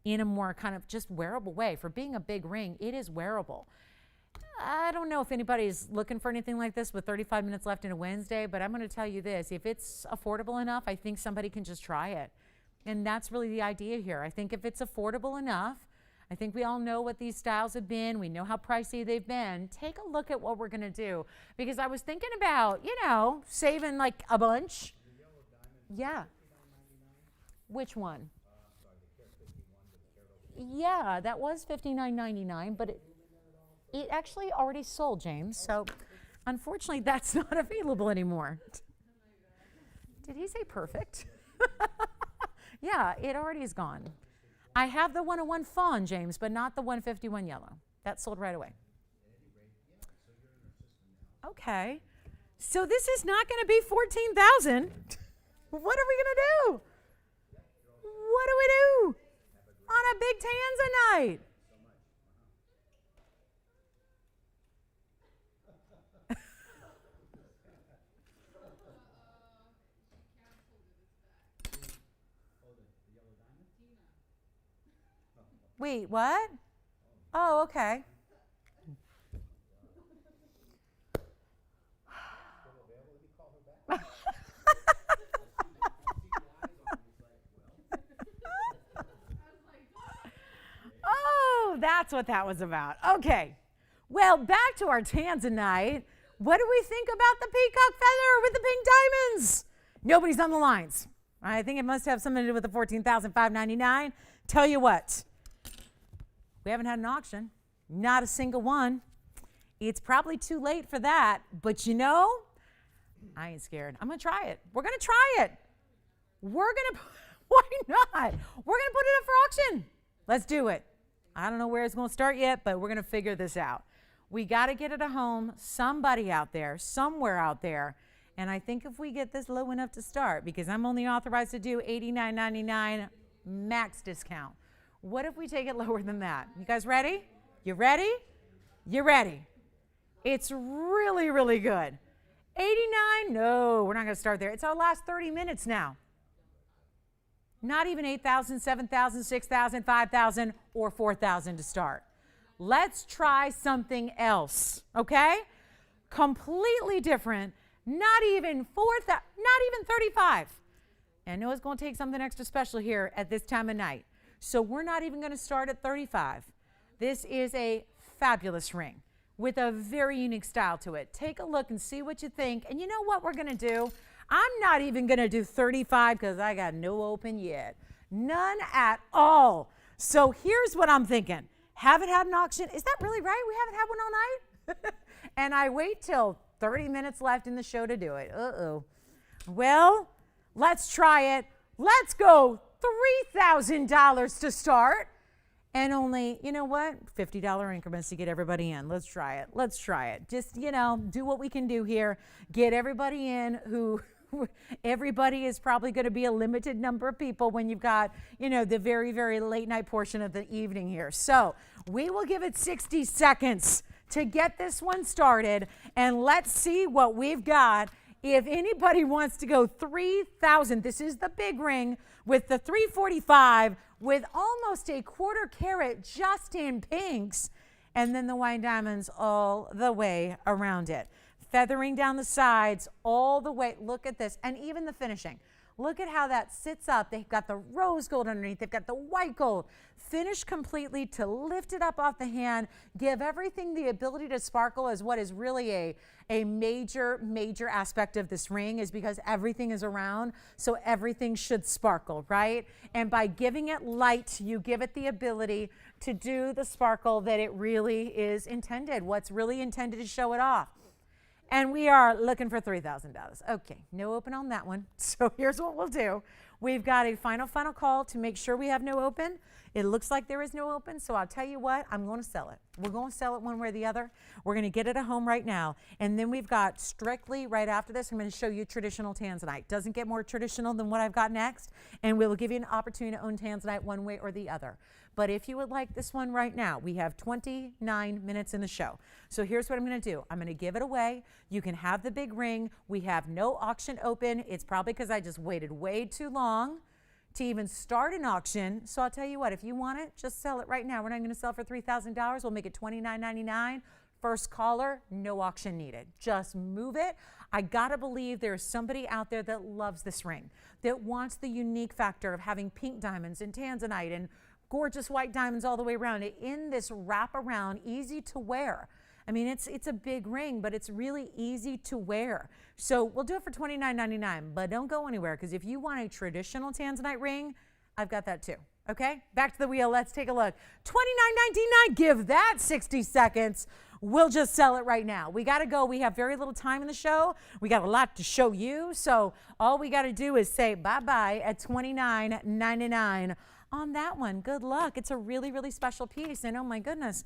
in a more kind of just wearable way. For being a big ring, it is wearable. I don't know if anybody's looking for anything like this with 35 minutes left in a Wednesday, but I'm going to tell you this. If it's affordable enough, I think somebody can just try it. And that's really the idea here. I think if it's affordable enough, I think we all know what these styles have been. We know how pricey they've been. Take a look at what we're going to do. Because I was thinking about, you know, saving like a bunch. Yeah. Which one? Yeah, that was $59.99, but it, It actually already sold, James, so unfortunately that's not available anymore. Did he say perfect? Yeah, it already is gone. I have the 101 fawn, James, but not the 151 yellow. That sold right away. Okay. So this is not going to be 14,000. What are we going to do? What do we do on a big Tanzanite? Wait, what? Oh, okay. Oh, that's what that was about. Okay. Well, back to our Tanzanite. What do we think about the peacock feather with the pink diamonds? Nobody's on the lines. I think it must have something to do with the $14,599. Tell you what, we haven't had an auction. Not a single one. It's probably too late for that, but you know, I ain't scared. I'm going to try it. We're going to try it. We're going to, why not? We're going to put it up for auction. Let's do it. I don't know where it's going to start yet, but we're going to figure this out. We got to get it at home, somebody out there, somewhere out there. And I think if we get this low enough to start, because I'm only authorized to do $89.99 max discount. What if we take it lower than that? You guys ready? You ready? You ready? It's really, really good. 89? No, we're not going to start there. It's our last 30 minutes now. Not even 8,000, 7,000, 6,000, 5,000, or 4,000 to start. Let's try something else, okay? Completely different. Not even 4,000, not even 35. And I know it's going to take something extra special here at this time of night. So we're not even going to start at 35. This is a fabulous ring with a very unique style to it. Take a look and see what you think. And you know what we're going to do? I'm not even going to do 35 because I got no open yet. None at all. So here's what I'm thinking. Haven't had an auction. Is that really right? We haven't had one all night? And I wait till 30 minutes left in the show to do it. Uh-oh. Well, let's try it. Let's go $3,000 to start. And only, you know what, $50 increments to get everybody in. Let's try it. Let's try it. Just, you know, do what we can do here. Get everybody in who, everybody is probably going to be a limited number of people when you've got, you know, the very, very late night portion of the evening here. So we will give it 60 seconds to get this one started. And let's see what we've got. If anybody wants to go 3,000, this is the big ring with the 345 with almost a quarter carat just in pinks, and then the wine diamonds all the way around it. Feathering down the sides all the way. Look at this, and even the finishing. Look at how that sits up. They've got the rose gold underneath. They've got the white gold. Finished completely to lift it up off the hand. Give everything the ability to sparkle as what is really a major, major aspect of this ring is because everything is around, so everything should sparkle, right? And by giving it light, you give it the ability to do the sparkle that it really is intended, what's really intended to show it off. And we are looking for $3,000. Okay, no open on that one. So here's what we'll do. We've got a final call to make sure we have no open. It looks like there is no open, so I'll tell you what, I'm going to sell it. We're going to sell it one way or the other. We're going to get it at home right now. And then we've got strictly right after this, I'm going to show you traditional Tanzanite. Doesn't get more traditional than what I've got next. And we will give you an opportunity to own Tanzanite one way or the other. But if you would like this one right now, we have 29 minutes in the show. So here's what I'm going to do. I'm going to give it away. You can have the big ring. We have no auction open. It's probably because I just waited way too long to even start an auction. So I'll tell you what, if you want it, just sell it right now. We're not going to sell it for $3,000. We'll make it $29.99. First caller, no auction needed. Just move it. I gotta believe there's somebody out there that loves this ring, that wants the unique factor of having pink diamonds and Tanzanite and gorgeous white diamonds all the way around it in this wraparound, easy to wear. I mean, it's a big ring, but it's really easy to wear. So we'll do it for $29.99, but don't go anywhere, because if you want a traditional Tanzanite ring, I've got that too. Okay, back to the wheel. Let's take a look. $29.99. Give that 60 seconds. We'll just sell it right now. We got to go. We have very little time in the show. We got a lot to show you. So all we got to do is say bye-bye at $29.99 on that one. Good luck. It's a really, really special piece. And oh my goodness,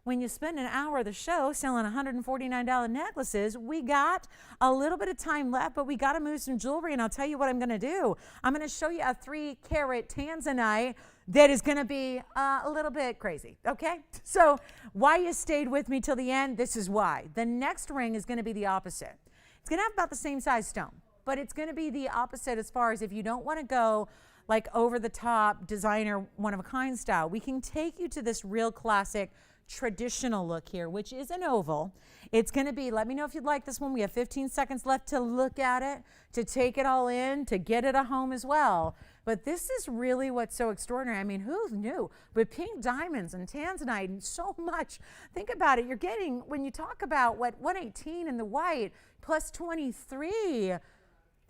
when you spend an hour of the show selling $149 necklaces, we got a little bit of time left, but we got to move some jewelry. And I'll tell you what I'm going to do. I'm going to show you a 3-carat Tanzanite that is going to be a little bit crazy, okay? So why you stayed with me till the end, this is why. The next ring is going to be the opposite. It's going to have about the same size stone, but it's going to be the opposite as far as if you don't want to go like over the top designer one-of-a-kind style. We can take you to this real classic traditional look here, which is an oval. It's going to be, let me know if you'd like this one. We have 15 seconds left to look at it, to take it all in, to get it at home as well. But this is really what's so extraordinary. I mean, who knew? With pink diamonds and Tanzanite and so much. Think about it. You're getting, when you talk about what 118 in the white plus 23,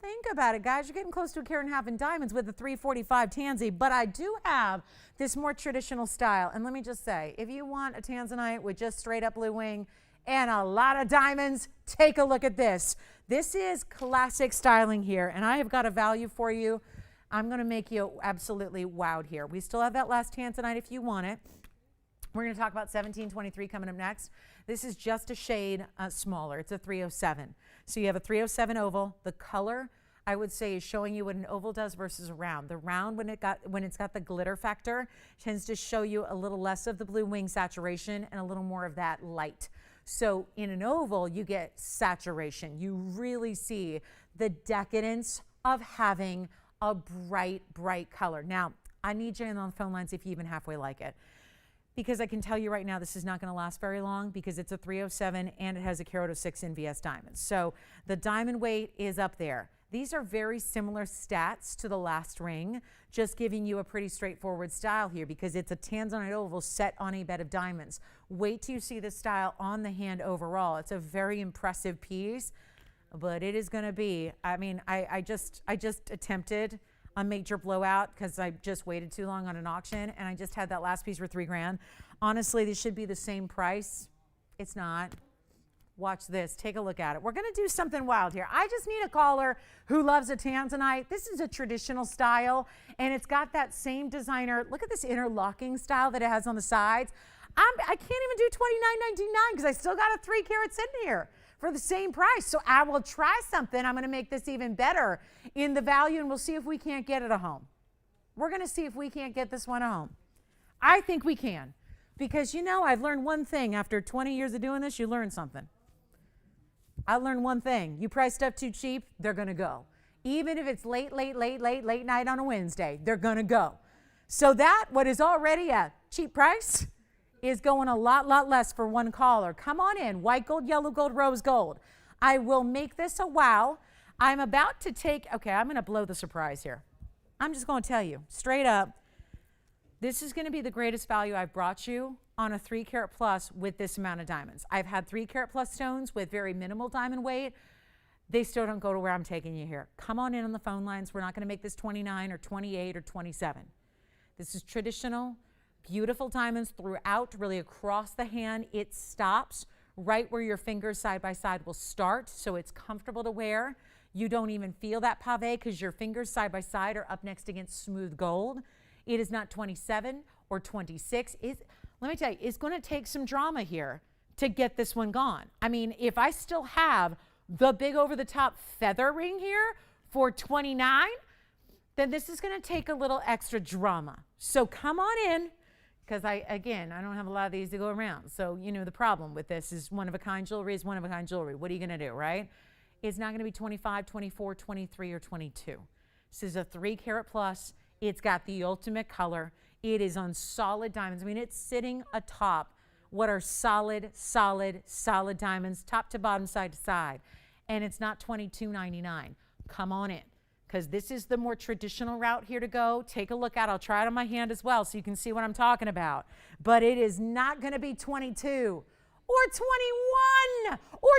think about it, guys. You're getting close to a carat and a half in diamonds with the 345 Tanzy, but I do have this more traditional style. And let me just say, if you want a Tanzanite with just straight up blue wing and a lot of diamonds, take a look at this. This is classic styling here, and I have got a value for you. I'm going to make you absolutely wowed here. We still have that last Tanzanite if you want it. We're going to talk about 1723 coming up next. This is just a shade smaller. It's a 307. So you have a 307 oval. The color, I would say, is showing you what an oval does versus a round. The round, when it's got the glitter factor, tends to show you a little less of the blue wing saturation and a little more of that light. So in an oval, you get saturation. You really see the decadence of having a bright, bright color. Now, I need you in on the phone lines if you even halfway like it, because I can tell you right now this is not going to last very long because it's a 307 and it has a carat 06 NVS diamonds. So the diamond weight is up there. These are very similar stats to the last ring, just giving you a pretty straightforward style here because it's a Tanzanite oval set on a bed of diamonds. Wait till you see the style on the hand overall. It's a very impressive piece, but it is going to be, I mean, I just attempted a major blowout because I just waited too long on an auction and I just had that last piece for $3 grand. Honestly, this should be the same price. It's not. Watch this. Take a look at it. We're going to do something wild here. I just need a caller who loves a Tanzanite. This is a traditional style, and it's got that same designer. Look at this interlocking style that it has on the sides. I can't even do $29.99 because I still got a 3-carat sitting here for the same price. So I will try something. I'm going to make this even better in the value, and we'll see if we can't get it at home. We're going to see if we can't get this one at home. I think we can, because, you know, I've learned one thing. After 20 years of doing this, you learn something. I learned one thing. You price stuff too cheap, they're going to go. Even if it's late night on a Wednesday, they're going to go. So that, what is already a cheap price, is going a lot less for one caller. Come on in. White gold, yellow gold, rose gold. I will make this a wow. I'm about to take, okay, I'm going to blow the surprise here. I'm just going to tell you straight up, this is going to be the greatest value I've brought you on a 3-carat plus with this amount of diamonds. I've had 3-carat plus stones with very minimal diamond weight. They still don't go to where I'm taking you here. Come on in on the phone lines. We're not going to make this 29 or 28 or 27. This is traditional, beautiful diamonds throughout, really across the hand. It stops right where your fingers side by side will start, so it's comfortable to wear. You don't even feel that pave because your fingers side by side are up next against smooth gold. It is not 27 or 26. Let me tell you, it's going to take some drama here to get this one gone. I mean, if I still have the big over-the-top feather ring here for 29, then this is going to take a little extra drama. So come on in, because I don't have a lot of these to go around. So, you know, the problem with this is one-of-a-kind jewelry is one-of-a-kind jewelry. What are you going to do, right? It's not going to be 25, 24, 23, or 22. This is a 3-carat plus. It's got the ultimate color. It is on solid diamonds. I mean, it's sitting atop what are solid diamonds, top to bottom, side to side. And it's not $22.99. Come on in, because this is the more traditional route here to go. Take a look at it. I'll try it on my hand as well so you can see what I'm talking about. But it is not going to be 22 or $21 or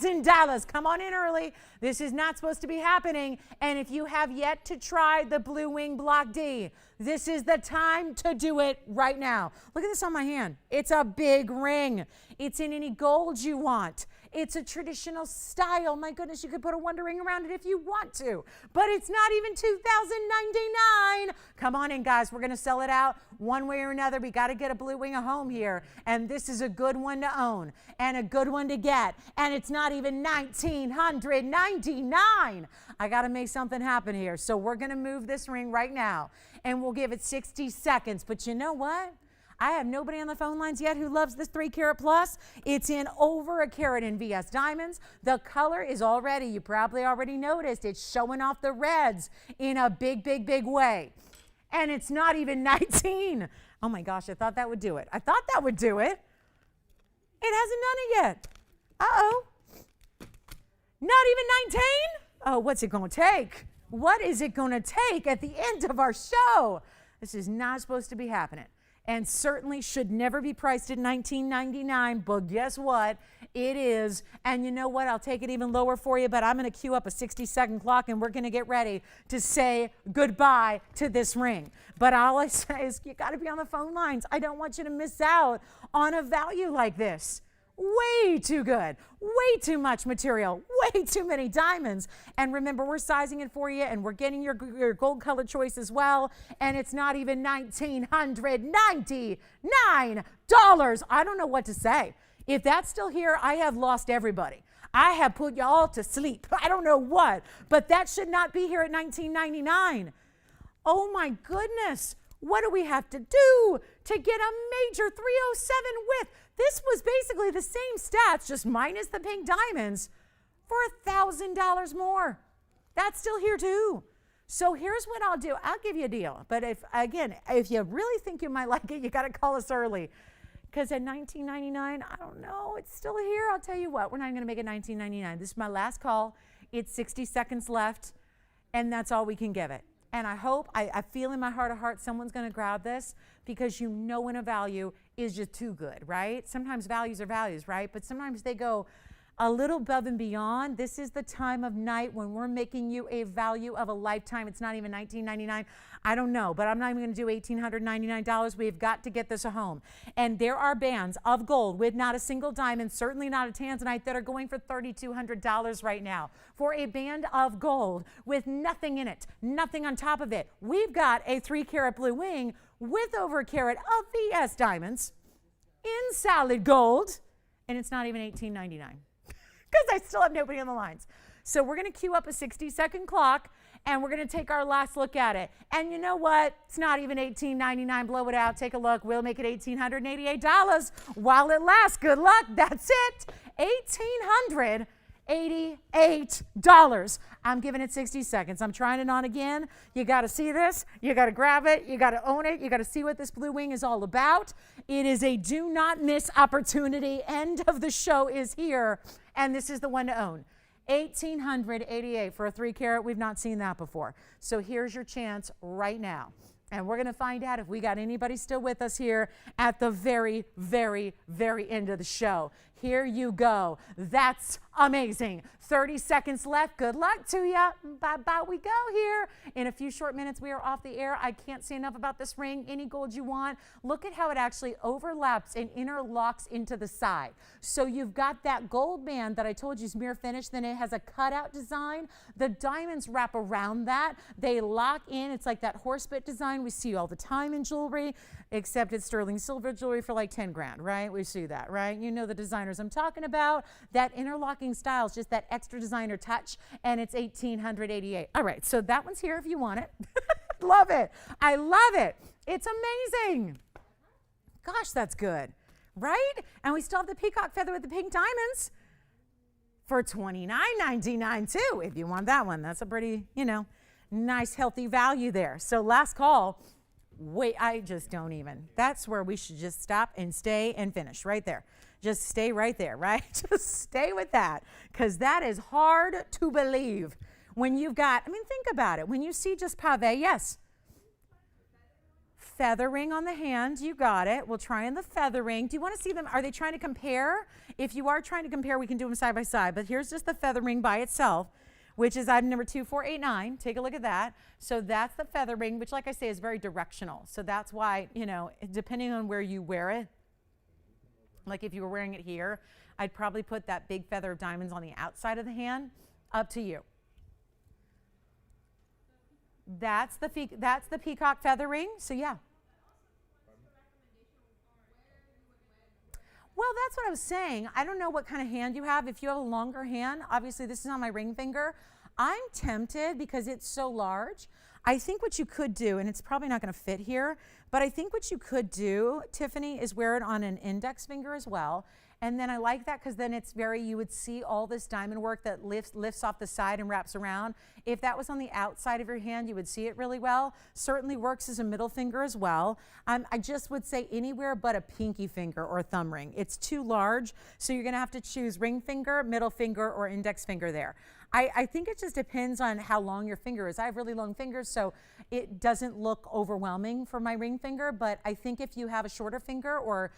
$2,000. Come on in early. This is not supposed to be happening. And if you have yet to try the Blue Wing Block D, this is the time to do it right now. Look at this on my hand. It's a big ring. It's in any gold you want. It's a traditional style. My goodness, you could put a wonder ring around it if you want to, but it's not even $2,099. Come on in, guys. We're going to sell it out one way or another. We got to get a Blue Wing a home here, and this is a good one to own and a good one to get, and it's not even $1,999. I got to make something happen here, so we're going to move this ring right now, and we'll give it 60 seconds, but you know what? I have nobody on the phone lines yet who loves this 3 carat plus. It's in over a carat in VS diamonds. The color is already, you probably already noticed, it's showing off the reds in a big, big, big way. And it's not even 19. Oh my gosh, I thought that would do it. I thought that would do it. It hasn't done it yet. Uh-oh. Not even 19? Oh, what's it going to take? What is it going to take at the end of our show? This is not supposed to be happening. And certainly should never be priced at $19.99, but guess what? It is. And you know what? I'll take it even lower for you, but I'm going to cue up a 60-second clock, and we're going to get ready to say goodbye to this ring. But all I say is you got to be on the phone lines. I don't want you to miss out on a value like this. Way too good, way too much material, way too many diamonds. And remember, we're sizing it for you, and we're getting your gold color choice as well. And it's not even $1,999. I don't know what to say. If that's still here, I have lost everybody. I have put y'all to sleep. I don't know what, but that should not be here at $19.99. Oh my goodness. What do we have to do to get a major 307 width? This was basically the same stats, just minus the pink diamonds, for $1,000 more. That's still here too. So here's what I'll do. I'll give you a deal. But if you really think you might like it, you got to call us early. Because at $19.99, I don't know, it's still here. I'll tell you what, we're not even going to make it $19.99. This is my last call. It's 60 seconds left, and that's all we can give it. And I hope, I feel in my heart of hearts, someone's going to grab this, because you know when a value is just too good, right? Sometimes values are values, right? But sometimes they go a little above and beyond. This is the time of night when we're making you a value of a lifetime. It's not even $19.99. I don't know, but I'm not even going to do $1,899. We've got to get this a home. And there are bands of gold with not a single diamond, certainly not a Tanzanite, that are going for $3,200 right now. For a band of gold with nothing in it, nothing on top of it. We've got a 3 carat Blue Wing with over a carat of VS diamonds in solid gold, and it's not even $18.99. Because I still have nobody on the lines. So we're going to cue up a 60-second clock, and we're going to take our last look at it. And you know what? It's not even $18.99. Blow it out. Take a look. We'll make it $1,888 while it lasts. Good luck. That's it. $1,888. I'm giving it 60 seconds. I'm trying it on again. You got to see this. You got to grab it. You got to own it. You got to see what this Blue Wing is all about. It is a do not miss opportunity. End of the show is here, and this is the one to own. $1,888 for a 3 carat. We've not seen that before. So here's your chance right now. And we're going to find out if we got anybody still with us here at the very, very, very end of the show. Here you go. That's amazing. 30 seconds left. Good luck to you. Bye-bye we go here. In a few short minutes, we are off the air. I can't say enough about this ring. Any gold you want. Look at how it actually overlaps and interlocks into the side. So you've got that gold band that I told you is mirror finish. Then it has a cutout design. The diamonds wrap around that. They lock in. It's like that horse bit design we see all the time in jewelry, except it's sterling silver jewelry for like 10 grand, right? We see that, right? You know the designers I'm talking about. That interlocking style is just that extra designer touch, and it's $1,888. All right, so that one's here if you want it. Love it. I love it. It's amazing. Gosh, that's good, right? And we still have the peacock feather with the pink diamonds for $29.99 too, if you want that one. That's a pretty, nice, healthy value there. So last call. Wait, I just don't even. That's where we should just stop and stay and finish right there. Just stay right there, right? Just stay with that, because that is hard to believe when you've got, think about it. When you see just pave, yes. Feather ring on the hand, you got it. We'll try in the feather ring. Do you want to see them? Are they trying to compare? If you are trying to compare, we can do them side by side, but here's just the feather ring by itself, which is item number 2489. Take a look at that. So that's the feather ring, which like I say is very directional. So that's why, you know, depending on where you wear it, like if you were wearing it here, I'd probably put that big feather of diamonds on the outside of the hand. Up to you. That's the peacock feather ring. So yeah. Well, that's what I was saying. I don't know what kind of hand you have. If you have a longer hand, obviously this is on my ring finger. I'm tempted because it's so large. I think what you could do, and it's probably not going to fit here, but I think what you could do, Tiffany, is wear it on an index finger as well. And then I like that because then it's very, you would see all this diamond work that lifts off the side and wraps around. If that was on the outside of your hand, you would see it really well. Certainly works as a middle finger as well. I just would say anywhere but a pinky finger or thumb ring. It's too large, so you're going to have to choose ring finger, middle finger, or index finger there. I think it just depends on how long your finger is. I have really long fingers, so it doesn't look overwhelming for my ring finger, but I think if you have a shorter finger or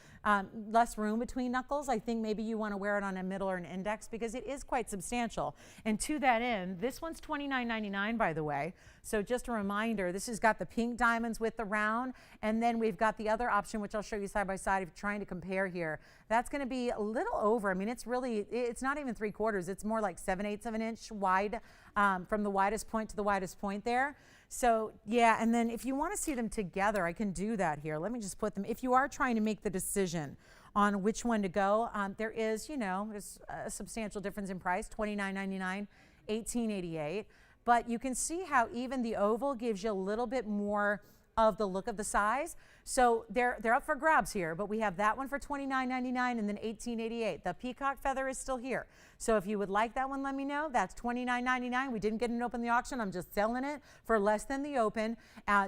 less room between knuckles, I think maybe you want to wear it on a middle or an index because it is quite substantial. And to that end, this one's $29.99, by the way. So just a reminder, this has got the pink diamonds with the round, and then we've got the other option, which I'll show you side by side if you're trying to compare here. That's going to be a little over. I mean, it's really, it's not even 3/4. It's more like 7/8 of an inch wide from the widest point to the widest point there. So yeah, and then if you want to see them together, I can do that here. Let me just put them, if you are trying to make the decision on which one to go, there is, you know, there's a substantial difference in price, $29.99, $18.88. But you can see how even the oval gives you a little bit more of the look of the size. So they're up for grabs here, but we have that one for $29.99 and then $18.88. The peacock feather is still here. So if you would like that one, let me know. That's $29.99. We didn't get it open the auction. I'm just selling it for less than the open,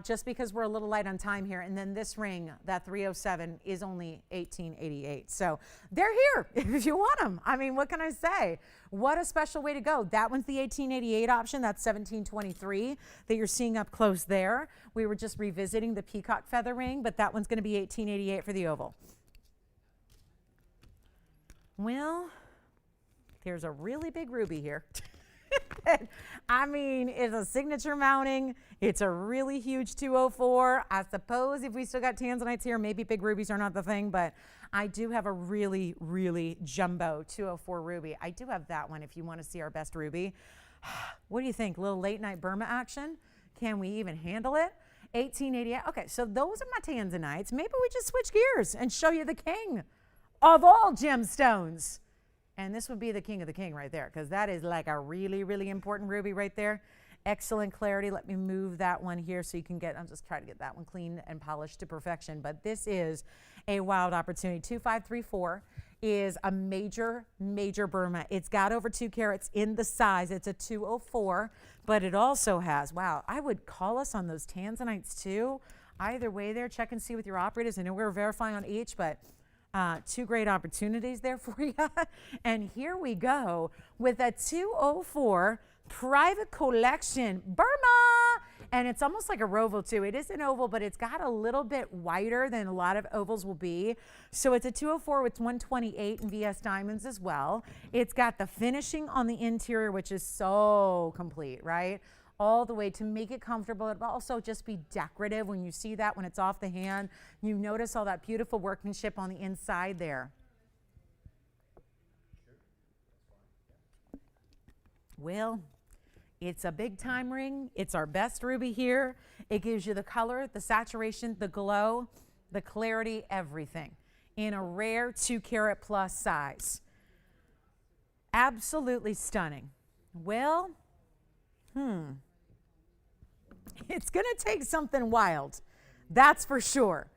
just because we're a little light on time here. And then this ring, that 307, is only $18.88. So they're here if you want them. I mean, what can I say? What a special way to go. That one's the $18.88 option. That's $17.23 that you're seeing up close there. We were just revisiting the peacock feather ring, but that one's going to be $18.88 for the oval. Well, there's a really big ruby here. I mean, it's a signature mounting. It's a really huge 204. I suppose if we still got Tanzanites here, maybe big rubies are not the thing, but I do have a really, really jumbo 204 ruby. I do have that one if you want to see our best ruby. What do you think? A little late night Burma action? Can we even handle it? $18.88. Okay, so those are my Tanzanites. Maybe we just switch gears and show you the king of all gemstones. And this would be the king of the king right there, because that is like a really, really important ruby right there. Excellent clarity. Let me move that one here so you can get, I'm just trying to get that one clean and polished to perfection. But this is a wild opportunity. 2534 is a major, major Burma. It's got over 2 carats in the size. It's a 204, but it also has, wow, I would call us on those Tanzanites too. Either way there, check and see with your operators. I know we're verifying on each, but 2 great opportunities there for you. And here we go with a 204 private collection Burma. And it's almost like a roval too. It is an oval, but it's got a little bit wider than a lot of ovals will be. So it's a 204 with 128 in VS diamonds as well. It's got the finishing on the interior, which is so complete, right? All the way to make it comfortable. It will also just be decorative. When you see that, when it's off the hand, you notice all that beautiful workmanship on the inside there. Well, it's a big time ring. It's our best ruby here. It gives you the color, the saturation, the glow, the clarity, everything in a rare 2 carat plus size. Absolutely stunning. Well, it's going to take something wild. That's for sure.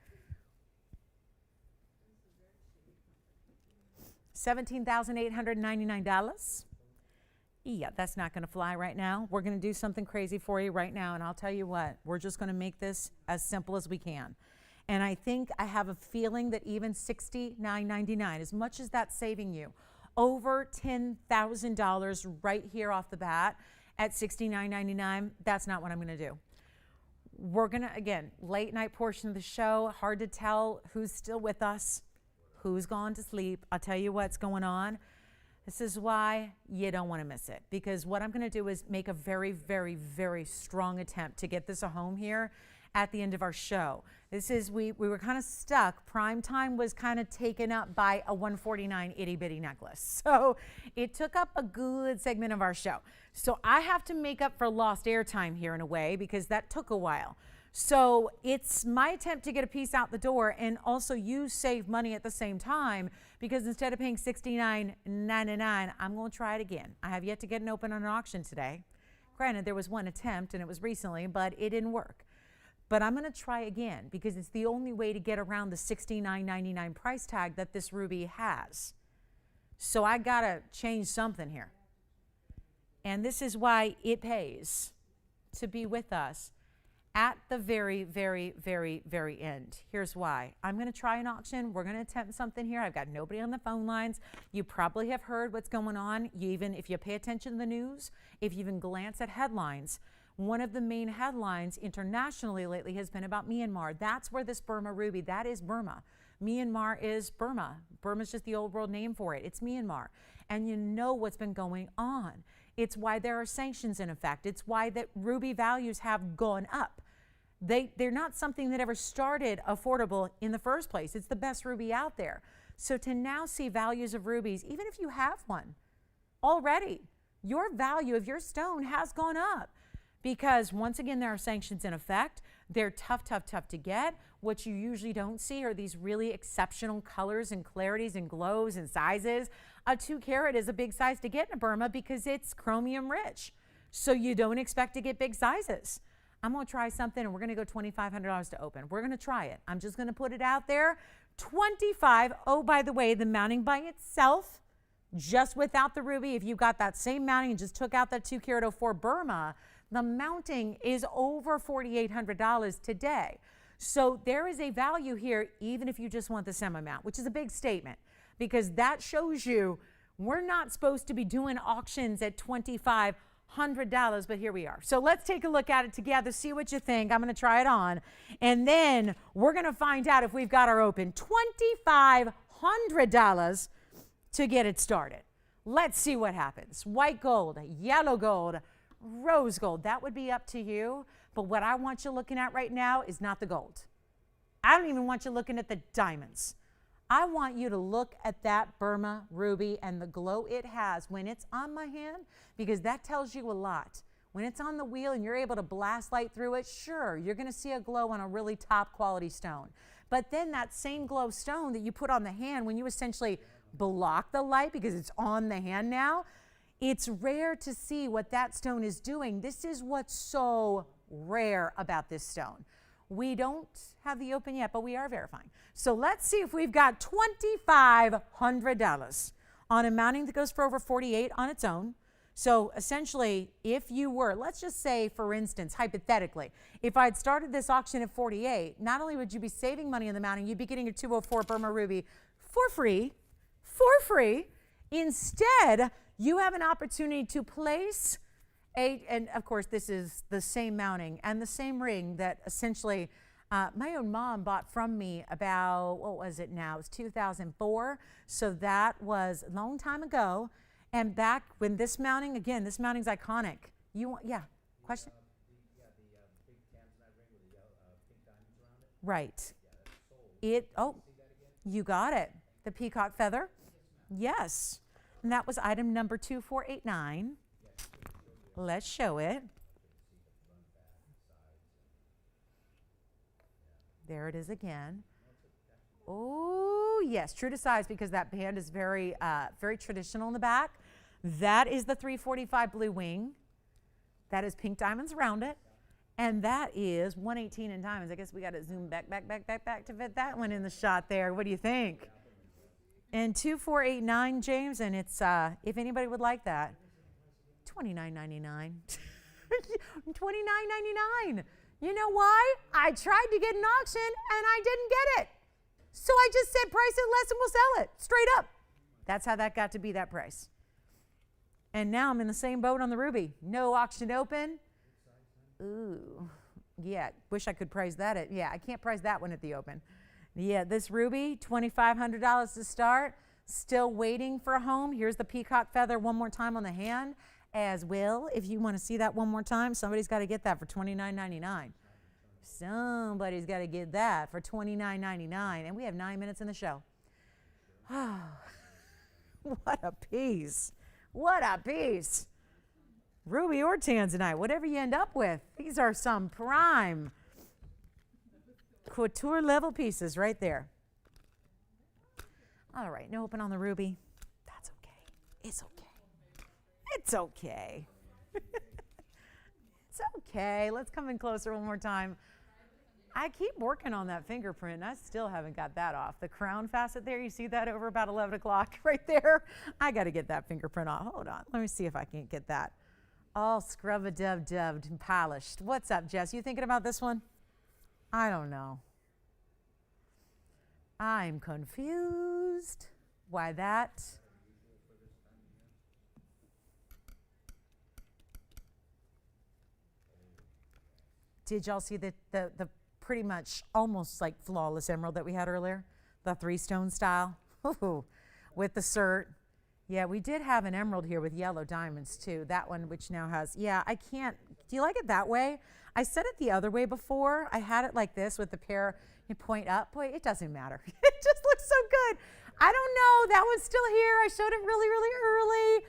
$17,899. Yeah, that's not going to fly right now. We're going to do something crazy for you right now, and I'll tell you what, we're just going to make this as simple as we can. And I think I have a feeling that even $69.99, as much as that's saving you over $10,000 right here off the bat at $69.99, that's not what I'm going to do. we're going to, again, late night portion of the show, hard to tell who's still with us, who's gone to sleep. I'll tell you what's going on. This is why you don't want to miss it, because what I'm going to do is make a very, very, very strong attempt to get this a home here at the end of our show. This is, we were kind of stuck. Prime time was kind of taken up by a $149 itty bitty necklace. So it took up a good segment of our show. So I have to make up for lost airtime here in a way, because that took a while. So it's my attempt to get a piece out the door, and also you save money at the same time, because instead of paying $69.99, I'm going to try it again. I have yet to get an open on an auction today. Granted, there was one attempt and it was recently, but it didn't work. But I'm going to try again, because it's the only way to get around the $69.99 price tag that this ruby has. So I got to change something here. And this is why it pays to be with us at the very, very, very, very end. Here's why. I'm going to try an auction. We're going to attempt something here. I've got nobody on the phone lines. You probably have heard what's going on. If you pay attention to the news, if you even glance at headlines, one of the main headlines internationally lately has been about Myanmar. That's where this Burma ruby, that is Burma. Myanmar is Burma. Burma's just the old world name for it. It's Myanmar. And you know what's been going on. It's why there are sanctions in effect. It's why that ruby values have gone up. They're not something that ever started affordable in the first place. It's the best ruby out there. So to now see values of rubies, even if you have one already, your value of your stone has gone up. Because once again, there are sanctions in effect. They're tough, tough, tough to get. What you usually don't see are these really exceptional colors and clarities and glows and sizes. A 2 carat is a big size to get in Burma because it's chromium rich. So you don't expect to get big sizes. I'm going to try something, and we're going to go $2,500 to open. We're going to try it. I'm just going to put it out there. 25. Oh, by the way, the mounting by itself, just without the ruby, if you got that same mounting and just took out that 2 carat 04 Burma, the mounting is over $4,800 today. So there is a value here, even if you just want the semi-mount, which is a big statement, because that shows you we're not supposed to be doing auctions at $2,500, but here we are. So let's take a look at it together, see what you think. I'm going to try it on, and then we're going to find out if we've got our open. $2,500 to get it started. Let's see what happens. White gold, yellow gold, rose gold. That would be up to you. But what I want you looking at right now is not the gold. I don't even want you looking at the diamonds. I want you to look at that Burma ruby and the glow it has when it's on my hand, because that tells you a lot. When it's on the wheel and you're able to blast light through it, sure, you're going to see a glow on a really top quality stone. But then that same glow stone that you put on the hand, when you essentially block the light because it's on the hand now, it's rare to see what that stone is doing. This is what's so rare about this stone. We don't have the open yet, but we are verifying. So let's see if we've got $2,500 on a mounting that goes for over 48 on its own. So essentially, if you were, let's just say, for instance, hypothetically, if I'd started this auction at 48, not only would you be saving money on the mounting, you'd be getting a 204 Burma ruby for free. Instead, you have an opportunity to place and of course, this is the same mounting and the same ring that essentially my own mom bought from me about, what was it now? It was 2004. So that was a long time ago. And back when this mounting, again, this mounting's iconic. Yeah, question? The big Tanzanite ring with the pink diamonds around it. Right. Yeah, you got it. The peacock feather. Yes. And that was item number 2489. Let's show it. There it is again. Oh, yes, true to size, because that band is very, very traditional in the back. That is the 345 blue wing. That is pink diamonds around it. And that is 118 in diamonds. I guess we got to zoom back to fit that one in the shot there. What do you think? And 2489, James, and it's, if anybody would like that, $29.99. $29.99. You know why? I tried to get an auction and I didn't get it. So I just said price it less and we'll sell it. Straight up. That's how that got to be that price. And now I'm in the same boat on the ruby. No auction open. Ooh. Yeah, wish I could price that yeah, I can't price that one at the open. Yeah, this ruby, $2,500 to start. Still waiting for a home. Here's the peacock feather one more time on the hand as well. If you want to see that one more time, somebody's got to get that for $29.99. Somebody's got to get that for $29.99. And we have 9 minutes in the show. Oh, what a piece. What a piece. Ruby or Tanzanite, whatever you end up with. These are some prime couture level pieces right there. All right, no open on the ruby. That's okay. It's okay. It's okay. It's okay. Let's come in closer one more time. I keep working on that fingerprint. I still haven't got that off. The crown facet there, you see that over about 11 o'clock right there? I got to get that fingerprint off. Hold on. Let me see if I can't get that all scrub-a-dub-dubbed and polished. What's up, Jess? You thinking about this one? I don't know. I'm confused. Why that? Did y'all see the pretty much almost like flawless emerald that we had earlier? The 3-stone style. Ooh, with the cert. Yeah, we did have an emerald here with yellow diamonds too. That one, which now has, yeah, I can't, do you like it that way? I said it the other way before. I had it like this with the pair, you point up. Boy, it doesn't matter. It just looks so good. I don't know, that one's still here. I showed it really, really early.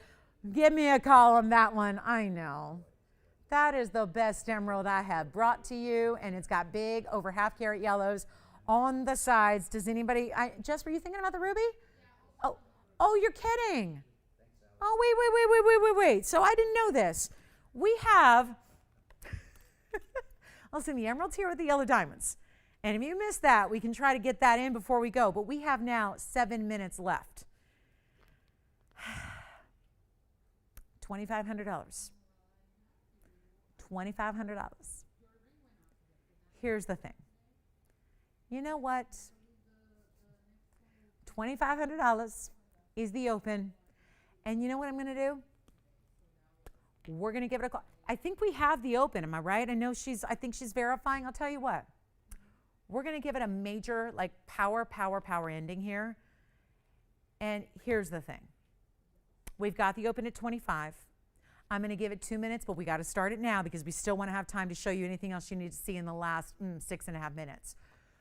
Give me a call on that one. I know. That is the best emerald I have brought to you, and it's got big over half carat yellows on the sides. Does anybody, Jess, were you thinking about the ruby? Oh, you're kidding. Oh, wait. So I didn't know this. We have, listen, the emerald's here with the yellow diamonds. And if you missed that, we can try to get that in before we go. But we have now 7 minutes left. $2,500. $2,500. Here's the thing. You know what? $2,500 is the open. And you know what I'm going to do? We're going to give it a call. I think we have the open. Am I right? I think she's verifying. I'll tell you what. We're going to give it a major, like, power ending here. And here's the thing. We've got the open at 25. I'm going to give it 2 minutes, but we got to start it now because we still want to have time to show you anything else you need to see in the last 6.5 minutes.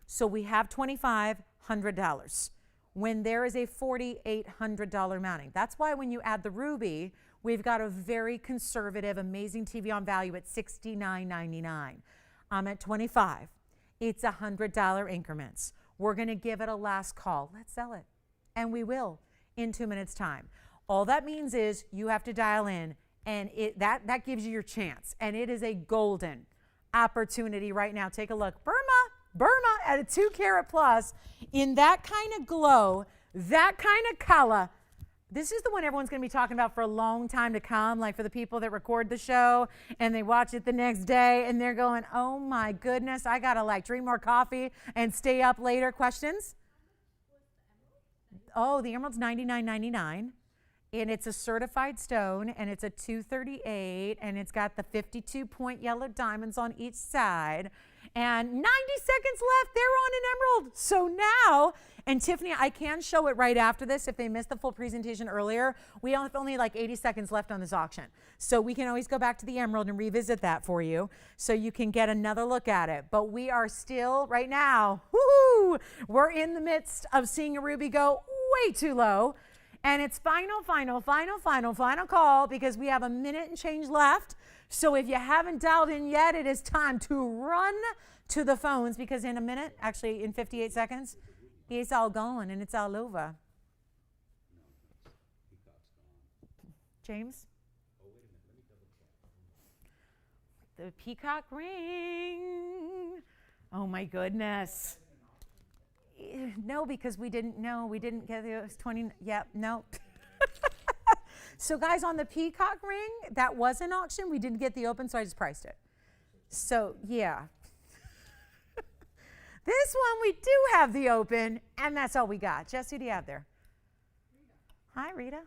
So we have $2,500. When there is a $4,800 mounting. That's why when you add the ruby, we've got a very conservative, amazing TVON value at $69.99. I'm at $25. It's $100 increments. We're going to give it a last call. Let's sell it. And we will in 2 minutes' time. All that means is you have to dial in, and that gives you your chance. And it is a golden opportunity right now. Take a look. Burma at a 2 carat plus in that kind of glow, that kind of color. This is the one everyone's going to be talking about for a long time to come, like for the people that record the show and they watch it the next day and they're going, oh my goodness, I got to like drink more coffee and stay up later. Questions? Oh, the emerald's $99.99. And it's a certified stone, and it's a 238, and it's got the 52-point yellow diamonds on each side. And 90 seconds left, they're on an emerald. So now, and Tiffany, I can show it right after this if they missed the full presentation earlier. We have only like 80 seconds left on this auction. So we can always go back to the emerald and revisit that for you so you can get another look at it. But we are still, right now, woohoo, we're in the midst of seeing a ruby go way too low. And it's final call because we have a minute and change left. So if you haven't dialed in yet, it is time to run to the phones because in a minute, actually in 58 seconds, it's all gone and it's all over. James? The peacock ring. Oh my goodness. No, because we didn't know. We didn't get it. It was 20. Yep, no. So, guys, on the peacock ring, that was an auction. We didn't get the open, so I just priced it. So, yeah. This one, we do have the open, and that's all we got. Jess, who do you have there? Hi, Rita.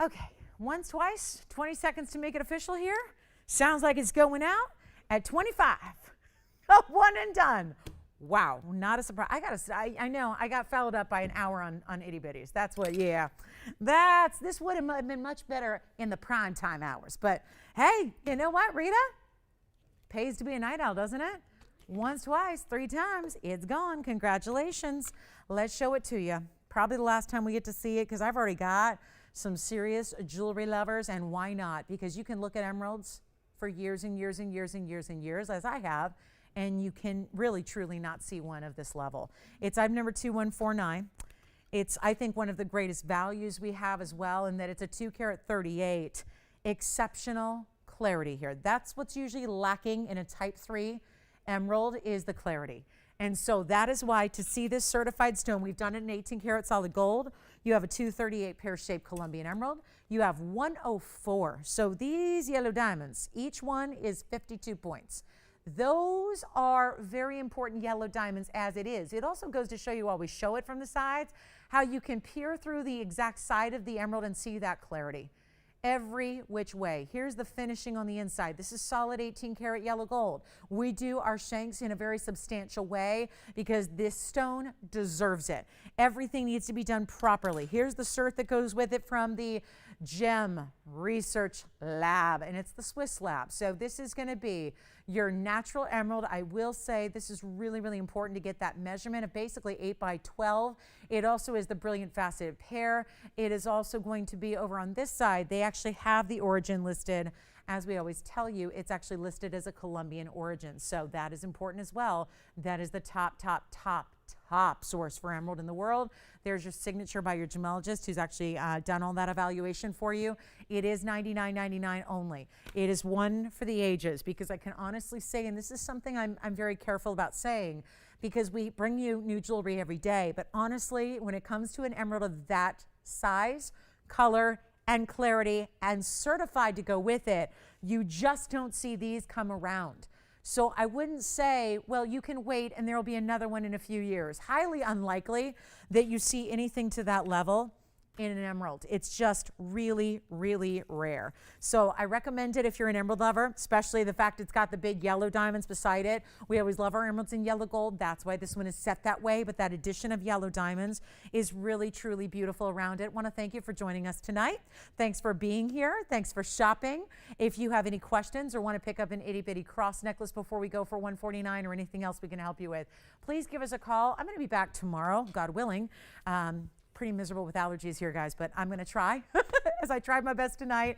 Okay, once, twice, 20 seconds to make it official here. Sounds like it's going out at 25. Oh, one and done. Wow, not a surprise. I know, I got fouled up by an hour on itty bitties. That's what, yeah. This would have been much better in the prime time hours. But hey, you know what, Rita? Pays to be a night owl, doesn't it? Once, twice, 3 times, it's gone. Congratulations. Let's show it to you. Probably the last time we get to see it, because I've already got some serious jewelry lovers, and why not? Because you can look at emeralds for years and years and years and years and years, as I have, and you can really truly not see one of this level. It's item number 2149. It's, I think, one of the greatest values we have as well, in that it's a 2 carat 38. Exceptional clarity here. That's what's usually lacking in a type 3 emerald, is the clarity. And so that is why, to see this certified stone, we've done it in 18 karat solid gold. You have a 238 pear-shaped Colombian emerald. You have 104. So these yellow diamonds, each one is 52 points. Those are very important yellow diamonds as it is. It also goes to show you, while we show it from the sides, how you can peer through the exact side of the emerald and see that clarity every which way. Here's the finishing on the inside. This is solid 18 karat yellow gold. We do our shanks in a very substantial way because this stone deserves it. Everything needs to be done properly. Here's the cert that goes with it from the Gem Research Lab, and it's the Swiss lab. So this is going to be your natural emerald. I will say this is really, really important to get that measurement of basically 8 by 12. It also is the brilliant faceted pear. It is also going to be over on this side. They actually have the origin listed. As we always tell you, it's actually listed as a Colombian origin. So that is important as well. That is the top source for emerald in the world. There's your signature by your gemologist who's actually done all that evaluation for you. It is $99.99 only. It is one for the ages, because I can honestly say, and this is something I'm very careful about saying, because we bring you new jewelry every day, but honestly, when it comes to an emerald of that size, color, and clarity, and certified to go with it, you just don't see these come around. So I wouldn't say, well, you can wait and there will be another one in a few years. Highly unlikely that you see anything to that level in an emerald. It's just really, really rare. So I recommend it if you're an emerald lover, especially the fact it's got the big yellow diamonds beside it. We always love our emeralds in yellow gold. That's why this one is set that way. But that addition of yellow diamonds is really, truly beautiful around it. Want to thank you for joining us tonight. Thanks for being here. Thanks for shopping. If you have any questions or want to pick up an itty bitty cross necklace before we go for $149 or anything else we can help you with, please give us a call. I'm going to be back tomorrow, God willing. Pretty miserable with allergies here, guys, but I'm going to try as I tried my best tonight.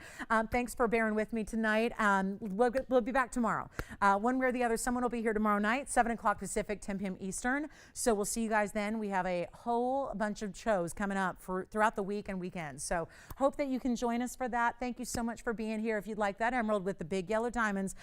Thanks for bearing with me tonight. We'll be back tomorrow. One way or the other, someone will be here tomorrow night, 7 o'clock Pacific, 10 p.m. Eastern. So we'll see you guys then. We have a whole bunch of shows coming up throughout the week and weekends. So hope that you can join us for that. Thank you so much for being here. If you'd like that emerald with the big yellow diamonds,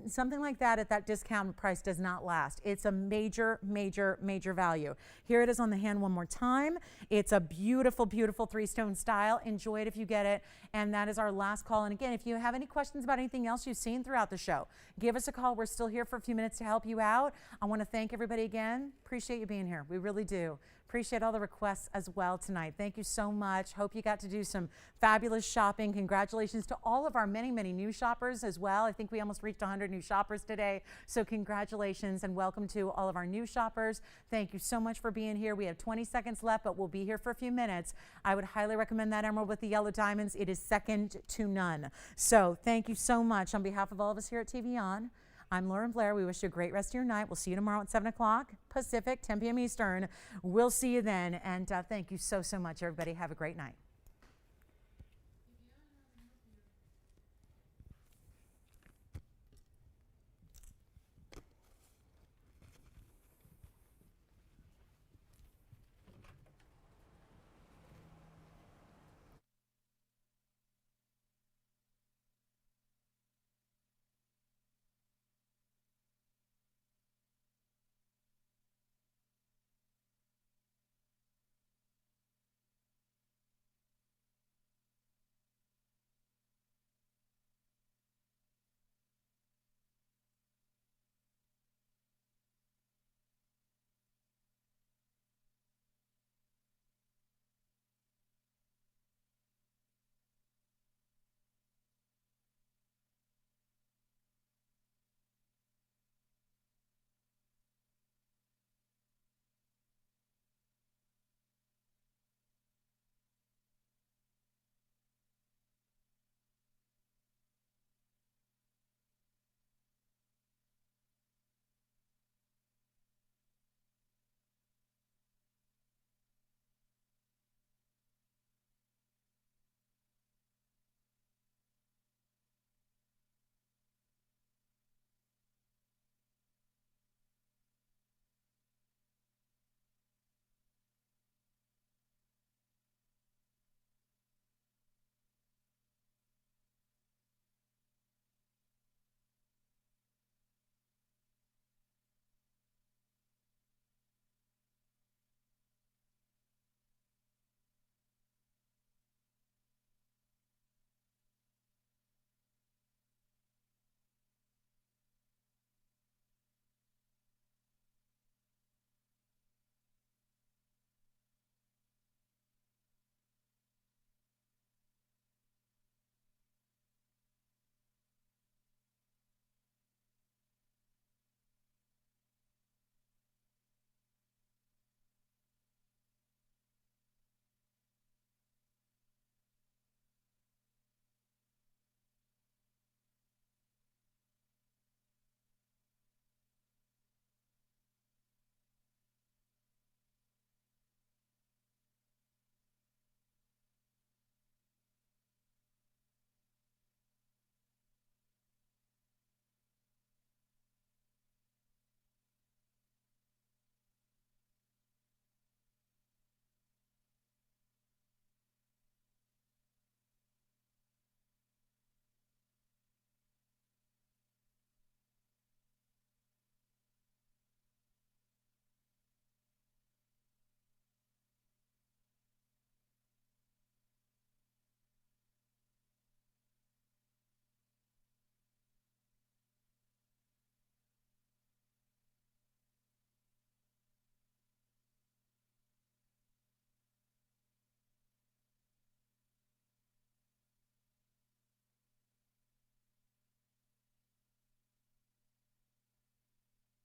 something like that at that discount price does not last. It's a major, major, major value. Here it is on the hand one more time. It's a beautiful, beautiful 3-stone style. Enjoy it if you get it. And that is our last call. And again, if you have any questions about anything else you've seen throughout the show, give us a call. We're still here for a few minutes to help you out. I want to thank everybody again. Appreciate you being here. We really do. Appreciate all the requests as well tonight. Thank you so much. Hope you got to do some fabulous shopping. Congratulations to all of our many, many new shoppers as well. I think we almost reached 100 new shoppers today. So congratulations and welcome to all of our new shoppers. Thank you so much for being here. We have 20 seconds left, but we'll be here for a few minutes. I would highly recommend that emerald with the yellow diamonds. It is second to none. So thank you so much on behalf of all of us here at TVON. I'm Lauren Blair. We wish you a great rest of your night. We'll see you tomorrow at 7 o'clock Pacific, 10 p.m. Eastern. We'll see you then. And thank you so, so much, everybody. Have a great night.